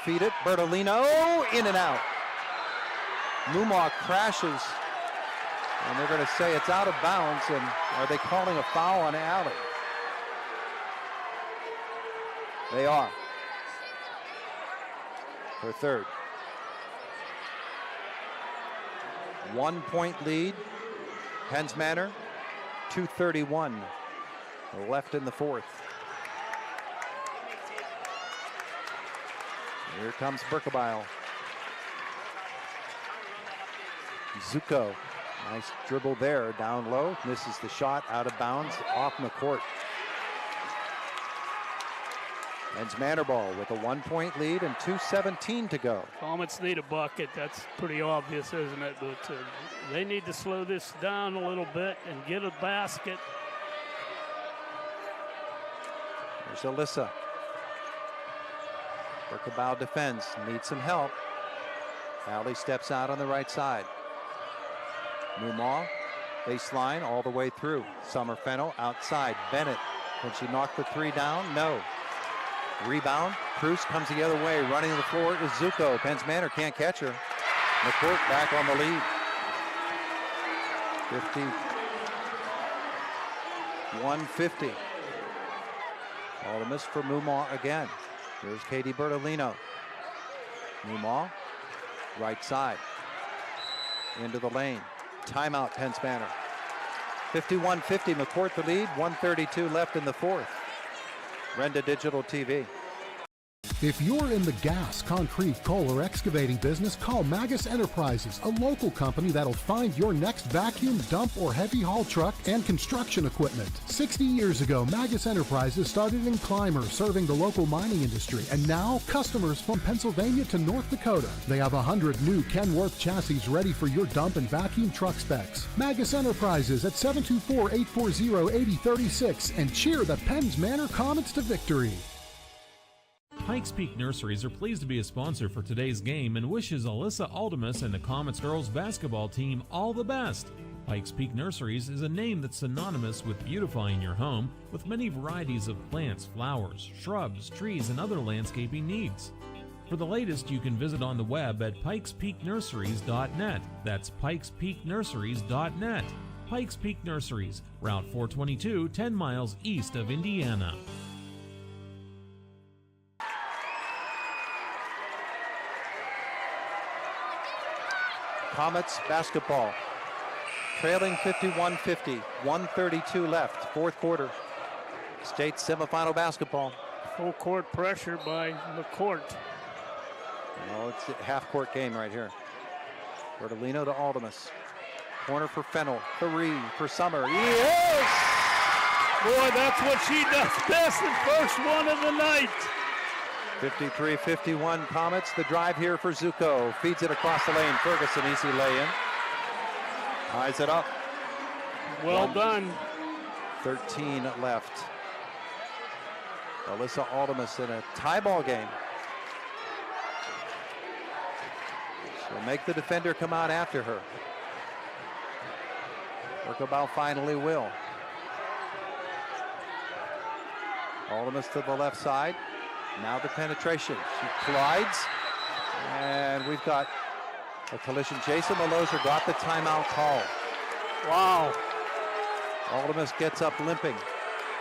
S2: Feed it, Bertolino, in and out. Mumar crashes, and they're going to say it's out of bounds, and are they calling a foul on Ali? They are. Her third. 1 point lead, Penn's Manor, 2:31 left in the fourth. Here comes Berkebile. Zuko, nice dribble there, down low, misses the shot, out of bounds, off McCort. Penn's Manor ball with a 1 point lead and 2:17 to go.
S3: Comets need a bucket, that's pretty obvious, isn't it? But they need to slow this down a little bit and get a basket.
S2: There's Alyssa. Berkebile defends, needs some help. Ali steps out on the right side. Mumar, baseline all the way through. Summer Fennell outside. Bennett, can she knock the three down? No. Rebound, Cruz comes the other way. Running to the floor is Zuko. Penn's Manor can't catch her. McCort back on the lead. 51-50. Aldemus for Mumar again. Here's Katie Bertolino. Mumar, right side. Into the lane. Timeout, Penn's Manor. 51-50, McCort the lead. 1:32 left in the fourth. Renda Digital TV.
S16: If you're in the gas, concrete, coal, or excavating business, call Magus Enterprises, a local company that'll find your next vacuum, dump, or heavy haul truck and construction equipment. 60 years ago, Magus Enterprises started in Clymer, serving the local mining industry, and now customers from Pennsylvania to North Dakota. They have 100 new Kenworth chassis ready for your dump and vacuum truck specs. Magus Enterprises at 724-840-8036, and cheer the Penn's Manor Comets to victory.
S9: Pikes Peak Nurseries are pleased to be a sponsor for today's game and wishes Alyssa Aldemus and the Comets girls basketball team all the best. Pikes Peak Nurseries is a name that's synonymous with beautifying your home with many varieties of plants, flowers, shrubs, trees, and other landscaping needs. For the latest, you can visit on the web at pikespeaknurseries.net. That's pikespeaknurseries.net. Pikes Peak Nurseries, Route 422, 10 miles east of Indiana.
S2: Comets basketball, trailing 51-50, 1:32 left, fourth quarter. State semifinal basketball.
S3: Full court pressure by McCort.
S2: Oh, it's a half-court game right here. Bertolino to Aldemus. Corner for Fennell. Three for Summer. Yes!
S3: Boy, that's what she does best, the first one of the night.
S2: 53-51 Comets. The drive here for Zuko. Feeds it across the lane. Ferguson, easy lay-in. Ties it up.
S3: Well done.
S2: 13 left. Alyssa Aldemus in a tie ball game. She'll make the defender come out after her. Berkebile finally will. Aldemus to the left side. Now the penetration. She collides. And we've got a collision. Jason Maloser got the timeout call.
S3: Wow.
S2: Aldemus gets up limping.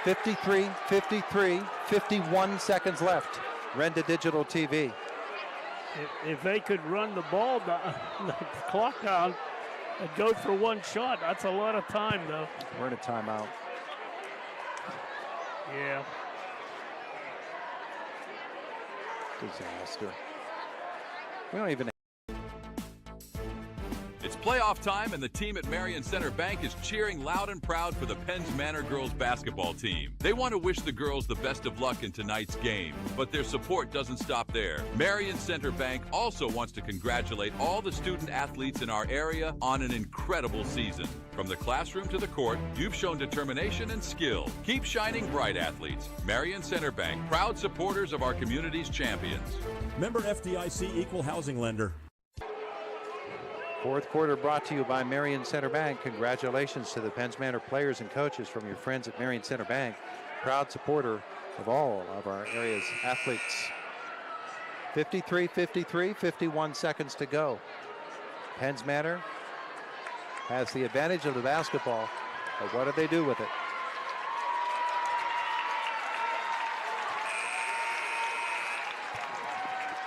S2: 53-53, 51 seconds left. Renda Digital TV.
S3: If they could run the ball down, the clock down, and go for one shot, that's a lot of time, though.
S2: We're in a timeout.
S3: Yeah.
S2: Disaster. We don't even.
S6: It's playoff time, and the team at Marion Center Bank is cheering loud and proud for the Penns Manor girls basketball team. They want to wish the girls the best of luck in tonight's game, but their support doesn't stop there. Marion Center Bank also wants to congratulate all the student athletes in our area on an incredible season. From the classroom to the court, you've shown determination and skill. Keep shining bright, athletes. Marion Center Bank, proud supporters of our community's champions.
S4: Member FDIC Equal Housing Lender.
S2: Fourth quarter brought to you by Marion Center Bank. Congratulations to the Penns Manor players and coaches from your friends at Marion Center Bank. Proud supporter of all of our area's athletes. 53-53, 51 seconds to go. Penns Manor has the advantage of the basketball, but what do they do with it?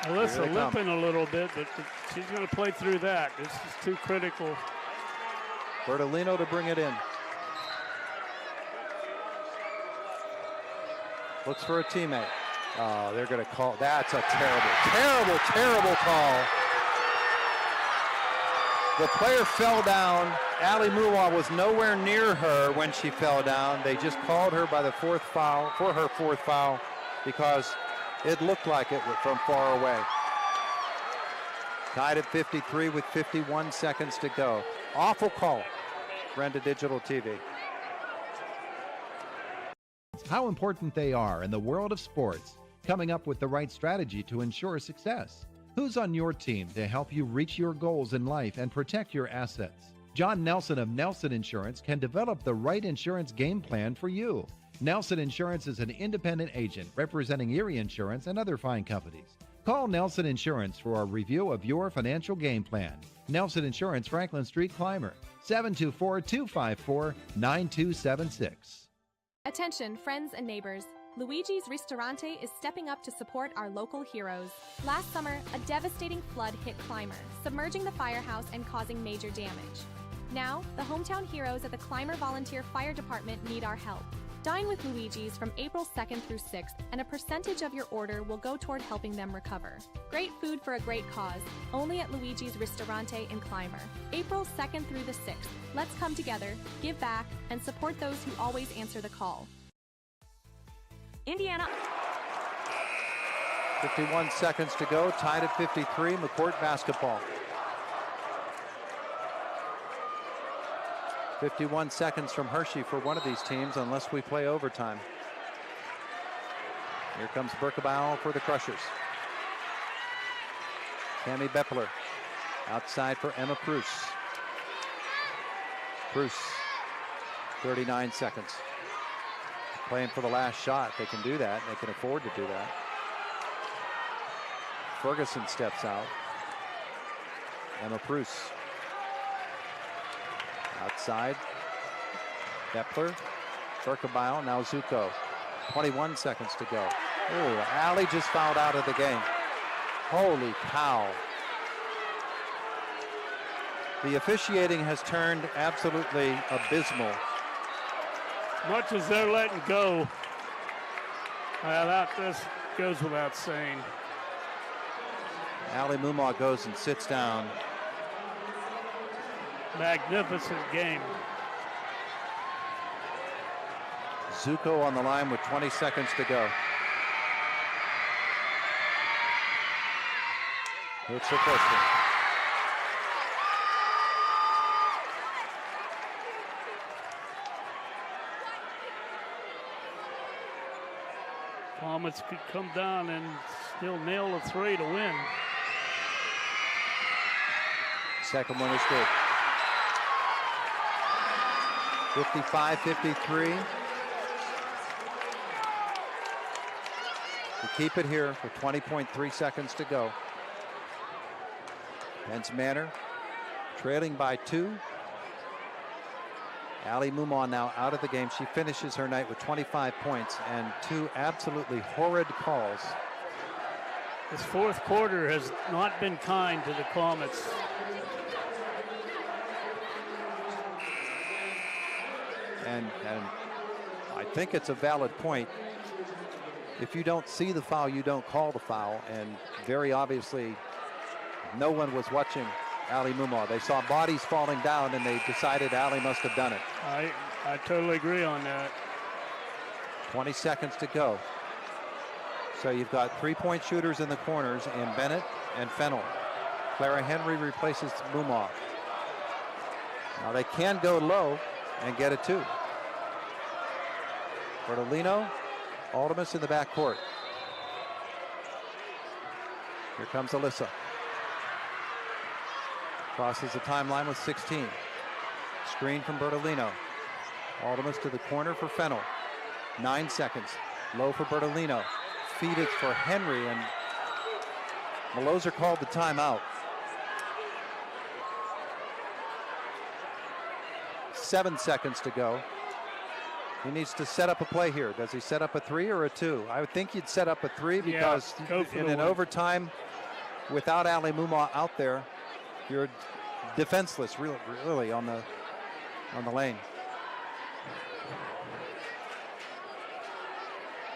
S3: Alyssa limping a little bit, but she's going to play through that. This is too critical.
S2: Bertolino to bring it in. Looks for a teammate. Oh, they're going to call. That's a terrible call. The player fell down. Ali Muwa was nowhere near her when she fell down. They just called her by the fourth foul, for her fourth foul, because it looked like it from far away. Tied at 53 with 51 seconds to go. Awful call. Brenda Digital TV.
S19: How important they are in the world of sports. Coming up with the right strategy to ensure success. Who's on your team to help you reach your goals in life and protect your assets? John Nelson of Nelson Insurance can develop the right insurance game plan for you. Nelson Insurance is an independent agent representing Erie Insurance and other fine companies. Call Nelson Insurance for a review of your financial game plan. Nelson Insurance, Franklin Street, Clymer, 724-254-9276.
S5: Attention, friends and neighbors. Luigi's Ristorante is stepping up to support our local heroes. Last summer, a devastating flood hit Clymer, submerging the firehouse and causing major damage. Now, the hometown heroes at the Clymer Volunteer Fire Department need our help. Dine with Luigi's from April 2nd through 6th, and a percentage of your order will go toward helping them recover. Great food for a great cause, only at Luigi's Ristorante in Clymer. April 2nd through the 6th. Let's come together, give back, and support those who always answer the call.
S15: Indiana.
S2: 51 seconds to go, tied at 53, McCort basketball. 51 seconds from Hershey for one of these teams unless we play overtime. Here comes Berkebile for the Crushers. Tammy Beppler outside for Emma Pruce. Pruce, 39 seconds. Playing for the last shot. They can do that. They can afford to do that. Ferguson steps out. Emma Pruce. Outside. Beppler. Berkebile. Now Zuko. 21 seconds to go. Oh, Ali just fouled out of the game. Holy cow. The officiating has turned absolutely abysmal.
S3: Much as they're letting go, this goes without saying.
S2: Ali Mumaw goes and sits down.
S3: Magnificent game.
S2: Zuko on the line with 20 seconds to go. It's the first one.
S3: Comets could come down and still nail a three to win.
S2: Second one is good. 55-53. To keep it here with 20.3 seconds to go. Penns Manor trailing by 2. Ali Mumaw now out of the game. She finishes her night with 25 points and 2 absolutely horrid calls.
S3: This fourth quarter has not been kind to the Comets.
S2: And I think it's a valid point. If you don't see the foul, you don't call the foul. And very obviously, no one was watching Ali Mumaw. They saw bodies falling down, and they decided Ali must have done it.
S3: I totally agree on that.
S2: 20 seconds to go. So you've got three-point shooters in the corners in Bennett and Fennell. Clara Henry replaces Mumaw. Now they can go low and get it too. Bertolino, Aldemus in the backcourt. Here comes Alyssa. Crosses the timeline with 16. Screen from Bertolino. Aldemus to the corner for Fennell. 9 seconds. Low for Bertolino. Feed it for Henry, and Maloser called the timeout. 7 seconds to go. He needs to set up a play here. Does he set up a 3 or a 2? I would think he'd set up a 3 because in an overtime without Ali Mumaw out there, you're defenseless really on the lane.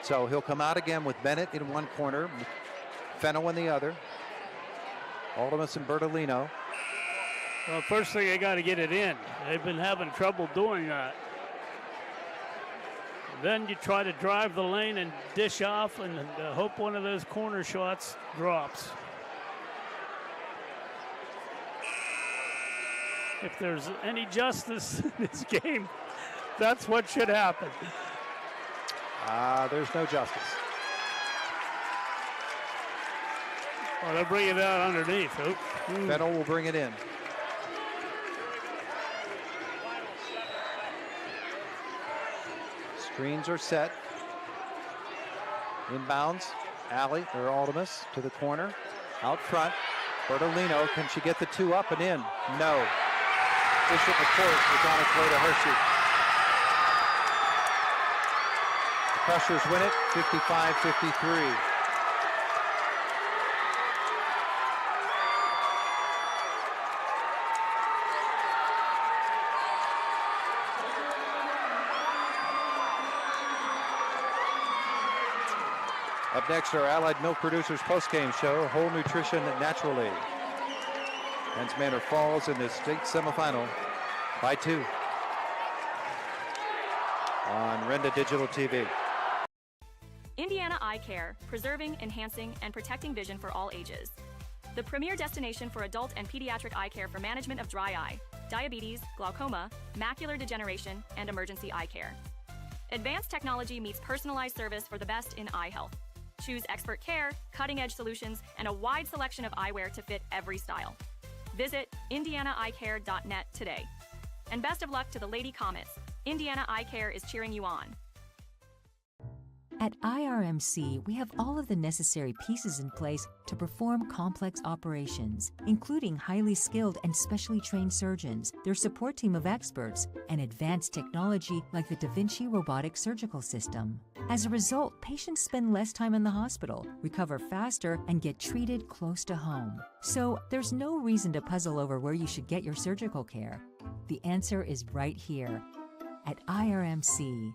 S2: So he'll come out again with Bennett in one corner, Fennell in the other. Aldemus and Bertolino.
S3: Well, first thing, they got to get it in. They've been having trouble doing that. Then you try to drive the lane and dish off and hope one of those corner shots drops. If there's any justice in this game, that's what should happen.
S2: There's no justice.
S3: Well, they'll bring it out underneath.
S2: Fennell will bring it in. Screens are set. Inbounds. Ali or Aldemus to the corner. Out front. Bertolino, can she get the 2 up and in? No. Bishop McCort is on its way to Hershey. The Crushers win it 55-53. Up next, our Allied Milk Producers postgame show, Whole Nutrition Naturally. Penns Manor falls in the state semifinal by 2 on Renda Digital TV.
S15: Indiana Eye Care, preserving, enhancing, and protecting vision for all ages. The premier destination for adult and pediatric eye care for management of dry eye, diabetes, glaucoma, macular degeneration, and emergency eye care. Advanced technology meets personalized service for the best in eye health. Choose expert care, cutting-edge solutions, and a wide selection of eyewear to fit every style. Visit IndianaEyeCare.net today. And best of luck to the Lady Comets. Indiana Eye Care is cheering you on.
S11: At IRMC, we have all of the necessary pieces in place to perform complex operations, including highly skilled and specially trained surgeons, their support team of experts, and advanced technology like the Da Vinci robotic surgical system. As a result, patients spend less time in the hospital, recover faster, and get treated close to home. So there's no reason to puzzle over where you should get your surgical care. The answer is right here at IRMC.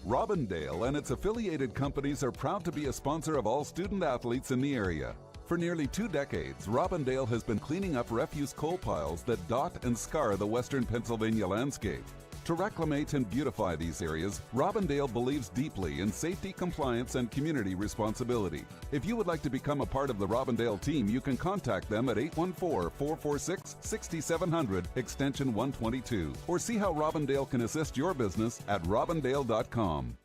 S14: Robindale and its affiliated companies are proud to be a sponsor of all student athletes in the area. For nearly 2 decades, Robindale has been cleaning up refuse coal piles that dot and scar the western Pennsylvania landscape. To reclimate and beautify these areas, Robindale believes deeply in safety, compliance, and community responsibility. If you would like to become a part of the Robindale team, you can contact them at 814-446-6700, extension 122, or see how Robindale can assist your business at robindale.com.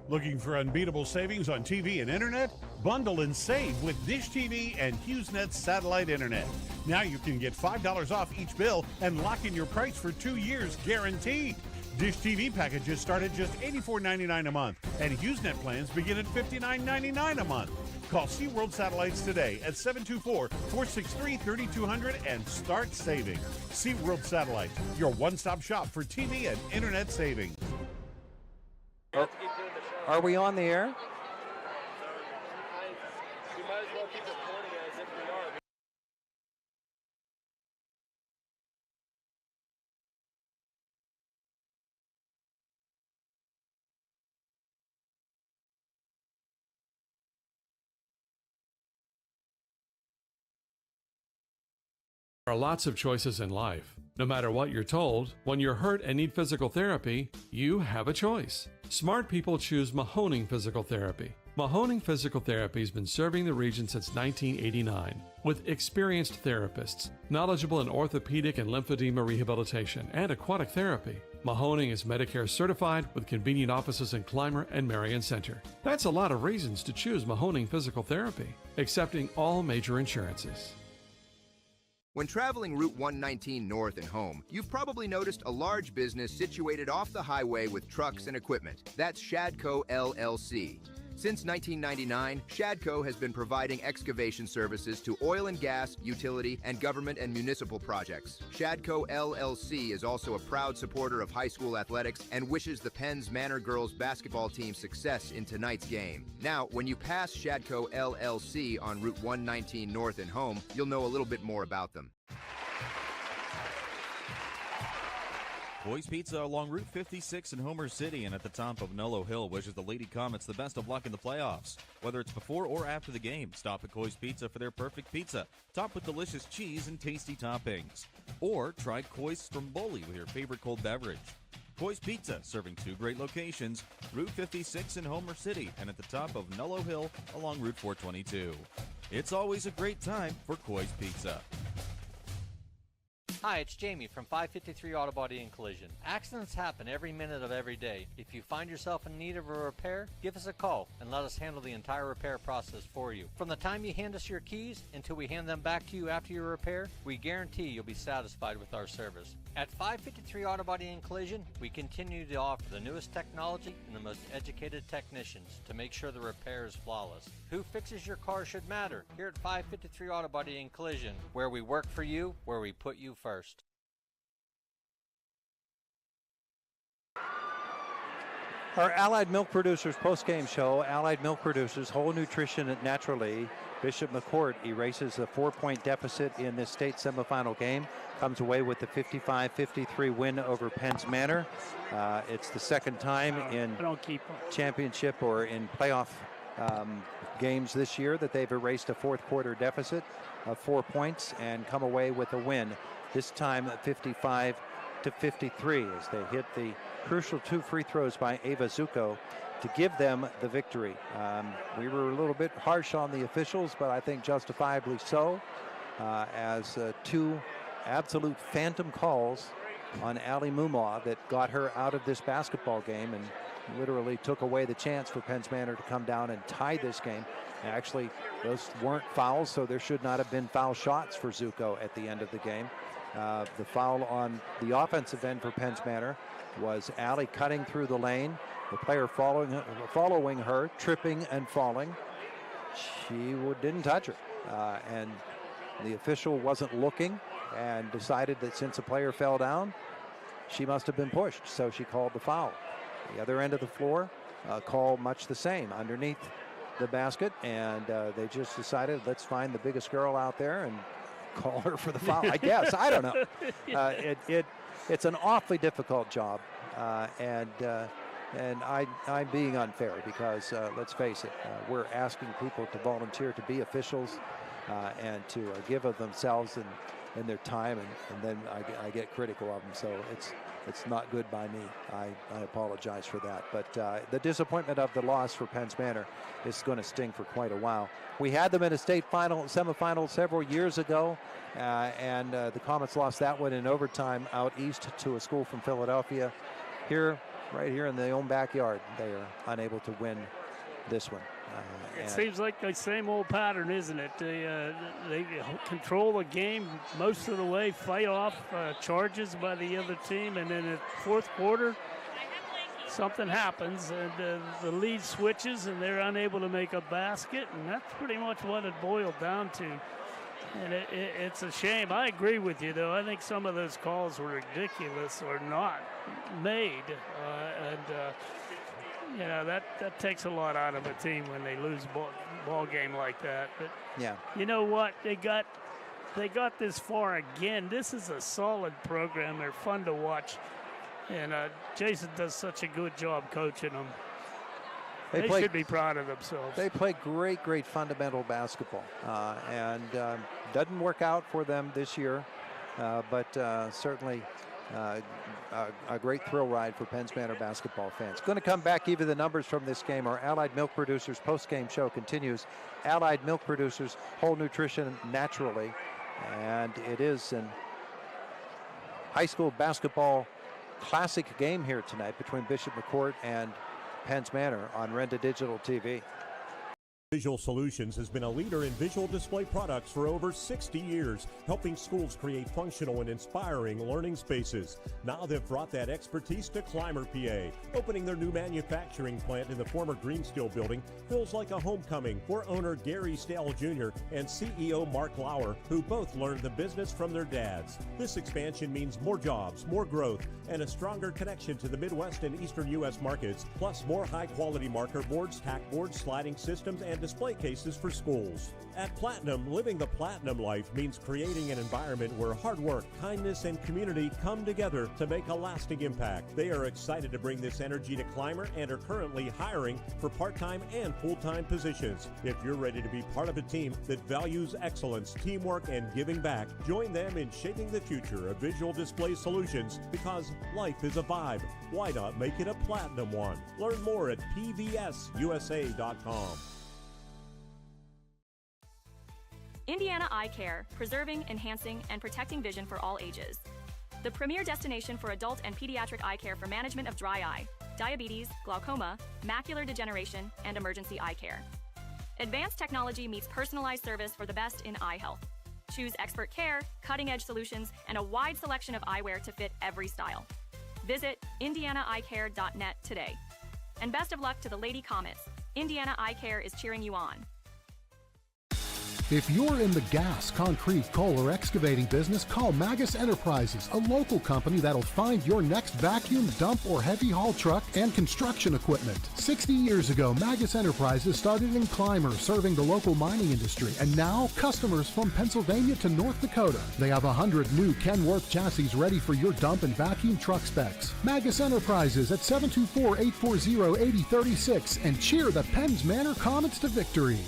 S17: Looking for unbeatable savings on TV and internet? Bundle and save with Dish TV and HughesNet satellite internet. Now you can get $5 off each bill and lock in your price for 2 years guaranteed. Dish TV packages start at just $84.99 a month, and HughesNet plans begin at $59.99 a month. Call SeaWorld Satellites today at 724-463-3200 and start saving. SeaWorld Satellites, your one-stop shop for TV and internet savings.
S2: Are we on the air?
S7: There are lots of choices in life. No matter what you're told, when you're hurt and need physical therapy, you have a choice. Smart people choose Mahoning Physical Therapy. Mahoning Physical Therapy has been serving the region since 1989 with experienced therapists, knowledgeable in orthopedic and lymphedema rehabilitation and aquatic therapy. Mahoning is Medicare certified with convenient offices in Clymer and Marion Center. That's a lot of reasons to choose Mahoning Physical Therapy, accepting all major insurances.
S13: When traveling Route 119 north and home, you've probably noticed a large business situated off the highway with trucks and equipment. That's Shadco LLC. Since 1999, Shadco has been providing excavation services to oil and gas, utility, and government and municipal projects. Shadco LLC is also a proud supporter of high school athletics and wishes the Penn's Manor girls basketball team success in tonight's game. Now, when you pass Shadco LLC on Route 119 north and home, you'll know a little bit more about them.
S22: Boys Pizza along Route 56 in Homer City and at the top of Nullo Hill wishes the Lady Comets the best of luck in the playoffs. Whether it's before or after the game, stop at Coy's Pizza for their perfect pizza, topped with delicious cheese and tasty toppings. Or try Coy's Stromboli with your favorite cold beverage. Coy's Pizza, serving 2 great locations, Route 56 in Homer City and at the top of Nullo Hill along Route 422. It's always a great time for Coy's Pizza.
S18: Hi, it's Jamie from 553 Auto Body and Collision. Accidents happen every minute of every day. If you find yourself in need of a repair, give us a call and let us handle the entire repair process for you. From the time you hand us your keys until we hand them back to you after your repair, we guarantee you'll be satisfied with our service. At 553 Auto Body and Collision, we continue to offer the newest technology and the most educated technicians to make sure the repair is flawless. Who fixes your car should matter here at 553 Auto Body and Collision, where we work for you, where we put you first.
S2: Our Allied Milk Producers post-game show, Allied Milk Producers, whole nutrition naturally. Bishop McCort erases a 4-point deficit in this state semifinal game, comes away with the 55-53 win over Penn's Manor. It's the second time in championship or in playoff games this year that they've erased a fourth quarter deficit of 4 points and come away with a win, this time 55-53 as they hit the crucial 2 free throws by Ava Zuko to give them the victory. We were a little bit harsh on the officials, but I think justifiably so, as 2 absolute phantom calls on Ali Mumaw that got her out of this basketball game and literally took away the chance for Penn's Manor to come down and tie this game. Actually, those weren't fouls, so there should not have been foul shots for Zuko at the end of the game. The foul on the offensive end for Penn's Manor was Ali cutting through the lane, the player following her, tripping and falling. She didn't touch her, and the official wasn't looking and decided that since a player fell down, she must have been pushed, so she called the foul. The other end of the floor, call much the same, underneath the basket, and they just decided, let's find the biggest girl out there and call her for the foul, I guess. I don't know. It's an awfully difficult job, and I'm being unfair because, let's face it, we're asking people to volunteer to be officials and to give of themselves and their time, and then I get critical of them, so it's not good by me. I apologize for that. But the disappointment of the loss for Penn's Manor is going to sting for quite a while. We had them in a state semifinal several years ago, and the Comets lost that one in overtime out east to a school from Philadelphia. Right here in their own backyard, they are unable to win this one.
S3: It seems like the same old pattern, isn't it? They control the game most of the way, fight off charges by the other team, and then in the fourth quarter, something happens, and the lead switches, and they're unable to make a basket, and that's pretty much what it boiled down to. And it's a shame. I agree with you, though. I think some of those calls were ridiculous or not made, you know, that takes a lot out of a team when they lose ball game like that. But
S2: yeah,
S3: you know what? They got this far again. This is a solid program. They're fun to watch, and Jason does such a good job coaching them. They should be proud of themselves.
S2: They play great fundamental basketball, and doesn't work out for them this year. but certainly a great thrill ride for Penns Manor basketball fans. Going to come back, give you the numbers from this game. Our Allied Milk Producers post-game show continues. Allied Milk Producers, whole nutrition naturally. And it is an high school basketball classic game here tonight between Bishop McCort and Penns Manor on Renda Digital TV.
S4: Visual Solutions has been a leader in visual display products for over 60 years, helping schools create functional and inspiring learning spaces. Now they've brought that expertise to Clymer, PA. Opening their new manufacturing plant in the former Greensteel building feels like a homecoming for owner Gary Stale Jr. and CEO Mark Lauer, who both learned the business from their dads. This expansion means more jobs, more growth, and a stronger connection to the Midwest and Eastern U.S. markets, plus more high-quality marker boards, tack boards, sliding systems, and display cases for schools. At Platinum, living the Platinum life means creating an environment where hard work, kindness, and community come together to make a lasting impact. They are excited to bring this energy to Clymer and are currently hiring for part-time and full-time positions. If you're ready to be part of a team that values excellence, teamwork, and giving back, join them in shaping the future of visual display solutions, because life is a vibe. Why not make it a Platinum one? Learn more at pvsusa.com.
S15: Indiana Eye Care, preserving, enhancing, and protecting vision for all ages. The premier destination for adult and pediatric eye care for management of dry eye, diabetes, glaucoma, macular degeneration, and emergency eye care. Advanced technology meets personalized service for the best in eye health. Choose expert care, cutting-edge solutions, and a wide selection of eyewear to fit every style. Visit IndianaEyeCare.net today. And best of luck to the Lady Comets. Indiana Eye Care is cheering you on.
S16: If you're in the gas, concrete, coal, or excavating business, call Magus Enterprises, a local company that'll find your next vacuum, dump, or heavy haul truck and construction equipment. 60 years ago, Magus Enterprises started in Clymer, serving the local mining industry, and now customers from Pennsylvania to North Dakota. They have 100 new Kenworth chassis ready for your dump and vacuum truck specs. Magus Enterprises at 724-840-8036, and cheer the Penns Manor Comets to victory.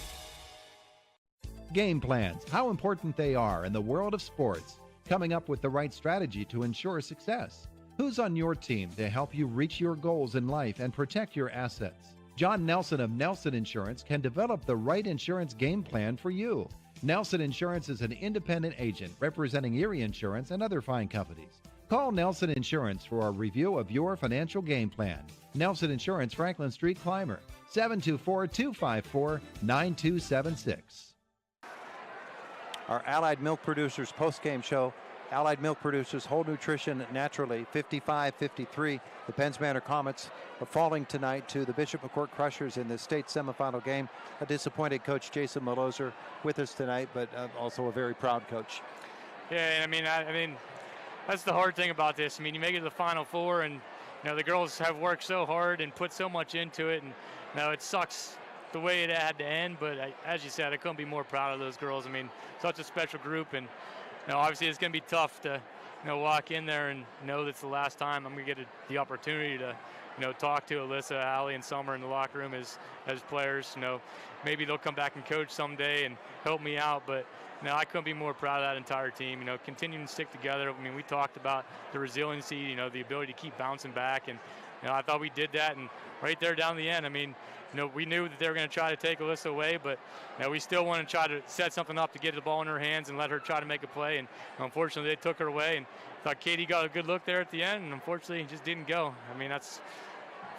S19: Game plans, how important they are in the world of sports. Coming up with the right strategy to ensure success. Who's on your team to help you reach your goals in life and protect your assets? John Nelson of Nelson Insurance can develop the right insurance game plan for you. Nelson Insurance is an independent agent representing Erie Insurance and other fine companies. Call Nelson Insurance for a review of your financial game plan. Nelson Insurance, Franklin Street, Clymer, 724-254-9276.
S2: Our Allied Milk Producers post-game show. Allied Milk Producers, whole nutrition naturally, 55-53. The Penns Manor Comets are falling tonight to the Bishop McCort Crushers in the state semifinal game. A disappointed coach, Jason Maloser, with us tonight, but also a very proud coach.
S20: Yeah, I mean, that's the hard thing about this. I mean, you make it to the Final Four, and the girls have worked so hard and put so much into it, and it sucks the way it had to end, but as you said, I couldn't be more proud of those girls. I mean, such a special group, and obviously it's going to be tough to walk in there and know that's the last time I'm going to get the opportunity to talk to Alyssa, Allie, and Summer in the locker room as players. Maybe they'll come back and coach someday and help me out, but I couldn't be more proud of that entire team. Continuing to stick together. I mean, we talked about the resiliency, the ability to keep bouncing back, and I thought we did that, and right there down the end, I mean, we knew that they were going to try to take Alyssa away, but we still want to try to set something up to get the ball in her hands and let her try to make a play. And unfortunately, they took her away. And I thought Katie got a good look there at the end, and unfortunately, it just didn't go. I mean, that's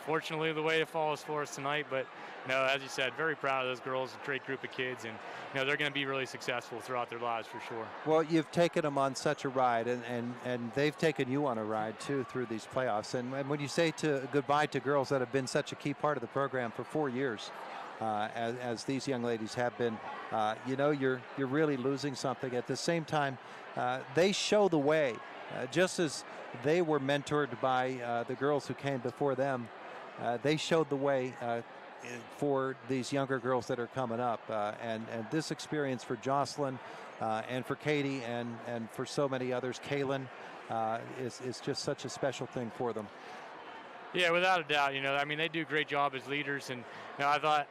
S20: fortunately the way it falls for us tonight. But as you said, very proud of those girls, a great group of kids, and they're going to be really successful throughout their lives for sure.
S2: Well, you've taken them on such a ride, and they've taken you on a ride too through these playoffs. And when you say goodbye to girls that have been such a key part of the program for 4 years, as these young ladies have been, you're really losing something. At the same time, they show the way, just as they were mentored by the girls who came before them. They showed the way for these younger girls that are coming up, and this experience for Jocelyn and for Katie and for so many others, Kaylin, is just such a special thing for them.
S20: Yeah, without a doubt. I mean, they do a great job as leaders, and I thought,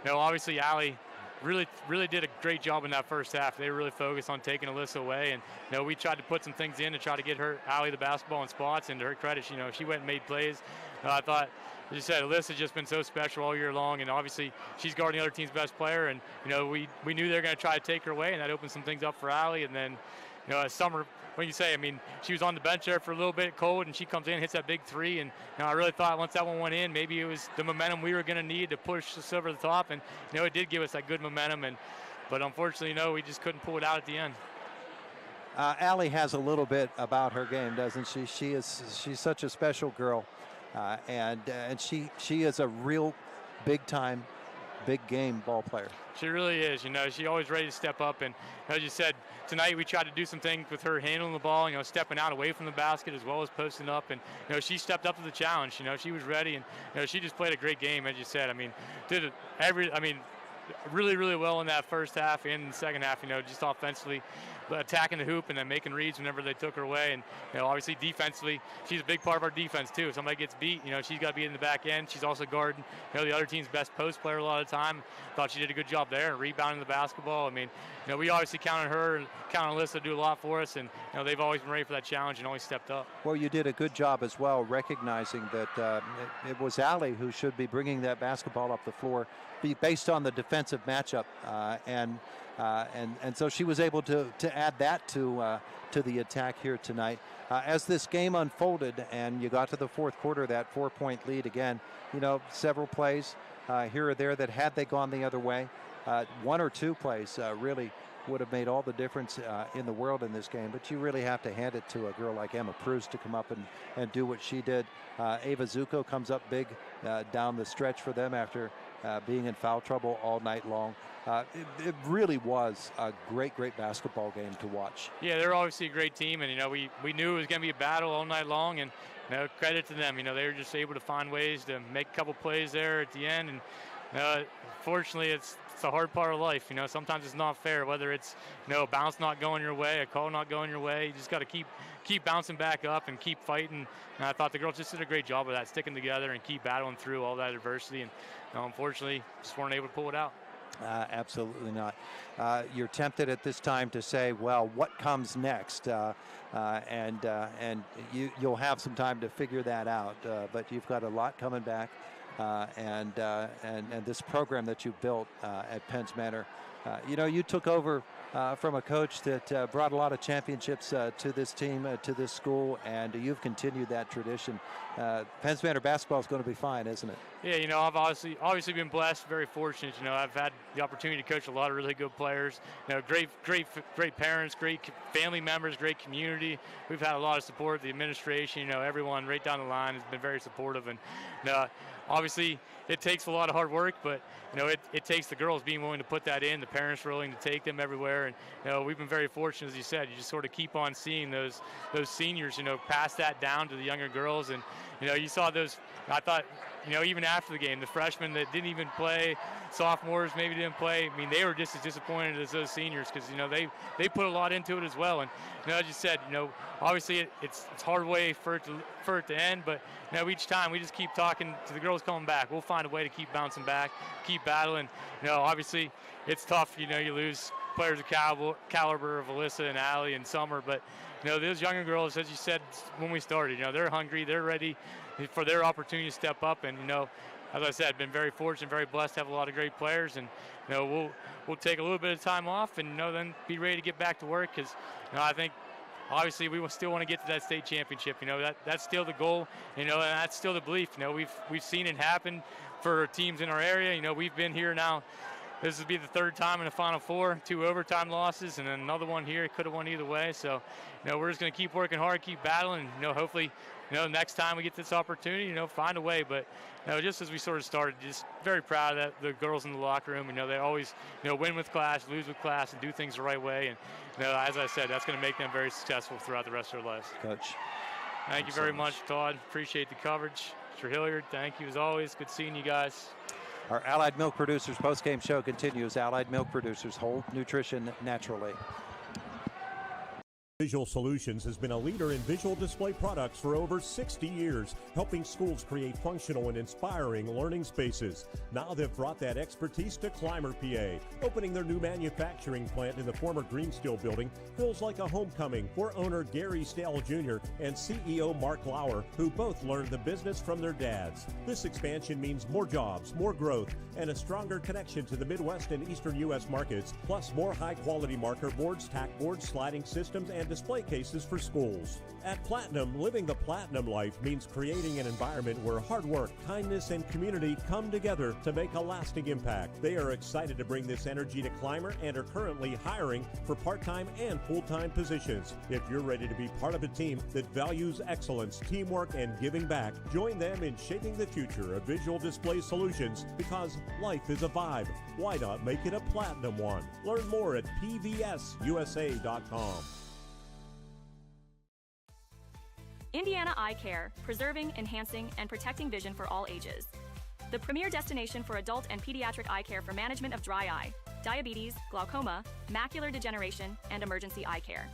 S20: obviously Allie, really did a great job in that first half. They were really focused on taking Alyssa away, and we tried to put some things in to try to get Allie the basketball in spots. And to her credit, she went and made plays. I thought, as you said, Alyssa's just been so special all year long, and obviously she's guarding the other team's best player. And we knew they were going to try to take her away, and that opened some things up for Allie. And then Summer, when you say, she was on the bench there for a little bit cold, and she comes in, hits that big three, and I really thought once that one went in, maybe it was the momentum we were going to need to push us over the top, and it did give us that good momentum, but unfortunately, we just couldn't pull it out at the end.
S2: Allie has a little bit about her game, doesn't she? She's such a special girl, and she is a real big game ball player.
S20: She really is. She's always ready to step up. And as you said, tonight we tried to do some things with her handling the ball, stepping out away from the basket as well as posting up. And, she stepped up to the challenge. She was ready. And, she just played a great game, as you said. Did really, really well in that first half and in the second half, just offensively, attacking the hoop and then making reads whenever they took her away. And, obviously defensively, she's a big part of our defense too. If somebody gets beat, she's got to be in the back end. She's also guarding, the other team's best post player a lot of the time. Thought she did a good job there and rebounding the basketball. We obviously counted her and counted Alyssa to do a lot for us. And, they've always been ready for that challenge and always stepped up.
S2: Well, you did a good job as well, recognizing that it was Allie who should be bringing that basketball up the floor based on the defensive matchup. And so she was able to add that to the attack here tonight. As this game unfolded and you got to the fourth quarter, that 4-point lead again, several plays here or there that had they gone the other way, one or two plays really would have made all the difference in the world in this game. But you really have to hand it to a girl like Emma Pruse to come up and do what she did. Ava Zuko comes up big down the stretch for them after being in foul trouble all night long. It really was a great basketball game to watch.
S20: Yeah, they're obviously a great team, and we knew it was going to be a battle all night long, and credit to them. They were just able to find ways to make a couple plays there at the end, and fortunately, it's the hard part of life. Sometimes it's not fair, whether it's a bounce not going your way, a call not going your way. You just got to keep bouncing back up and keep fighting. And I thought the girls just did a great job of that, sticking together and keep battling through all that adversity. And unfortunately, just weren't able to pull it out.
S2: Absolutely not. You're tempted at this time to say, well, what comes next? And you'll have some time to figure that out. But you've got a lot coming back. And this program that you built at Penns Manor, you took over from a coach that brought a lot of championships to this team, to this school, and you've continued that tradition. Penns Manor basketball is going to be fine, isn't it?
S20: Yeah, I've obviously been blessed, very fortunate. I've had the opportunity to coach a lot of really good players. Great parents, great family members, great community. We've had a lot of support. The administration, everyone right down the line has been very supportive. And obviously, it takes a lot of hard work, but it takes the girls being willing to put that in, the parents willing to take them everywhere, and we've been very fortunate, as you said. You just sort of keep on seeing those seniors, pass that down to the younger girls, and you saw those. I thought, even after the game, the freshmen that didn't even play, sophomores maybe didn't play. They were just as disappointed as those seniors because they put a lot into it as well. And as you said, obviously it's hard way for it to end, but each time we just keep talking to the girls coming back. We'll find a way to keep bouncing back, keep battling. Obviously it's tough. You lose players of caliber of Alyssa and Allie and Summer, but those younger girls, as you said when we started, they're hungry, they're ready for their opportunity to step up. And as I said, been very fortunate, very blessed to have a lot of great players, and we'll take a little bit of time off and then be ready to get back to work, because I think obviously we still want to get to that state championship. That's still the goal, and that's still the belief. We've seen it happen for teams in our area. We've been here now. This will be the third time in the Final Four, 2 overtime losses, and then another one here. It could have won either way. So, we're just going to keep working hard, keep battling, and, hopefully, next time we get this opportunity, find a way. But, just as we sort of started, just very proud of the girls in the locker room. They always, win with class, lose with class, and do things the right way. And, as I said, that's going to make them very successful throughout the rest of their lives.
S2: Coach.
S20: Thank you very much, Todd. Appreciate the coverage. Mr. Hilliard, thank you as always. Good seeing you guys.
S2: Our Allied Milk Producers post-game show continues. Allied Milk Producers, whole nutrition naturally.
S4: Visual Solutions has been a leader in visual display products for over 60 years, helping schools create functional and inspiring learning spaces. Now they've brought that expertise to Clymer, PA. Opening their new manufacturing plant in the former Greensteel building feels like a homecoming for owner Gary Stale Jr. and CEO Mark Lauer, who both learned the business from their dads. This expansion means more jobs, more growth, and a stronger connection to the Midwest and Eastern U.S. markets, plus more high-quality marker boards, tack boards, sliding systems, and display cases for schools. At Platinum, living the Platinum life means creating an environment where hard work, kindness, and community come together to make a lasting impact. They are excited to bring this energy to Clymer and are currently hiring for part-time and full-time positions. If you're ready to be part of a team that values excellence, teamwork, and giving back, join them in shaping the future of visual display solutions, because life is a vibe. Why not make it a Platinum one? Learn more at pvsusa.com.
S15: Indiana Eye Care, preserving, enhancing, and protecting vision for all ages. The premier destination for adult and pediatric eye care for management of dry eye, diabetes, glaucoma, macular degeneration, and emergency eye care.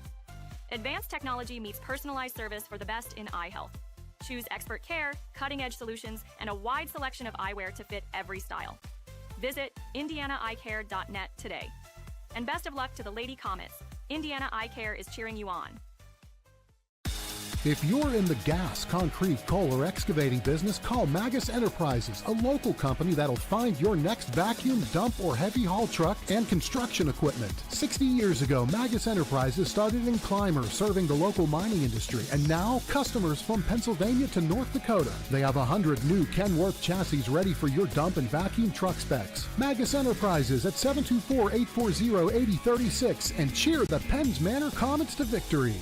S15: Advanced technology meets personalized service for the best in eye health. Choose expert care, cutting-edge solutions, and a wide selection of eyewear to fit every style. Visit IndianaEyeCare.net today. And best of luck to the Lady Comets. Indiana Eye Care is cheering you on.
S16: If you're in the gas, concrete, coal, or excavating business, call Magus Enterprises, a local company that'll find your next vacuum, dump, or heavy haul truck and construction equipment. 60 years ago, Magus Enterprises started in Clymer, serving the local mining industry, and now customers from Pennsylvania to North Dakota. They have 100 new Kenworth chassis ready for your dump and vacuum truck specs. Magus Enterprises at 724-840-8036, and cheer the Penns Manor Comets to victory.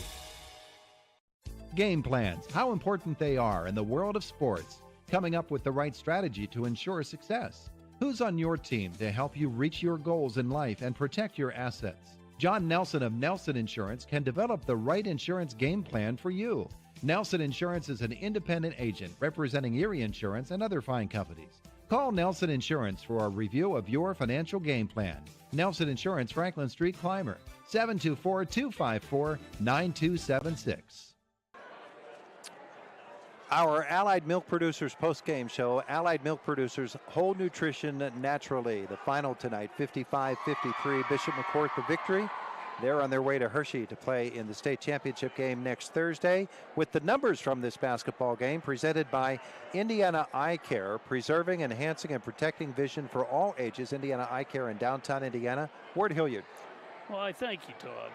S19: Game plans, how important they are in the world of sports. Coming up with the right strategy to ensure success. Who's on your team to help you reach your goals in life and protect your assets? John Nelson of Nelson Insurance can develop the right insurance game plan for you. Nelson Insurance is an independent agent representing Erie Insurance and other fine companies. Call Nelson Insurance for a review of your financial game plan. Nelson Insurance, Franklin Street, Clymer, 724-254-9276.
S2: Our Allied Milk Producers post-game show. Allied Milk Producers, whole nutrition naturally. The final tonight, 55-53. Bishop McCort the victory. They're on their way to Hershey to play in the state championship game next Thursday. With the numbers from this basketball game presented by Indiana Eye Care, preserving, enhancing, and protecting vision for all ages. Indiana Eye Care in downtown Indiana. Ward Hilliard.
S3: Well, I thank you, Todd.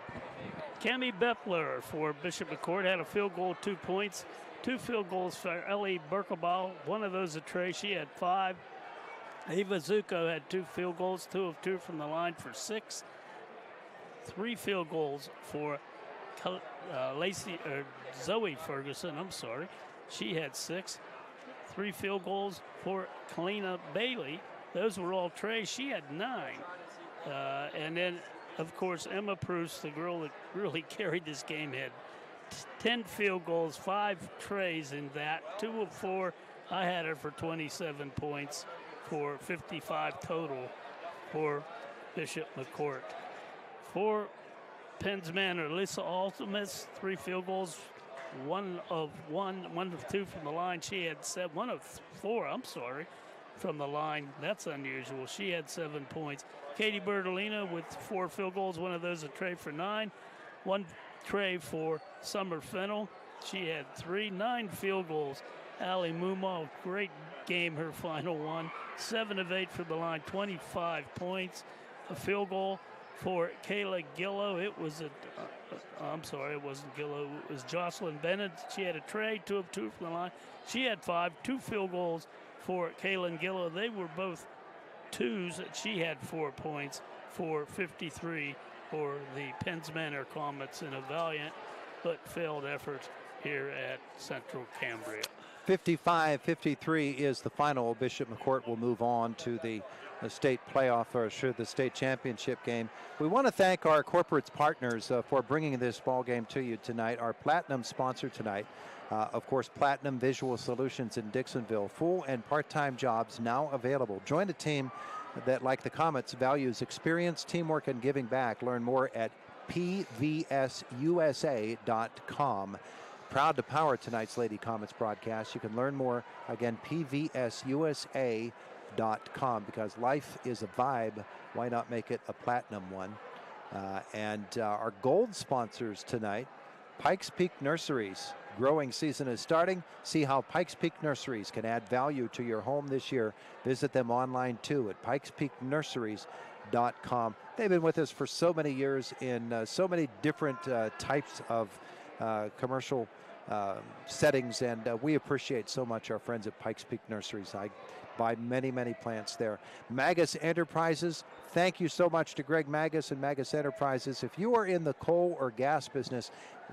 S3: Cami Beppler for Bishop McCort had a field goal, 2 points. 2 field goals for Ellie Berkelbaugh. One of those a Trey. She had 5. Ava Zuko had 2 field goals, 2 of 2 from the line for 6. 3 field goals for Zoe Ferguson. I'm sorry. She had 6. 3 field goals for Kalina Bailey. Those were all Trey. She had 9. And then, of course, Emma Proust, the girl that really carried this game, had 10 field goals, 5 trays in that, 2 of 4. I had her for 27 points for 55 total for Bishop McCort. For Penns Manor, Lisa Altemus, 3 field goals, 1 of 2 from the line. She had 1 of 4, from the line. That's unusual. She had 7 points. Katie Bertolino with 4 field goals, 1 of those a tray for 9. 1 tray for Summer Fennell. She had 9 field goals. Allie Mumo, great game, her final one. 7 of 8 from the line, 25 points. A field goal for Kayla Gillow. It wasn't Gillow. It was Jocelyn Bennett. She had a tray, 2 of 2 from the line. She had 5, 2 field goals for Kaylin Gillow. They were both 2s. She had 4 points for 53 for the Penns Manor Comets in a valiant but failed effort here at Central Cambria.
S2: 55-53 is the final. Bishop McCort will move on to the state playoff, or the state championship game. We want to thank our corporate partners for bringing this ball game to you tonight. Our platinum sponsor tonight, of course, Platinum Visual Solutions in Dixonville. Full and part-time jobs now available. Join a team that, like the Comets, values experience, teamwork, and giving back. Learn more at pvsusa.com. Proud to power tonight's Lady Comets broadcast. You can learn more, again, pvsusa.com, because life is a vibe. Why not make it a platinum one? And our gold sponsors tonight, Pikes Peak Nurseries. Growing season is starting. See how Pikes Peak Nurseries can add value to your home this year. Visit them online too at pikespeaknurseries.com. They've been with us for so many years in so many different types of commercial settings, and we appreciate so much our friends at Pikes Peak Nurseries. I buy many, many plants there. Magus Enterprises, thank you so much to Greg Magus and Magus Enterprises. If you are in the coal or gas business,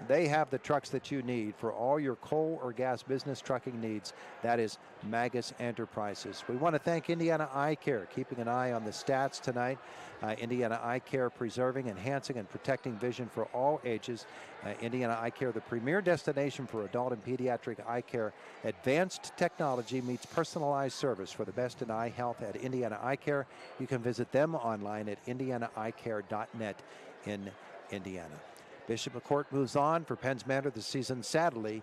S2: they have the trucks that you need for all your coal or gas business trucking needs. That is Magus Enterprises. We want to thank Indiana Eye Care, keeping an eye on the stats tonight. Indiana Eye Care, preserving, enhancing, and protecting vision for all ages. Indiana Eye Care, the premier destination for adult and pediatric eye care. Advanced technology meets personalized service for the best in eye health at Indiana Eye Care. You can visit them online at indianaeyecare.net in Indiana. Bishop McCort moves on for Penns Manor. The season sadly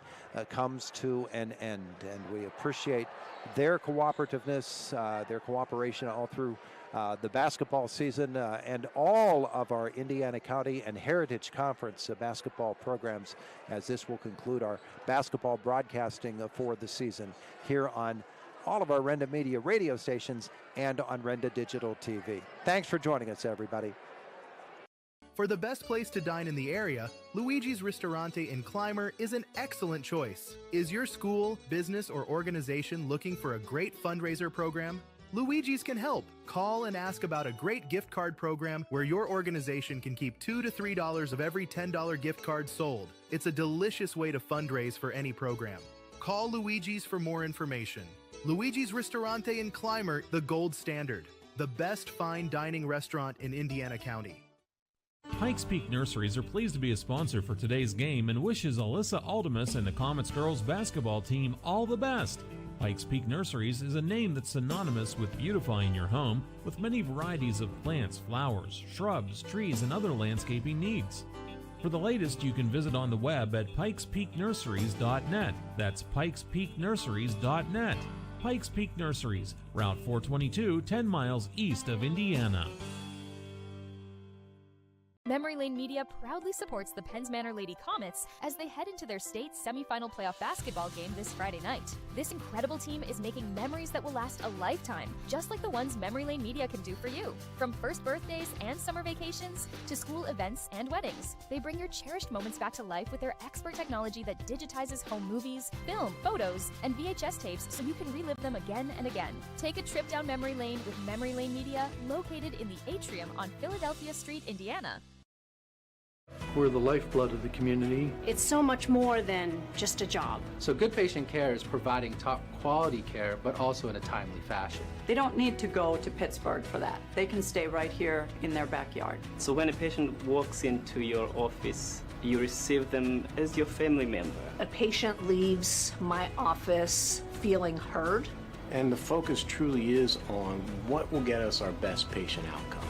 S2: comes to an end, and we appreciate their cooperativeness, their cooperation all through the basketball season and all of our Indiana County and Heritage Conference basketball programs, as this will conclude our basketball broadcasting for the season here on all of our Renda Media radio stations and on Renda Digital TV. Thanks for joining us, everybody.
S10: For the best place to dine in the area, Luigi's Ristorante in Clymer is an excellent choice. Is your school, business, or organization looking for a great fundraiser program? Luigi's can help. Call and ask about a great gift card program where your organization can keep $2 to $3 of every $10 gift card sold. It's a delicious way to fundraise for any program. Call Luigi's for more information. Luigi's Ristorante in Clymer, the gold standard. The best fine dining restaurant in Indiana County.
S9: Pikes Peak Nurseries are pleased to be a sponsor for today's game and wishes Alyssa Aldemus and the Comets girls basketball team all the best. Pikes Peak Nurseries is a name that's synonymous with beautifying your home with many varieties of plants, flowers, shrubs, trees, and other landscaping needs. For the latest, you can visit on the web at pikespeaknurseries.net. That's pikespeaknurseries.net. Pikes Peak Nurseries, Route 422, 10 miles east of Indiana.
S12: Memory Lane Media proudly supports the Penns Manor Lady Comets as they head into their state semifinal playoff basketball game this Friday night. This incredible team is making memories that will last a lifetime, just like the ones Memory Lane Media can do for you. From first birthdays and summer vacations to school events and weddings, they bring your cherished moments back to life with their expert technology that digitizes home movies, film, photos, and VHS tapes so you can relive them again and again. Take a trip down memory lane with Memory Lane Media, located in the Atrium on Philadelphia Street, Indiana.
S21: We're the lifeblood of the community.
S23: It's so much more than just a job.
S24: So good patient care is providing top quality care, but also in a timely fashion.
S25: They don't need to go to Pittsburgh for that. They can stay right here in their backyard.
S26: So when a patient walks into your office, you receive them as your family member.
S23: A patient leaves my office feeling heard.
S8: And the focus truly is on what will get us our best patient outcome.